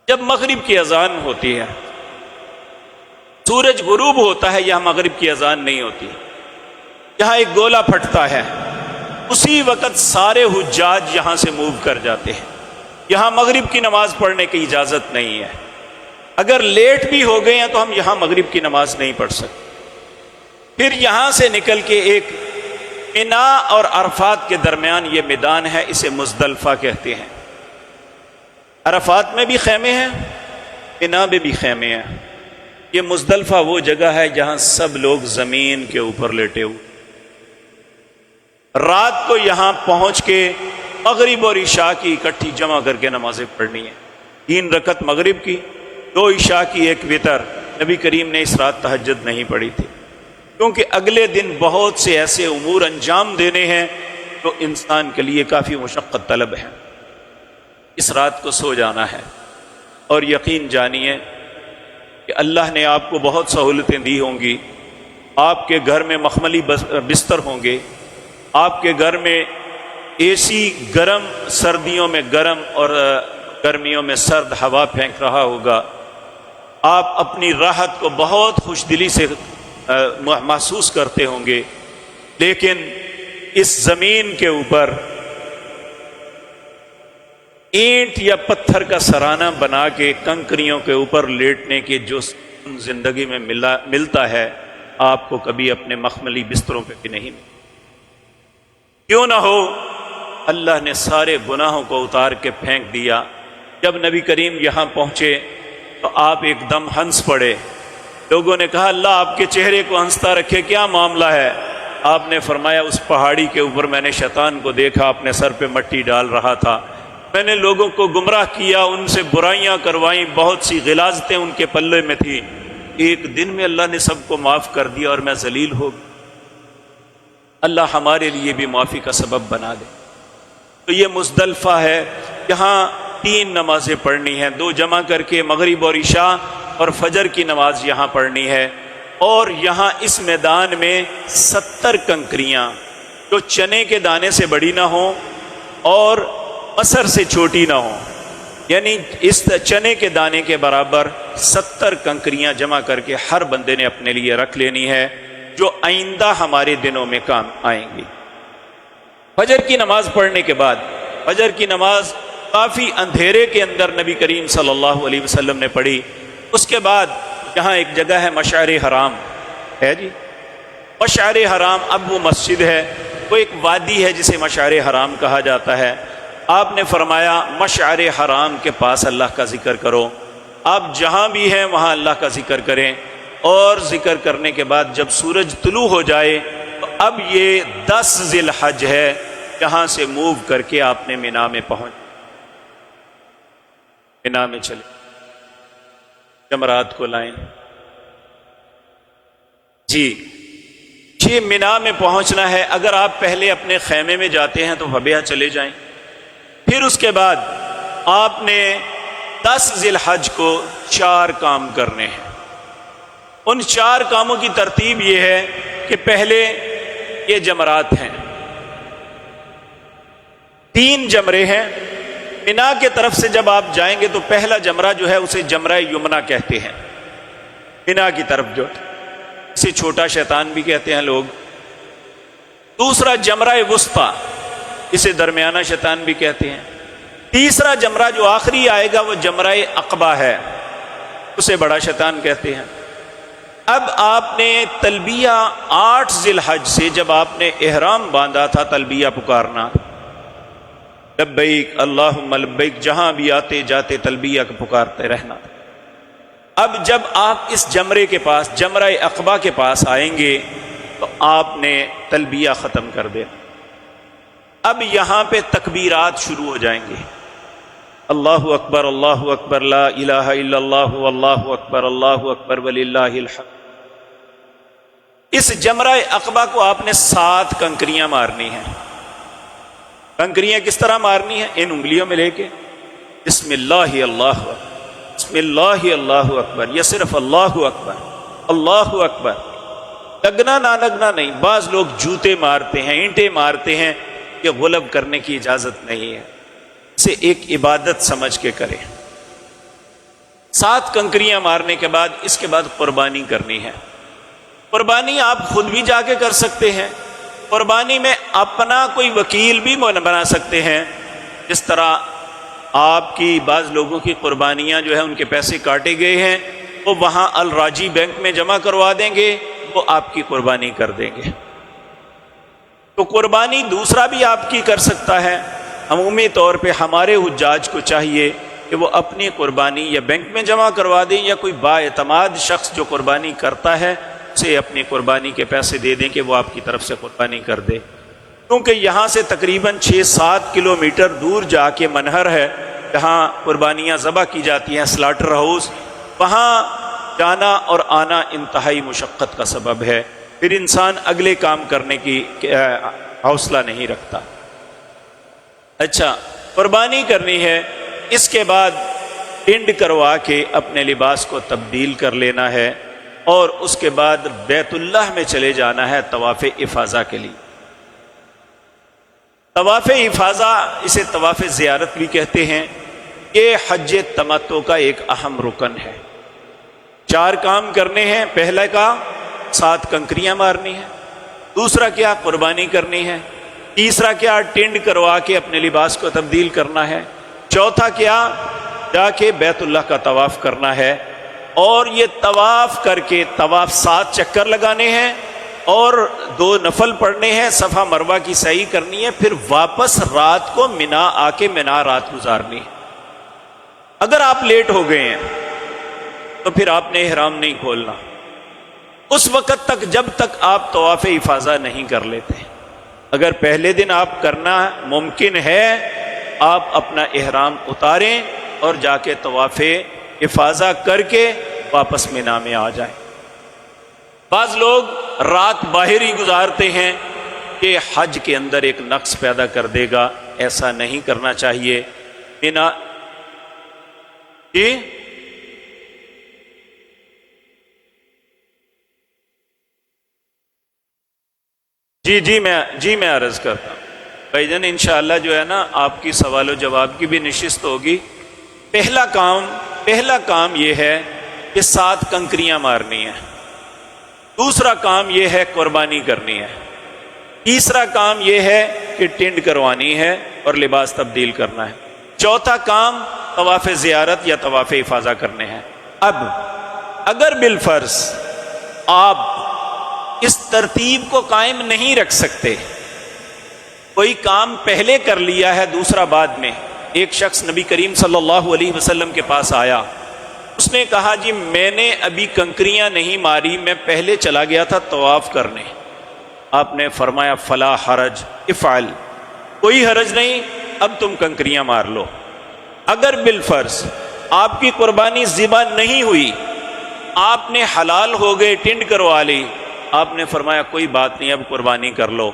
جب مغرب کی اذان ہوتی ہے، سورج غروب ہوتا ہے، یہاں مغرب کی اذان نہیں ہوتی، یہاں ایک گولا پھٹتا ہے، اسی وقت سارے حجاج یہاں سے موو کر جاتے ہیں، یہاں مغرب کی نماز پڑھنے کی اجازت نہیں ہے۔ اگر لیٹ بھی ہو گئے ہیں تو ہم یہاں مغرب کی نماز نہیں پڑھ سکتے۔ پھر یہاں سے نکل کے ایک مینا اور عرفات کے درمیان یہ میدان ہے، اسے مزدلفہ کہتے ہیں۔ عرفات میں بھی خیمے ہیں، مینا میں بھی خیمے ہیں۔ یہ مزدلفہ وہ جگہ ہے جہاں سب لوگ زمین کے اوپر لیٹے ہوئے، رات کو یہاں پہنچ کے مغرب اور عشاء کی اکٹھی جمع کر کے نمازیں پڑھنی ہیں، 3 رکعت مغرب کی، 2 عشاء کی، 1 وتر۔ نبی کریم نے اس رات تہجد نہیں پڑھی تھی، کیونکہ اگلے دن بہت سے ایسے امور انجام دینے ہیں جو انسان کے لیے کافی مشقت طلب ہے۔ اس رات کو سو جانا ہے، اور یقین جانیے کہ اللہ نے آپ کو بہت سہولتیں دی ہوں گی۔ آپ کے گھر میں مخملی بستر ہوں گے، آپ کے گھر میں اے سی گرم، سردیوں میں گرم اور گرمیوں میں سرد ہوا پھینک رہا ہوگا۔ آپ اپنی راحت کو بہت خوش دلی سے محسوس کرتے ہوں گے، لیکن اس زمین کے اوپر اینٹ یا پتھر کا سرانہ بنا کے کنکریوں کے اوپر لیٹنے کے جو زندگی میں ملتا ہے، آپ کو کبھی اپنے مخملی بستروں پہ بھی نہیں ملتا۔ کیوں نہ ہو، اللہ نے سارے گناہوں کو اتار کے پھینک دیا۔ جب نبی کریم یہاں پہنچے تو آپ ایک دم ہنس پڑے۔ لوگوں نے کہا اللہ آپ کے چہرے کو ہنستا رکھے، کیا معاملہ ہے؟ آپ نے فرمایا اس پہاڑی کے اوپر میں نے شیطان کو دیکھا، اپنے سر پہ مٹی ڈال رہا تھا، میں نے لوگوں کو گمراہ کیا، ان سے برائیاں کروائیں، بہت سی غلاظتیں ان کے پلے میں تھی، ایک دن میں اللہ نے سب کو معاف کر دیا اور میں ذلیل ہو گیا۔ اللہ ہمارے لیے بھی معافی کا سبب بنا دے۔ تو یہ مزدلفہ ہے، یہاں 3 نمازیں پڑھنی ہیں، 2 جمع کر کے، مغرب اور عشاء اور فجر کی نماز یہاں پڑھنی ہے۔ اور یہاں اس میدان میں 70 کنکریاں جو چنے کے دانے سے بڑی نہ ہوں اور اثر سے چھوٹی نہ ہوں، یعنی اس چنے کے دانے کے برابر 70 کنکریاں جمع کر کے ہر بندے نے اپنے لیے رکھ لینی ہے، جو آئندہ ہمارے دنوں میں کام آئیں گی۔ فجر کی نماز پڑھنے کے بعد، فجر کی نماز کافی اندھیرے کے اندر نبی کریم صلی اللہ علیہ وسلم نے پڑھی۔ اس کے بعد یہاں ایک جگہ ہے مشعر حرام ہے جی، مشعر حرام اب وہ مسجد ہے، وہ ایک وادی ہے جسے مشعر حرام کہا جاتا ہے۔ آپ نے فرمایا مشعر حرام کے پاس اللہ کا ذکر کرو، آپ جہاں بھی ہیں وہاں اللہ کا ذکر کریں، اور ذکر کرنے کے بعد جب سورج طلوع ہو جائے تو اب یہ 10 ذی الحج ہے، یہاں سے موو کر کے آپ نے مینا میں پہنچ، مینا میں چلے، جمرات کو لائیں جی۔ یہ مینا میں پہنچنا ہے، اگر آپ پہلے اپنے خیمے میں جاتے ہیں تو فبیہا چلے جائیں، پھر اس کے بعد آپ نے 10 ذی الحج کو 4 کام کرنے ہیں۔ ان 4 کاموں کی ترتیب یہ ہے کہ پہلے یہ جمرات ہیں، 3 جمرے ہیں۔ مینا کے طرف سے جب آپ جائیں گے تو پہلا جمرہ جو ہے اسے جمرہ یمنا کہتے ہیں، مینا کی طرف جو اسے چھوٹا شیطان بھی کہتے ہیں لوگ۔ دوسرا جمرہ وسطی، اسے درمیانہ شیطان بھی کہتے ہیں۔ تیسرا جمرہ جو آخری آئے گا وہ جمرہ عقبہ ہے، اسے بڑا شیطان کہتے ہیں۔ اب آپ نے تلبیہ 8 ذی الحج سے جب آپ نے احرام باندھا تھا، تلبیہ پکارنا، لبیک اللہم لبیک، جہاں بھی آتے جاتے تلبیہ کو پکارتے رہنا۔ اب جب آپ اس جمرے کے پاس، جمرہ عقبہ کے پاس آئیں گے تو آپ نے تلبیہ ختم کر دینا۔ اب یہاں پہ تکبیرات شروع ہو جائیں گے، اللہ اکبر لا الہ الا اللہ واللہ اکبر وللہ الحمد۔ اس جمرہ عقبہ کو آپ نے 7 کنکریاں مارنی ہیں۔ کنکریاں کس طرح مارنی ہیں؟ ان انگلیوں میں لے کے بسم اللہ اللہ اکبر، بسم اللہ اللہ اکبر، یا صرف اللہ اکبر، اللہ اکبر، لگنا نہ لگنا نہیں۔ بعض لوگ جوتے مارتے ہیں، اینٹیں مارتے ہیں، یہ غلب کرنے کی اجازت نہیں ہے، اسے ایک عبادت سمجھ کے کریں۔ 7 کنکریاں مارنے کے بعد اس کے بعد قربانی کرنی ہے۔ قربانی آپ خود بھی جا کے کر سکتے ہیں، قربانی میں اپنا کوئی وکیل بھی بنا سکتے ہیں، جس طرح آپ کی بعض لوگوں کی قربانیاں جو ہیں ان کے پیسے کاٹے گئے ہیں، وہ وہاں الراجی بینک میں جمع کروا دیں گے، وہ آپ کی قربانی کر دیں گے۔ تو قربانی دوسرا بھی آپ کی کر سکتا ہے۔ عمومی طور پہ ہمارے حجاج کو چاہیے کہ وہ اپنی قربانی یا بینک میں جمع کروا دیں، یا کوئی با اعتماد شخص جو قربانی کرتا ہے اسے اپنی قربانی کے پیسے دے دیں کہ وہ آپ کی طرف سے قربانی کر دے۔ کیونکہ یہاں سے تقریباً 6-7 کلومیٹر دور جا کے منہر ہے جہاں قربانیاں ذبح کی جاتی ہیں، سلاٹر ہاؤس، وہاں جانا اور آنا انتہائی مشقت کا سبب ہے، پھر انسان اگلے کام کرنے کی حوصلہ نہیں رکھتا۔ اچھا، قربانی کرنی ہے، اس کے بعد پنڈ کروا کے اپنے لباس کو تبدیل کر لینا ہے، اور اس کے بعد بیت اللہ میں چلے جانا ہے طواف افاضہ کے لیے۔ طواف افاضہ، اسے طواف زیارت بھی کہتے ہیں، یہ حج تمتع کا ایک اہم رکن ہے۔ 4 کام کرنے ہیں۔ پہلا کا 7 کنکریاں مارنی ہے، دوسرا کیا قربانی کرنی ہے، تیسرا کیا ٹینڈ کروا کے اپنے لباس کو تبدیل کرنا ہے، چوتھا کیا جا کے بیت اللہ کا طواف کرنا ہے، اور یہ طواف کر کے طواف 7 چکر لگانے ہیں اور 2 نفل پڑھنے ہیں، صفا مروہ کی سعی کرنی ہے، پھر واپس رات کو منا آ کے منا رات گزارنی ہے۔ اگر آپ لیٹ ہو گئے ہیں تو پھر آپ نے احرام نہیں کھولنا اس وقت تک جب تک آپ طواف افاضہ نہیں کر لیتے۔ اگر پہلے دن آپ کرنا ممکن ہے، آپ اپنا احرام اتاریں اور جا کے طواف افاضہ کر کے واپس مینا میں آ جائیں۔ بعض لوگ رات باہر ہی گزارتے ہیں کہ حج کے اندر ایک نقص پیدا کر دے گا، ایسا نہیں کرنا چاہیے۔ مینا جی میں عرض کرتا ہوں بھائی جان، انشاءاللہ جو ہے نا آپ کی سوال و جواب کی بھی نشست ہوگی۔ پہلا کام یہ ہے کہ 7 کنکریاں مارنی ہیں، دوسرا کام یہ ہے قربانی کرنی ہے، تیسرا کام یہ ہے کہ ٹینڈ کروانی ہے اور لباس تبدیل کرنا ہے، چوتھا کام طواف زیارت یا طواف افاضہ کرنے ہیں۔ اب اگر بالفرض آپ اس ترتیب کو قائم نہیں رکھ سکتے، کوئی کام پہلے کر لیا ہے دوسرا بعد میں، ایک شخص نبی کریم صلی اللہ علیہ وسلم کے پاس آیا، اس نے کہا جی میں نے ابھی کنکریاں نہیں ماری، میں پہلے چلا گیا تھا طواف کرنے۔ آپ نے فرمایا فلا حرج افعل، کوئی حرج نہیں، اب تم کنکریاں مار لو۔ اگر بالفرض آپ کی قربانی ذبح نہیں ہوئی، آپ نے حلال ہو گئے، ٹینڈ کروا لی، آپ نے فرمایا کوئی بات نہیں، اب قربانی کر لو۔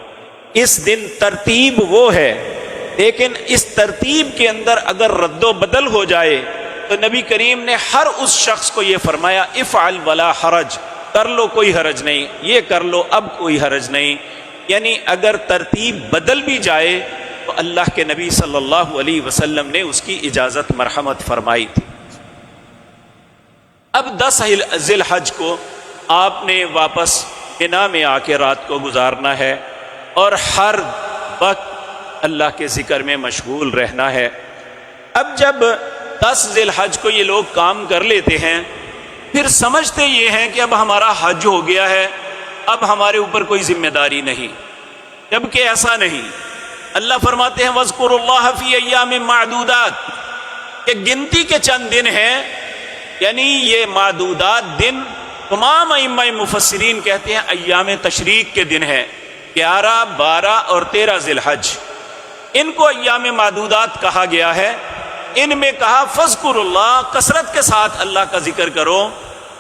اس دن ترتیب وہ ہے، لیکن اس ترتیب کے اندر اگر رد و بدل ہو جائے تو نبی کریم نے ہر اس شخص کو یہ فرمایا افعل ولا حرج، کر لو کوئی حرج نہیں، یہ کر لو اب کوئی حرج نہیں۔ یعنی اگر ترتیب بدل بھی جائے تو اللہ کے نبی صلی اللہ علیہ وسلم نے اس کی اجازت مرحمت فرمائی تھی۔ اب 10 ذی الحج کو آپ نے واپس مینا میں آ کے رات کو گزارنا ہے اور ہر وقت اللہ کے ذکر میں مشغول رہنا ہے۔ اب جب 10 ذی الحج کو یہ لوگ کام کر لیتے ہیں، پھر سمجھتے یہ ہیں کہ اب ہمارا حج ہو گیا ہے، اب ہمارے اوپر کوئی ذمہ داری نہیں، جبکہ ایسا نہیں۔ اللہ فرماتے ہیں وَاذْكُرُوا اللَّهَ فِي أَيَّامٍ مَّعْدُودَاتٍ، کہ گنتی کے چند دن ہیں، یعنی یہ معدودات دن تمام ائمہ مفسرین کہتے ہیں ایام تشریق کے دن ہے، 11، 12 اور 13 ذی الحج، ان کو ایام معدودات کہا گیا ہے۔ ان میں کہا فَاذْكُرُوا اللَّهَ، کثرت کے ساتھ اللہ کا ذکر کرو،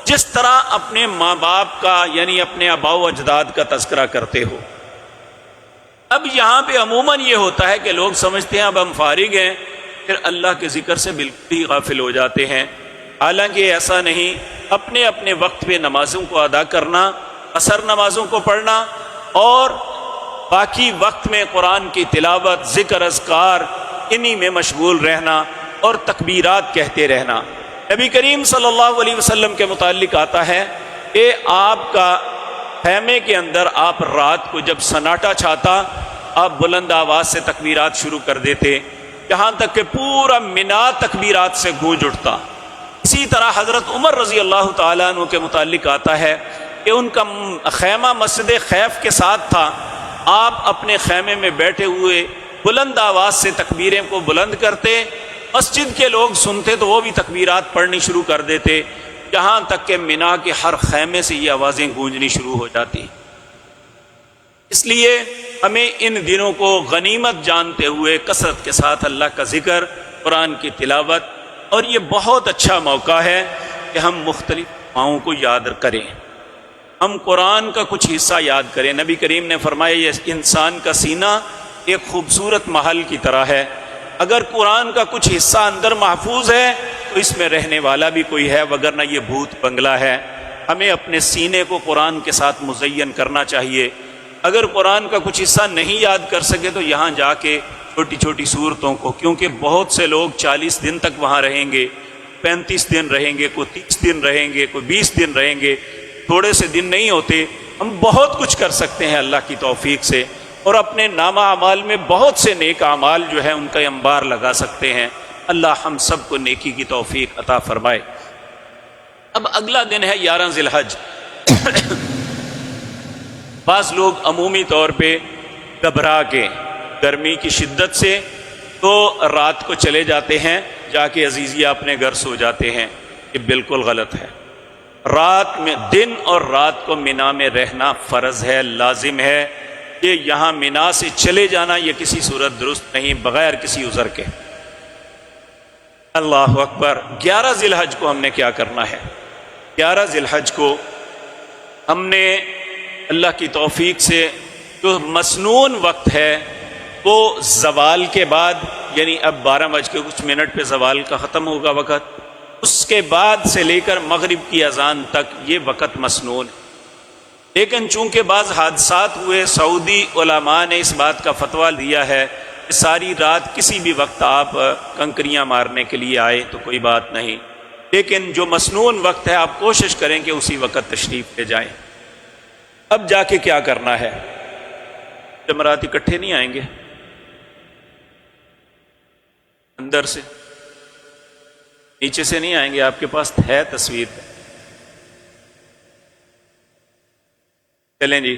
جس طرح اپنے ماں باپ کا یعنی اپنے آباء و اجداد کا تذکرہ کرتے ہو۔ اب یہاں پہ عموماً یہ ہوتا ہے کہ لوگ سمجھتے ہیں اب ہم فارغ ہیں، پھر اللہ کے ذکر سے بالکل ہی غافل ہو جاتے ہیں، حالانکہ ایسا نہیں۔ اپنے اپنے وقت پہ نمازوں کو ادا کرنا، عصر نمازوں کو پڑھنا، اور باقی وقت میں قرآن کی تلاوت، ذکر، اذکار، انہی میں مشغول رہنا اور تکبیرات کہتے رہنا۔ نبی کریم صلی اللہ علیہ وسلم کے متعلق آتا ہے کہ آپ کا خیمے کے اندر آپ رات کو جب سناٹا چھاتا، آپ بلند آواز سے تکبیرات شروع کر دیتے، یہاں تک کہ پورا مینا تکبیرات سے گونج اٹھتا۔ اسی طرح حضرت عمر رضی اللہ تعالیٰ عنہ کے متعلق آتا ہے کہ ان کا خیمہ مسجد خیف کے ساتھ تھا، آپ اپنے خیمے میں بیٹھے ہوئے بلند آواز سے تکبیریں کو بلند کرتے، مسجد کے لوگ سنتے تو وہ بھی تکبیرات پڑھنی شروع کر دیتے، یہاں تک کہ مینا کے ہر خیمے سے یہ آوازیں گونجنی شروع ہو جاتی۔ اس لیے ہمیں ان دنوں کو غنیمت جانتے ہوئے کثرت کے ساتھ اللہ کا ذکر، قرآن کی تلاوت، اور یہ بہت اچھا موقع ہے کہ ہم مختلف دعاؤں کو یاد کریں، ہم قرآن کا کچھ حصہ یاد کریں۔ نبی کریم نے فرمایا یہ انسان کا سینہ ایک خوبصورت محل کی طرح ہے، اگر قرآن کا کچھ حصہ اندر محفوظ ہے تو اس میں رہنے والا بھی کوئی ہے، وگرنہ یہ بھوت بنگلہ ہے۔ ہمیں اپنے سینے کو قرآن کے ساتھ مزین کرنا چاہیے۔ اگر قرآن کا کچھ حصہ نہیں یاد کر سکے تو یہاں جا کے چھوٹی چھوٹی صورتوں کو، کیونکہ بہت سے لوگ 40 دن تک وہاں رہیں گے، 35 دن رہیں گے، کوئی 30 دن رہیں گے، کوئی 20 دن رہیں گے، تھوڑے سے دن نہیں ہوتے، ہم بہت کچھ کر سکتے ہیں اللہ کی توفیق سے، اور اپنے نامہ اعمال میں بہت سے نیک اعمال جو ہے ان کا انبار لگا سکتے ہیں۔ اللہ ہم سب کو نیکی کی توفیق عطا فرمائے۔ اب اگلا دن ہے 11 ذی الحج۔ بعض لوگ عمومی طور پہ گھبرا کے گرمی کی شدت سے تو رات کو چلے جاتے ہیں، جا کے عزیزیہ اپنے گھر سو جاتے ہیں۔ یہ بالکل غلط ہے۔ رات میں، دن اور رات کو مینا میں رہنا فرض ہے، لازم ہے۔ کہ یہاں مینا سے چلے جانا یہ کسی صورت درست نہیں، بغیر کسی عذر کے۔ اللہ اکبر۔ 11 ذی الحج کو ہم نے کیا کرنا ہے؟ 11 ذی الحج کو ہم نے اللہ کی توفیق سے جو مسنون وقت ہے وہ زوال کے بعد، یعنی اب 12:00 پہ زوال کا ختم ہوگا وقت، اس کے بعد سے لے کر مغرب کی اذان تک یہ وقت مسنون ہے۔ لیکن چونکہ بعض حادثات ہوئے، سعودی علماء نے اس بات کا فتویٰ دیا ہے کہ ساری رات کسی بھی وقت آپ کنکریاں مارنے کے لیے آئے تو کوئی بات نہیں، لیکن جو مسنون وقت ہے آپ کوشش کریں کہ اسی وقت تشریف لے جائیں۔ اب جا کے کیا کرنا ہے؟ جمرات اکٹھے نہیں آئیں گے، اندر سے، نیچے سے نہیں آئیں گے، آپ کے پاس ہے تصویر؟ چلیں جی،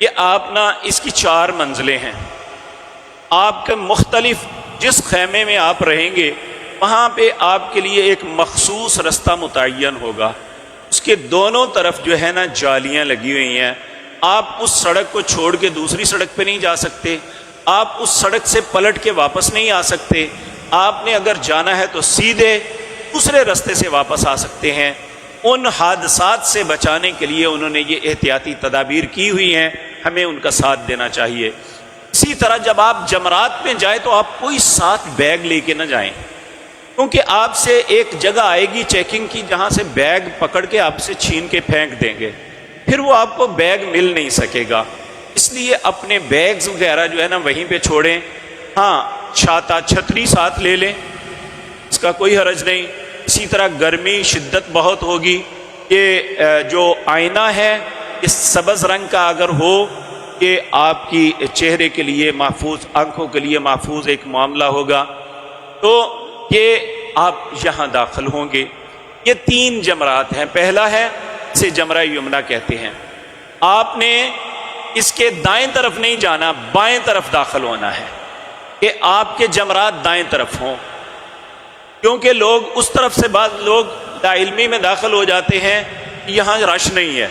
یہ آپ نا اس کی 4 منزلیں ہیں۔ آپ کے مختلف جس خیمے میں آپ رہیں گے وہاں پہ آپ کے لیے ایک مخصوص رستہ متعین ہوگا، اس کے دونوں طرف جو ہے نا جالیاں لگی ہوئی ہیں۔ آپ اس سڑک کو چھوڑ کے دوسری سڑک پہ نہیں جا سکتے، آپ اس سڑک سے پلٹ کے واپس نہیں آ سکتے، آپ نے اگر جانا ہے تو سیدھے دوسرے رستے سے واپس آ سکتے ہیں۔ ان حادثات سے بچانے کے لیے انہوں نے یہ احتیاطی تدابیر کی ہوئی ہیں، ہمیں ان کا ساتھ دینا چاہیے۔ اسی طرح جب آپ جمرات میں جائیں تو آپ کوئی ساتھ بیگ لے کے نہ جائیں، کیونکہ آپ سے ایک جگہ آئے گی چیکنگ کی جہاں سے بیگ پکڑ کے آپ سے چھین کے پھینک دیں گے، پھر وہ آپ کو بیگ مل نہیں سکے گا۔ اس لیے اپنے بیگز وغیرہ جو ہے نا وہیں پہ چھوڑیں۔ ہاں، چھاتا چھتری ساتھ لے لیں، اس کا کوئی حرج نہیں۔ اسی طرح گرمی شدت بہت ہوگی، یہ جو آئینہ ہے اس سبز رنگ کا اگر ہو کہ آپ کی چہرے کے لیے محفوظ، آنکھوں کے لیے محفوظ ایک معاملہ ہوگا، تو یہ آپ یہاں داخل ہوں گے۔ یہ 3 جمرات ہیں۔ پہلا ہے، اسے جمرہ یمنہ کہتے ہیں۔ آپ نے اس کے دائیں طرف نہیں جانا، بائیں طرف داخل ہونا ہے کہ آپ کے جمرات دائیں طرف ہوں، کیونکہ لوگ اس طرف سے، بعض لوگ لا علمی میں داخل ہو جاتے ہیں کہ یہاں رش نہیں ہے۔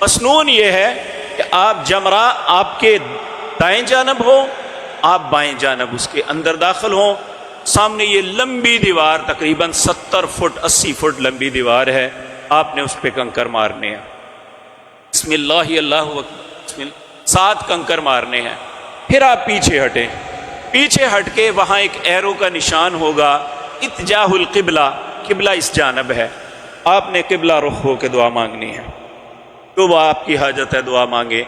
مسنون یہ ہے کہ آپ جمرہ آپ کے دائیں جانب ہو، آپ بائیں جانب اس کے اندر داخل ہوں۔ سامنے یہ لمبی دیوار، تقریباً 70 فٹ 80 فٹ لمبی دیوار ہے، آپ نے اس پہ کنکر مارنے ہیں۔ بسم اللہ اللہ اکبر، بسم اللہ، 7 کنکر مارنے ہیں۔ پھر آپ پیچھے ہٹیں، پیچھے ہٹ کے وہاں ایک ایرو کا نشان ہوگا، اتجاہ القبلہ، قبلہ اس جانب ہے، آپ نے قبلہ رخ ہو کے دعا مانگنی ہے۔ تو وہ آپ کی حاجت ہے، دعا مانگے۔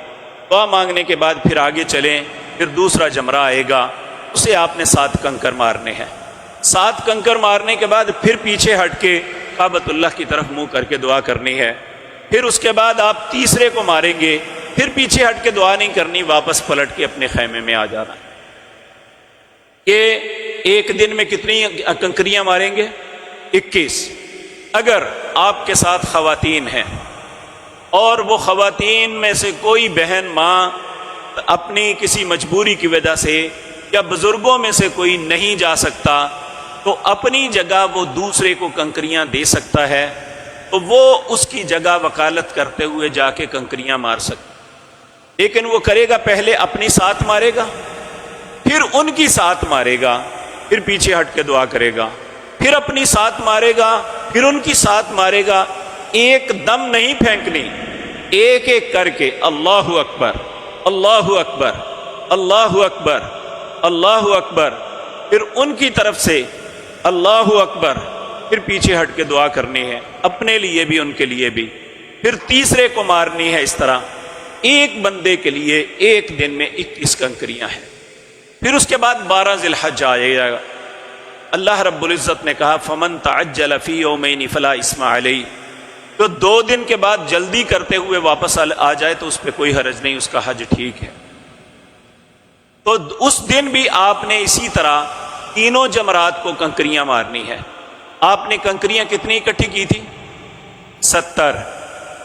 دعا مانگنے کے بعد پھر آگے چلیں، پھر دوسرا جمرہ آئے گا، اسے آپ نے 7 کنکر مارنے ہیں۔ 7 کنکر مارنے کے بعد پھر پیچھے ہٹ کے کعبۃ اللہ کی طرف منہ کر کے دعا کرنی ہے۔ پھر اس کے بعد آپ تیسرے کو ماریں گے، پھر پیچھے ہٹ کے دعا نہیں کرنی، واپس پلٹ کے اپنے خیمے میں آ جانا۔ یہ ایک دن میں کتنی کنکریاں ماریں گے؟ 21۔ اگر آپ کے ساتھ خواتین ہیں اور وہ خواتین میں سے کوئی بہن ماں اپنی کسی مجبوری کی وجہ سے یا بزرگوں میں سے کوئی نہیں جا سکتا تو اپنی جگہ وہ دوسرے کو کنکریاں دے سکتا ہے، تو وہ اس کی جگہ وکالت کرتے ہوئے جا کے کنکریاں مار سکتا، لیکن وہ کرے گا پہلے اپنی ساتھ مارے گا، پھر ان کی ساتھ مارے گا، پھر پیچھے ہٹ کے دعا کرے گا، پھر اپنی ساتھ مارے گا، پھر ان کی ساتھ مارے گا۔ ایک دم نہیں پھینکنی، ایک ایک کر کے اللہ اکبر اللہ اکبر اللہ اکبر اللہ اکبر، پھر ان کی طرف سے اللہ اکبر، پھر پیچھے ہٹ کے دعا کرنی ہے، اپنے لیے بھی ان کے لیے بھی، پھر تیسرے کو مارنی ہے۔ اس طرح ایک بندے کے لیے ایک دن میں 21 کنکریاں ہیں۔ پھر اس کے بعد 12 ذی الحج آئے گا۔ اللہ رب العزت نے کہا فمن تعجل فی یومین فلا اثم علیہ، جو 2 دن کے بعد جلدی کرتے ہوئے واپس آ جائے تو اس پہ کوئی حرج نہیں، اس کا حج ٹھیک ہے۔ تو اس دن بھی آپ نے اسی طرح تینوں جمرات کو کنکریاں مارنی ہے۔ آپ نے کنکریاں کتنی اکٹھی کی تھی؟ 70۔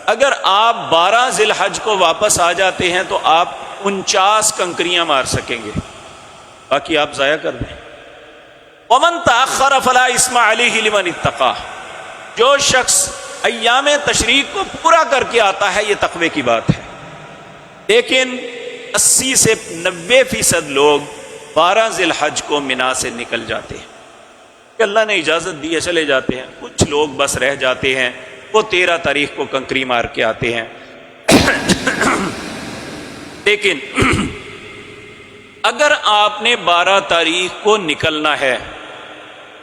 اگر آپ 12 ذی الحج کو واپس آ جاتے ہیں تو آپ 49 کنکریاں مار سکیں گے، باقی آپ ضائع کر دیں۔ وَمَن تَأَخَّرَ فَلَا إِثْمَ عَلَيْهِ لِمَنِ اتَّقَىٰ، جو شخص ایام تشریق کو پورا کر کے آتا ہے یہ تقوی کی بات ہے، لیکن 80 سے 90% لوگ 12 ذی الحج کو منا سے نکل جاتے ہیں کہ اللہ نے اجازت دی ہے چلے جاتے ہیں، کچھ لوگ بس رہ جاتے ہیں، وہ 13 تاریخ کو کنکری مار کے آتے ہیں۔ لیکن اگر آپ نے 12 تاریخ کو نکلنا ہے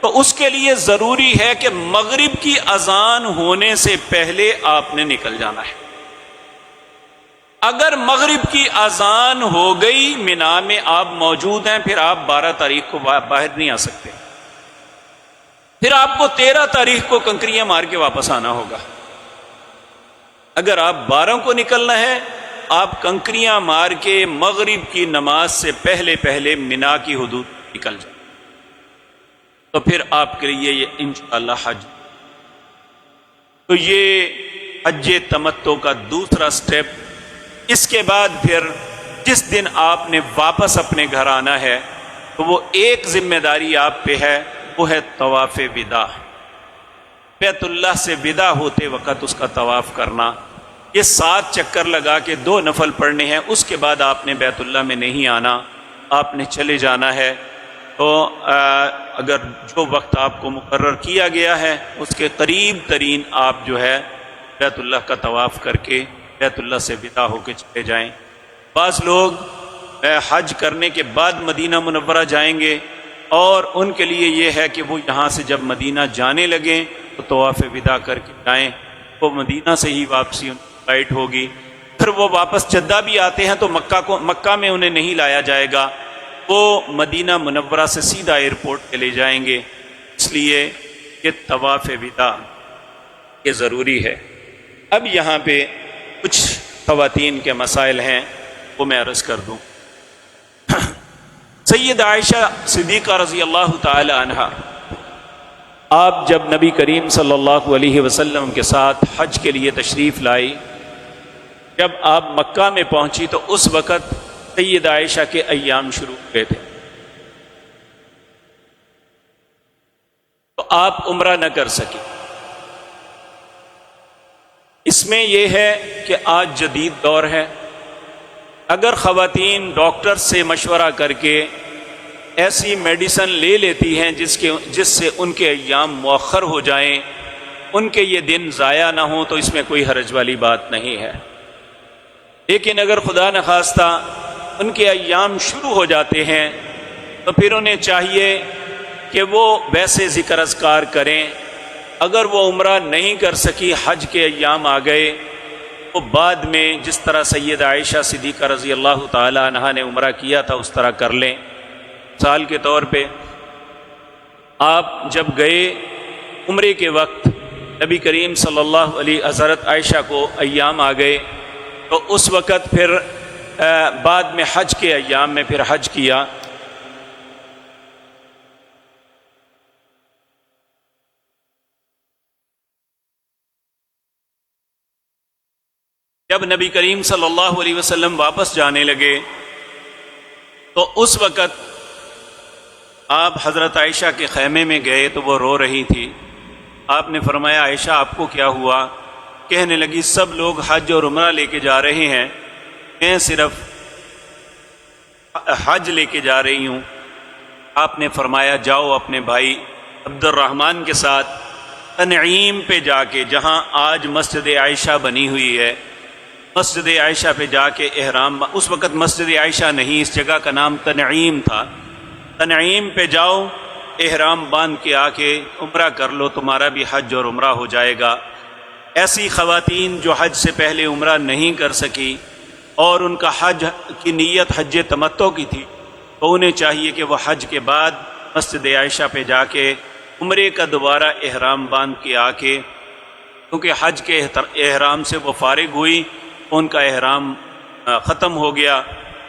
تو اس کے لیے ضروری ہے کہ مغرب کی اذان ہونے سے پہلے آپ نے نکل جانا ہے۔ اگر مغرب کی اذان ہو گئی، منا میں آپ موجود ہیں، پھر آپ 12 تاریخ کو باہر نہیں آ سکتے، پھر آپ کو 13 تاریخ کو کنکریاں مار کے واپس آنا ہوگا۔ اگر آپ 12 کو نکلنا ہے، آپ کنکریاں مار کے مغرب کی نماز سے پہلے پہلے منا کی حدود نکل جائیں، تو پھر آپ کے لیے یہ انشاءاللہ حج۔ تو یہ حج تمتع کا دوسرا سٹیپ۔ اس کے بعد پھر جس دن آپ نے واپس اپنے گھر آنا ہے تو وہ ایک ذمہ داری آپ پہ ہے، وہ ہے طواف وداع۔ بیت اللہ سے ودا ہوتے وقت اس کا طواف کرنا، یہ 7 چکر لگا کے 2 نفل پڑھنے ہیں، اس کے بعد آپ نے بیت اللہ میں نہیں آنا، آپ نے چلے جانا ہے۔ تو اگر جو وقت آپ کو مقرر کیا گیا ہے اس کے قریب ترین آپ جو ہے بیت اللہ کا طواف کر کے بیت اللہ سے ودا ہو کے چلے جائیں۔ بعض لوگ حج کرنے کے بعد مدینہ منورہ جائیں گے، اور ان کے لیے یہ ہے کہ وہ یہاں سے جب مدینہ جانے لگیں تو طواف وداع کر کے جائیں، وہ مدینہ سے ہی واپسی ان کی فلائٹ ہوگی۔ پھر وہ واپس جدہ بھی آتے ہیں تو مکہ میں انہیں نہیں لایا جائے گا، وہ مدینہ منورہ سے سیدھا ایئرپورٹ کے لے جائیں گے۔ اس لیے یہ طواف وداع یہ ضروری ہے۔ اب یہاں پہ کچھ خواتین کے مسائل ہیں، وہ میں عرض کر دوں۔ سید عائشہ صدیقہ رضی اللہ تعالی عنہا، آپ جب نبی کریم صلی اللہ علیہ وسلم کے ساتھ حج کے لیے تشریف لائی، جب آپ مکہ میں پہنچی تو اس وقت سید عائشہ کے ایام شروع ہوئے تھے، تو آپ عمرہ نہ کر سکی۔ اس میں یہ ہے کہ آج جدید دور ہے، اگر خواتین ڈاکٹر سے مشورہ کر کے ایسی میڈیسن لے لیتی ہیں جس سے ان کے ایام مؤخر ہو جائیں، ان کے یہ دن ضائع نہ ہوں، تو اس میں کوئی حرج والی بات نہیں ہے۔ لیکن اگر خدا نخواستہ ان کے ایام شروع ہو جاتے ہیں تو پھر انہیں چاہیے کہ وہ ویسے ذکر اذکار کریں۔ اگر وہ عمرہ نہیں کر سکی، حج کے ایام آ گئے، وہ بعد میں جس طرح سید عائشہ صدیقہ رضی اللہ تعالی عنہا نے عمرہ کیا تھا اس طرح کر لیں۔ مثال کے طور پہ آپ جب گئے عمرے کے وقت، نبی کریم صلی اللہ علیہ حضرت عائشہ کو ایام آ گئے، تو اس وقت پھر بعد میں حج کے ایام میں پھر حج کیا۔ جب نبی کریم صلی اللہ علیہ وسلم واپس جانے لگے تو اس وقت آپ حضرت عائشہ کے خیمے میں گئے تو وہ رو رہی تھی۔ آپ نے فرمایا عائشہ آپ کو کیا ہوا؟ کہنے لگی سب لوگ حج اور عمرہ لے کے جا رہے ہیں، میں صرف حج لے کے جا رہی ہوں۔ آپ نے فرمایا جاؤ اپنے بھائی عبد الرحمن کے ساتھ تنعیم پہ جا کے، جہاں آج مسجد عائشہ بنی ہوئی ہے، مسجد عائشہ پہ جا کے احرام، اس وقت مسجد عائشہ نہیں، اس جگہ کا نام تنعیم تھا، تنعیم پہ جاؤ، احرام باندھ کے آ کے عمرہ کر لو، تمہارا بھی حج اور عمرہ ہو جائے گا۔ ایسی خواتین جو حج سے پہلے عمرہ نہیں کر سکی اور ان کا حج کی نیت حج تمتع کی تھی، تو انہیں چاہیے کہ وہ حج کے بعد مسجد عائشہ پہ جا کے عمرے کا دوبارہ احرام باندھ کے آ کے کیونکہ حج کے احرام سے وہ فارغ ہوئی، ان کا احرام ختم ہو گیا،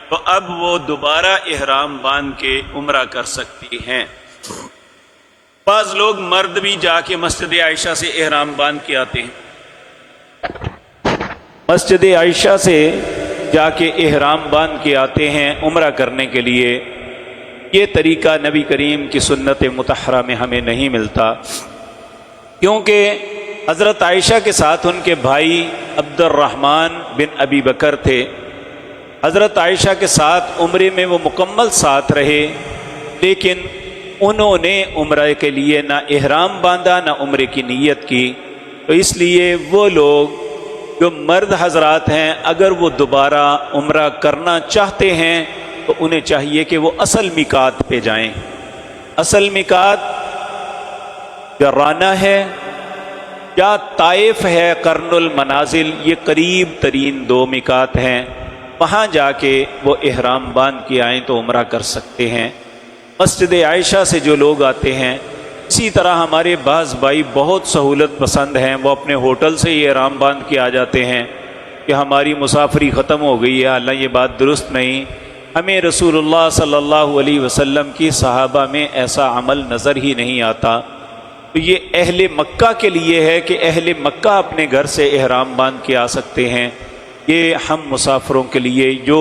تو اب وہ دوبارہ احرام باندھ کے عمرہ کر سکتی ہیں۔ بعض لوگ مرد بھی جا کے مسجد عائشہ سے احرام باندھ کے آتے ہیں، مسجد عائشہ سے جا کے احرام باندھ کے آتے ہیں عمرہ کرنے کے لیے۔ یہ طریقہ نبی کریم کی سنت مطہرہ میں ہمیں نہیں ملتا، کیونکہ حضرت عائشہ کے ساتھ ان کے بھائی عبد الرحمن بن ابی بکر تھے۔ حضرت عائشہ کے ساتھ عمرے میں وہ مکمل ساتھ رہے، لیکن انہوں نے عمرہ کے لیے نہ احرام باندھا نہ عمرے کی نیت کی، تو اس لیے وہ لوگ جو مرد حضرات ہیں اگر وہ دوبارہ عمرہ کرنا چاہتے ہیں تو انہیں چاہیے کہ وہ اصل میقات پہ جائیں۔ اصل میقات جرانہ ہے یا طائف ہے، قرن المنازل، یہ قریب ترین دو میقات ہیں، وہاں جا کے وہ احرام باندھ کے آئیں تو عمرہ کر سکتے ہیں۔ مسجد عائشہ سے جو لوگ آتے ہیں، اسی طرح ہمارے بعض بھائی بہت سہولت پسند ہیں، وہ اپنے ہوٹل سے ہی احرام باندھ کے آ جاتے ہیں کہ ہماری مسافری ختم ہو گئی ہے۔ اللہ یہ بات درست نہیں، ہمیں رسول اللہ صلی اللہ علیہ وسلم کی صحابہ میں ایسا عمل نظر ہی نہیں آتا۔ تو یہ اہل مکہ کے لیے ہے کہ اہل مکہ اپنے گھر سے احرام باندھ کے آ سکتے ہیں، یہ ہم مسافروں کے لیے جو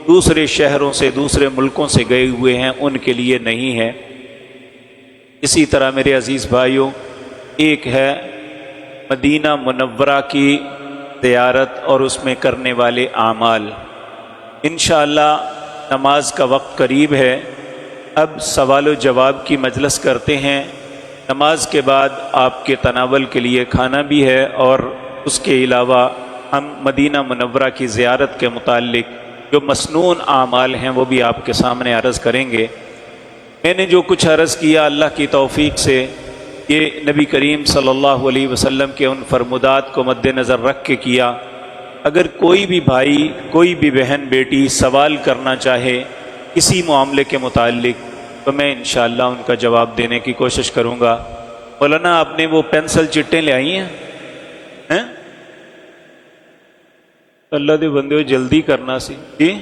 دوسرے شہروں سے دوسرے ملکوں سے گئے ہوئے ہیں ان کے لیے نہیں ہے۔ اسی طرح میرے عزیز بھائیوں، ایک ہے مدینہ منورہ کی زیارت اور اس میں کرنے والے اعمال۔ انشاءاللہ نماز کا وقت قریب ہے، اب سوال و جواب کی مجلس کرتے ہیں۔ نماز کے بعد آپ کے تناول کے لیے کھانا بھی ہے، اور اس کے علاوہ ہم مدینہ منورہ کی زیارت کے متعلق جو مسنون اعمال ہیں وہ بھی آپ کے سامنے عرض کریں گے۔ میں نے جو کچھ عرض کیا اللہ کی توفیق سے یہ نبی کریم صلی اللہ علیہ وسلم کے ان فرمودات کو مد نظر رکھ کے کیا۔ اگر کوئی بھی بھائی، کوئی بھی بہن بیٹی سوال کرنا چاہے کسی معاملے کے متعلق تو میں انشاءاللہ ان کا جواب دینے کی کوشش کروں گا۔ مولانا آپ نے وہ پینسل چٹیں لے آئی ہیں؟ اللہ دے بندے جلدی کرنا سی جی۔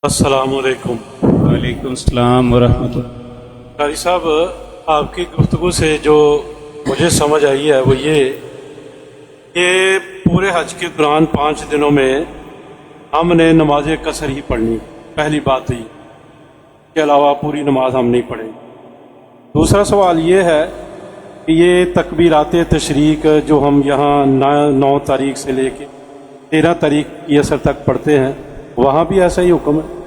السلام علیکم۔ وعلیکم السلام ورحمۃ اللہ۔ قاری صاحب، آپ کی گفتگو سے جو مجھے سمجھ آئی ہے وہ یہ کہ پورے حج کے دوران 5 دنوں میں ہم نے نماز قصر ہی پڑھنی، پہلی بات تو یہ، اس کے علاوہ پوری نماز ہم نہیں پڑھیں۔ دوسرا سوال یہ ہے کہ یہ تکبیرات تشریق جو ہم یہاں 9 تاریخ سے لے کے 13 تاریخ کی عصر تک پڑھتے ہیں، وہاں بھی ایسا ہی حکم ہے؟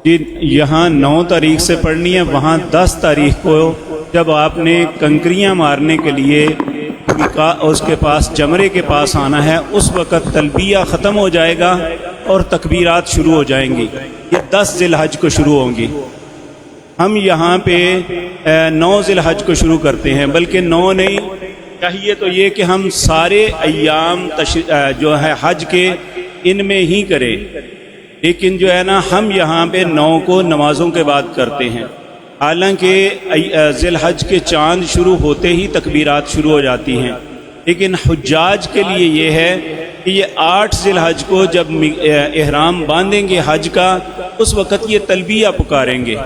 جی، یہاں 9 تاریخ سے پڑھنی ہے، وہاں 10 تاریخ کو جب آپ نے کنکریاں مارنے کے لیے اس کے پاس جمرے کے پاس آنا ہے، اس وقت تلبیہ ختم ہو جائے گا اور تکبیرات شروع ہو جائیں گی۔ یہ 10 ذی الحج کو شروع ہوں گی۔ ہم یہاں پہ 9 ذی الحج کو شروع کرتے ہیں، بلکہ 9 نہیں، چاہیے تو یہ کہ ہم سارے ایام جو ہے حج کے ان میں ہی کریں، لیکن جو ہے نا ہم یہاں پہ 9 کو نمازوں کے بعد کرتے ہیں، حالانکہ ذی الحج کے چاند شروع ہوتے ہی تکبیرات شروع ہو جاتی ہیں۔ لیکن حجاج کے لیے یہ ہے کہ یہ 8 ذی الحج کو جب احرام باندھیں گے حج کا، اس وقت یہ تلبیہ پکاریں گے۔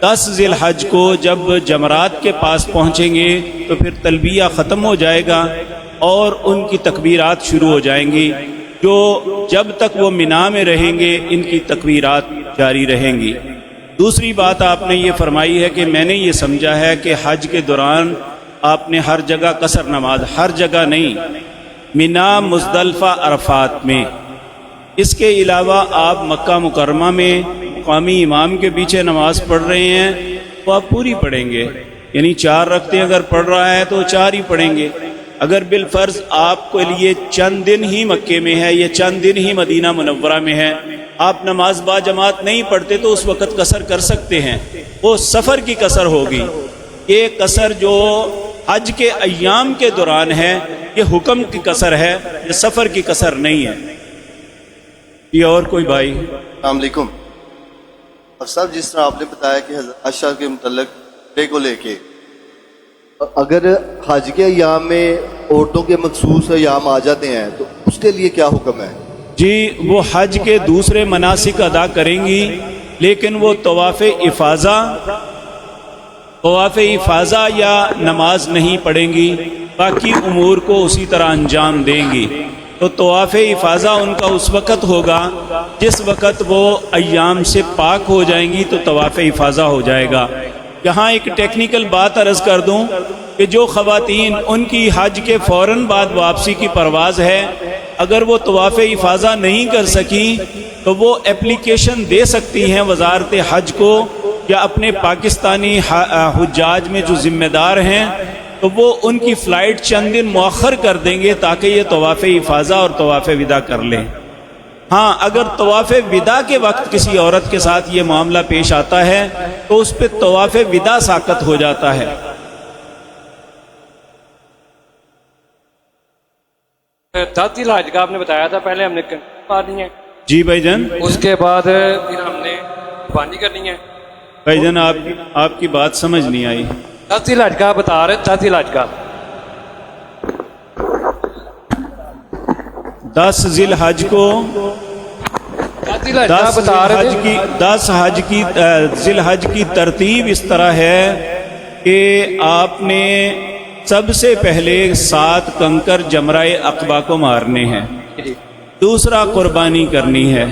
10 ذی الحج کو جب جمرات کے پاس پہنچیں گے تو پھر تلبیہ ختم ہو جائے گا اور ان کی تکبیرات شروع ہو جائیں گی۔ جو جب تک وہ مینا میں رہیں گے ان کی تکبیرات جاری رہیں گی۔ دوسری بات آپ نے یہ فرمائی ہے کہ میں نے یہ سمجھا ہے کہ حج کے دوران آپ نے ہر جگہ قصر نماز، ہر جگہ نہیں، مینا، مزدلفہ، عرفات میں، اس کے علاوہ آپ مکہ مکرمہ میں مقامی امام کے پیچھے نماز پڑھ رہے ہیں تو آپ پوری پڑھیں گے، یعنی 4 رکعتیں اگر پڑھ رہا ہے تو 4 ہی پڑھیں گے۔ اگر بالفرض آپ کے لیے چند دن ہی مکے میں ہے یا چند دن ہی مدینہ منورہ میں ہے، آپ نماز با جماعت نہیں پڑھتے تو اس وقت قصر کر سکتے ہیں، وہ سفر کی قصر ہوگی۔ یہ قصر جو حج کے ایام کے دوران ہے یہ حکم کی قصر ہے، یہ سفر کی قصر نہیں ہے۔ یہ اور کوئی بھائی؟ السلام علیکم۔ اب صاحب جس طرح آپ نے بتایا کہ حضرت عائشہ کے متعلق کپڑے کو لے کے، اگر حج کے ایام میں عورتوں کے مخصوص ایام آ جاتے ہیں تو اس کے لیے کیا حکم ہے؟ جی وہ حج کے دوسرے مناسک ادا کریں گی، لیکن وہ طواف افاضہ یا نماز نہیں پڑھیں گی، باقی امور کو اسی طرح انجام دیں گی۔ تو طواف افاضہ ان کا اس وقت ہوگا جس وقت وہ ایام سے پاک ہو جائیں گی تو طواف افاضہ ہو جائے گا۔ یہاں ایک ٹیکنیکل بات عرض کر دوں کہ جو خواتین ان کی حج کے فوراً بعد واپسی کی پرواز ہے، اگر وہ طواف افاضہ نہیں کر سکیں تو وہ اپلیکیشن دے سکتی ہیں وزارت حج کو یا اپنے پاکستانی حجاج میں جو ذمہ دار ہیں، تو وہ ان کی فلائٹ چند دن مؤخر کر دیں گے تاکہ یہ طواف افاضہ اور طواف وداع کر لیں۔ ہاں اگر طواف وداع کے وقت کسی عورت کے ساتھ یہ معاملہ پیش آتا ہے تو اس پہ طواف وداع ساقط ہو جاتا ہے۔ تاتی علاج کا آپ نے بتایا تھا، پہلے ہم نے کرنی ہے، جی بھائی جان، اس کے بعد پھر ہم نے قربانی کرنی ہے۔ بھائی جان آپ کی بات سمجھ نہیں آئی۔ تاتی علاج کا بتا رہے، تاتی علاج کا 10 ذی الحج کو، تاتی علاج کا بتا رہے تھے۔ 10 ذی الحج کی ترتیب اس طرح ہے کہ آپ نے سب سے پہلے 7 کنکر جمرہ عقبہ کو مارنے ہیں، دوسرا قربانی کرنی ہے،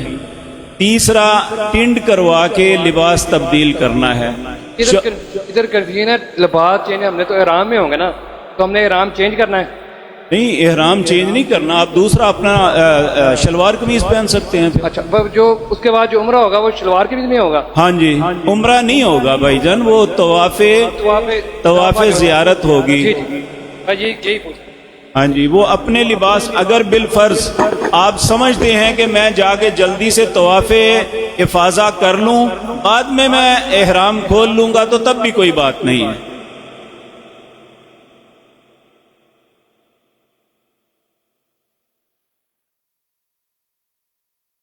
تیسرا ٹنڈ کروا کے لباس تبدیل کرنا ہے۔ ادھر کر دیجیے نا، لباس چینج، ہم نے تو احرام میں ہوں گے نا، تو ہم نے احرام چینج کرنا ہے۔ نہیں احرام چینج نہیں کرنا، آپ دوسرا اپنا شلوار قمیض پہن سکتے ہیں۔ اچھا جو اس کے بعد جو عمرہ ہوگا وہ شلوار کے بھی نہیں ہوگا؟ ہاں جی، عمرہ نہیں ہوگا بھائی جان، وہ طواف زیارت ہوگی۔ جی یہی پوچھ، ہاں جی، وہ اپنے لباس، اگر بالفرض آپ سمجھتے ہیں کہ میں جا کے جلدی سے طواف افاضہ کر لوں بعد میں احرام کھول لوں گا تو تب بھی کوئی بات نہیں ہے۔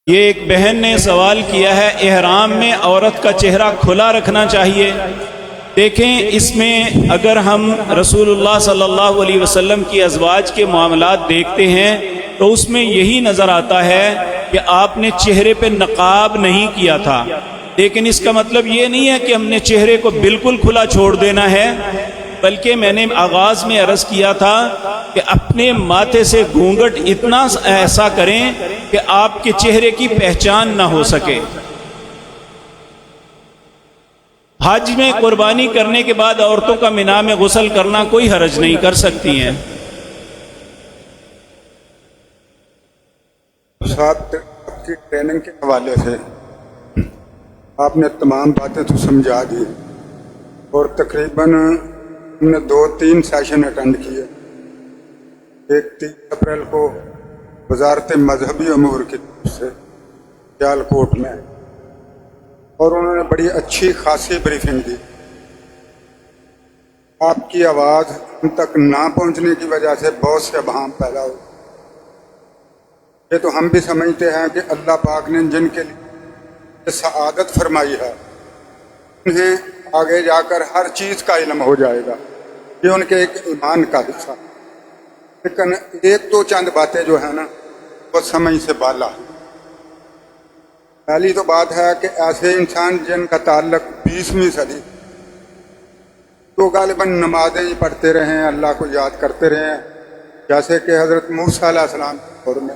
یہ ایک بہن نے سوال کیا ہے، احرام میں عورت کا چہرہ کھلا رکھنا چاہیے؟ دیکھیں اس میں اگر ہم رسول اللہ صلی اللہ علیہ وسلم کی ازواج کے معاملات دیکھتے ہیں تو اس میں یہی نظر آتا ہے کہ آپ نے چہرے پہ نقاب نہیں کیا تھا، لیکن اس کا مطلب یہ نہیں ہے کہ ہم نے چہرے کو بالکل کھلا چھوڑ دینا ہے، بلکہ میں نے آغاز میں عرض کیا تھا کہ اپنے ماتھے سے گھونگھٹ اتنا ایسا کریں کہ آپ کے چہرے کی پہچان نہ ہو سکے۔ حج میں قربانی کرنے کے بعد عورتوں کا مینا میں غسل کرنا کوئی حرج نہیں، کر سکتی ہیں۔ ساتھ کی ٹریننگ کے حوالے سے آپ نے تمام باتیں تو سمجھا دی، اور تقریباً ہم نے 2-3 سیشن اٹینڈ کیے۔ ایک 3 اپریل کو وزارت مذہبی امور کی طرف سے سیالکوٹ میں، اور انہوں نے بڑی اچھی خاصی بریفنگ دی۔ آپ کی آواز ہم تک نہ پہنچنے کی وجہ سے بہت سے ابہام پیدا ہوئے۔ یہ تو ہم بھی سمجھتے ہیں کہ اللہ پاک نے جن کے لیے سعادت فرمائی ہے انہیں آگے جا کر ہر چیز کا علم ہو جائے گا، یہ ان کے ایک ایمان کا حصہ۔ لیکن ایک تو چند باتیں جو ہیں نا وہ سمجھ سے بالا ہیں۔ پہلی تو بات ہے کہ ایسے انسان جن کا تعلق 20ویں صدی تو غالباً نمازیں ہی پڑھتے رہے ہیں، اللہ کو یاد کرتے رہے ہیں، جیسے کہ حضرت موسیٰ علیہ السلام کے دور میں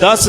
10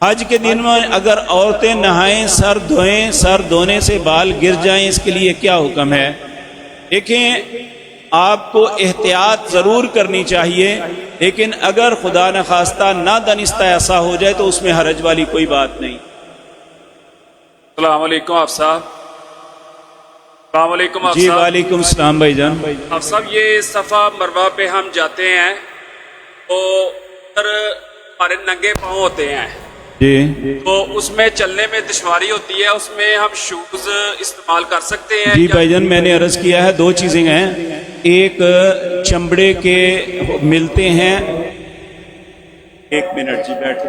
حج کے دن میں اگر عورتیں نہائیں، سر دھوئیں، سر دھونے سے بال گر جائیں، اس کے لیے کیا حکم ہے؟ دیکھیں، آپ کو احتیاط ضرور کرنی چاہیے، لیکن اگر خدا نخواستہ نادانستہ ایسا ہو جائے تو اس میں حرج والی کوئی بات نہیں۔ السلام علیکم آپ صاحب۔ السلام علیکم آپ جی صاحب۔ وعلیکم السلام بھائی جان۔ آپ صاحب، یہ صفا مروہ پہ ہم جاتے ہیں تو ادھر ہمارے ننگے پاؤں ہوتے ہیں، جی تو اس میں چلنے میں دشواری ہوتی ہے، اس میں ہم شوز استعمال کر سکتے ہیں؟ جی بھائی جان، میں نے عرض کیا ہے دو چیزیں ہیں، ایک چمڑے کے ملتے ہیں، ایک منٹ جی بیٹھ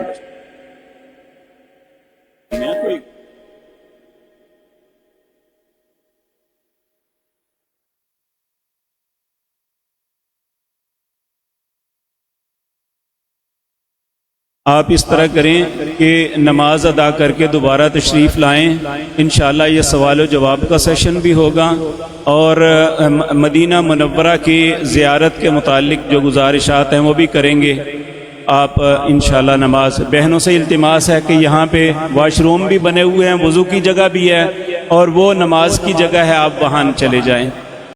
آپ اس طرح کریں کہ نماز ادا کر کے دوبارہ تشریف لائیں، انشاءاللہ یہ سوال و جواب کا سیشن بھی ہوگا، اور مدینہ منورہ کی زیارت کے متعلق جو گزارشات ہیں وہ بھی کریں گے آپ انشاءاللہ۔ نماز بہنوں سے التماس ہے کہ یہاں پہ واش روم بھی بنے ہوئے ہیں، وضو کی جگہ بھی ہے، اور وہ نماز کی جگہ ہے، آپ وہاں چلے جائیں۔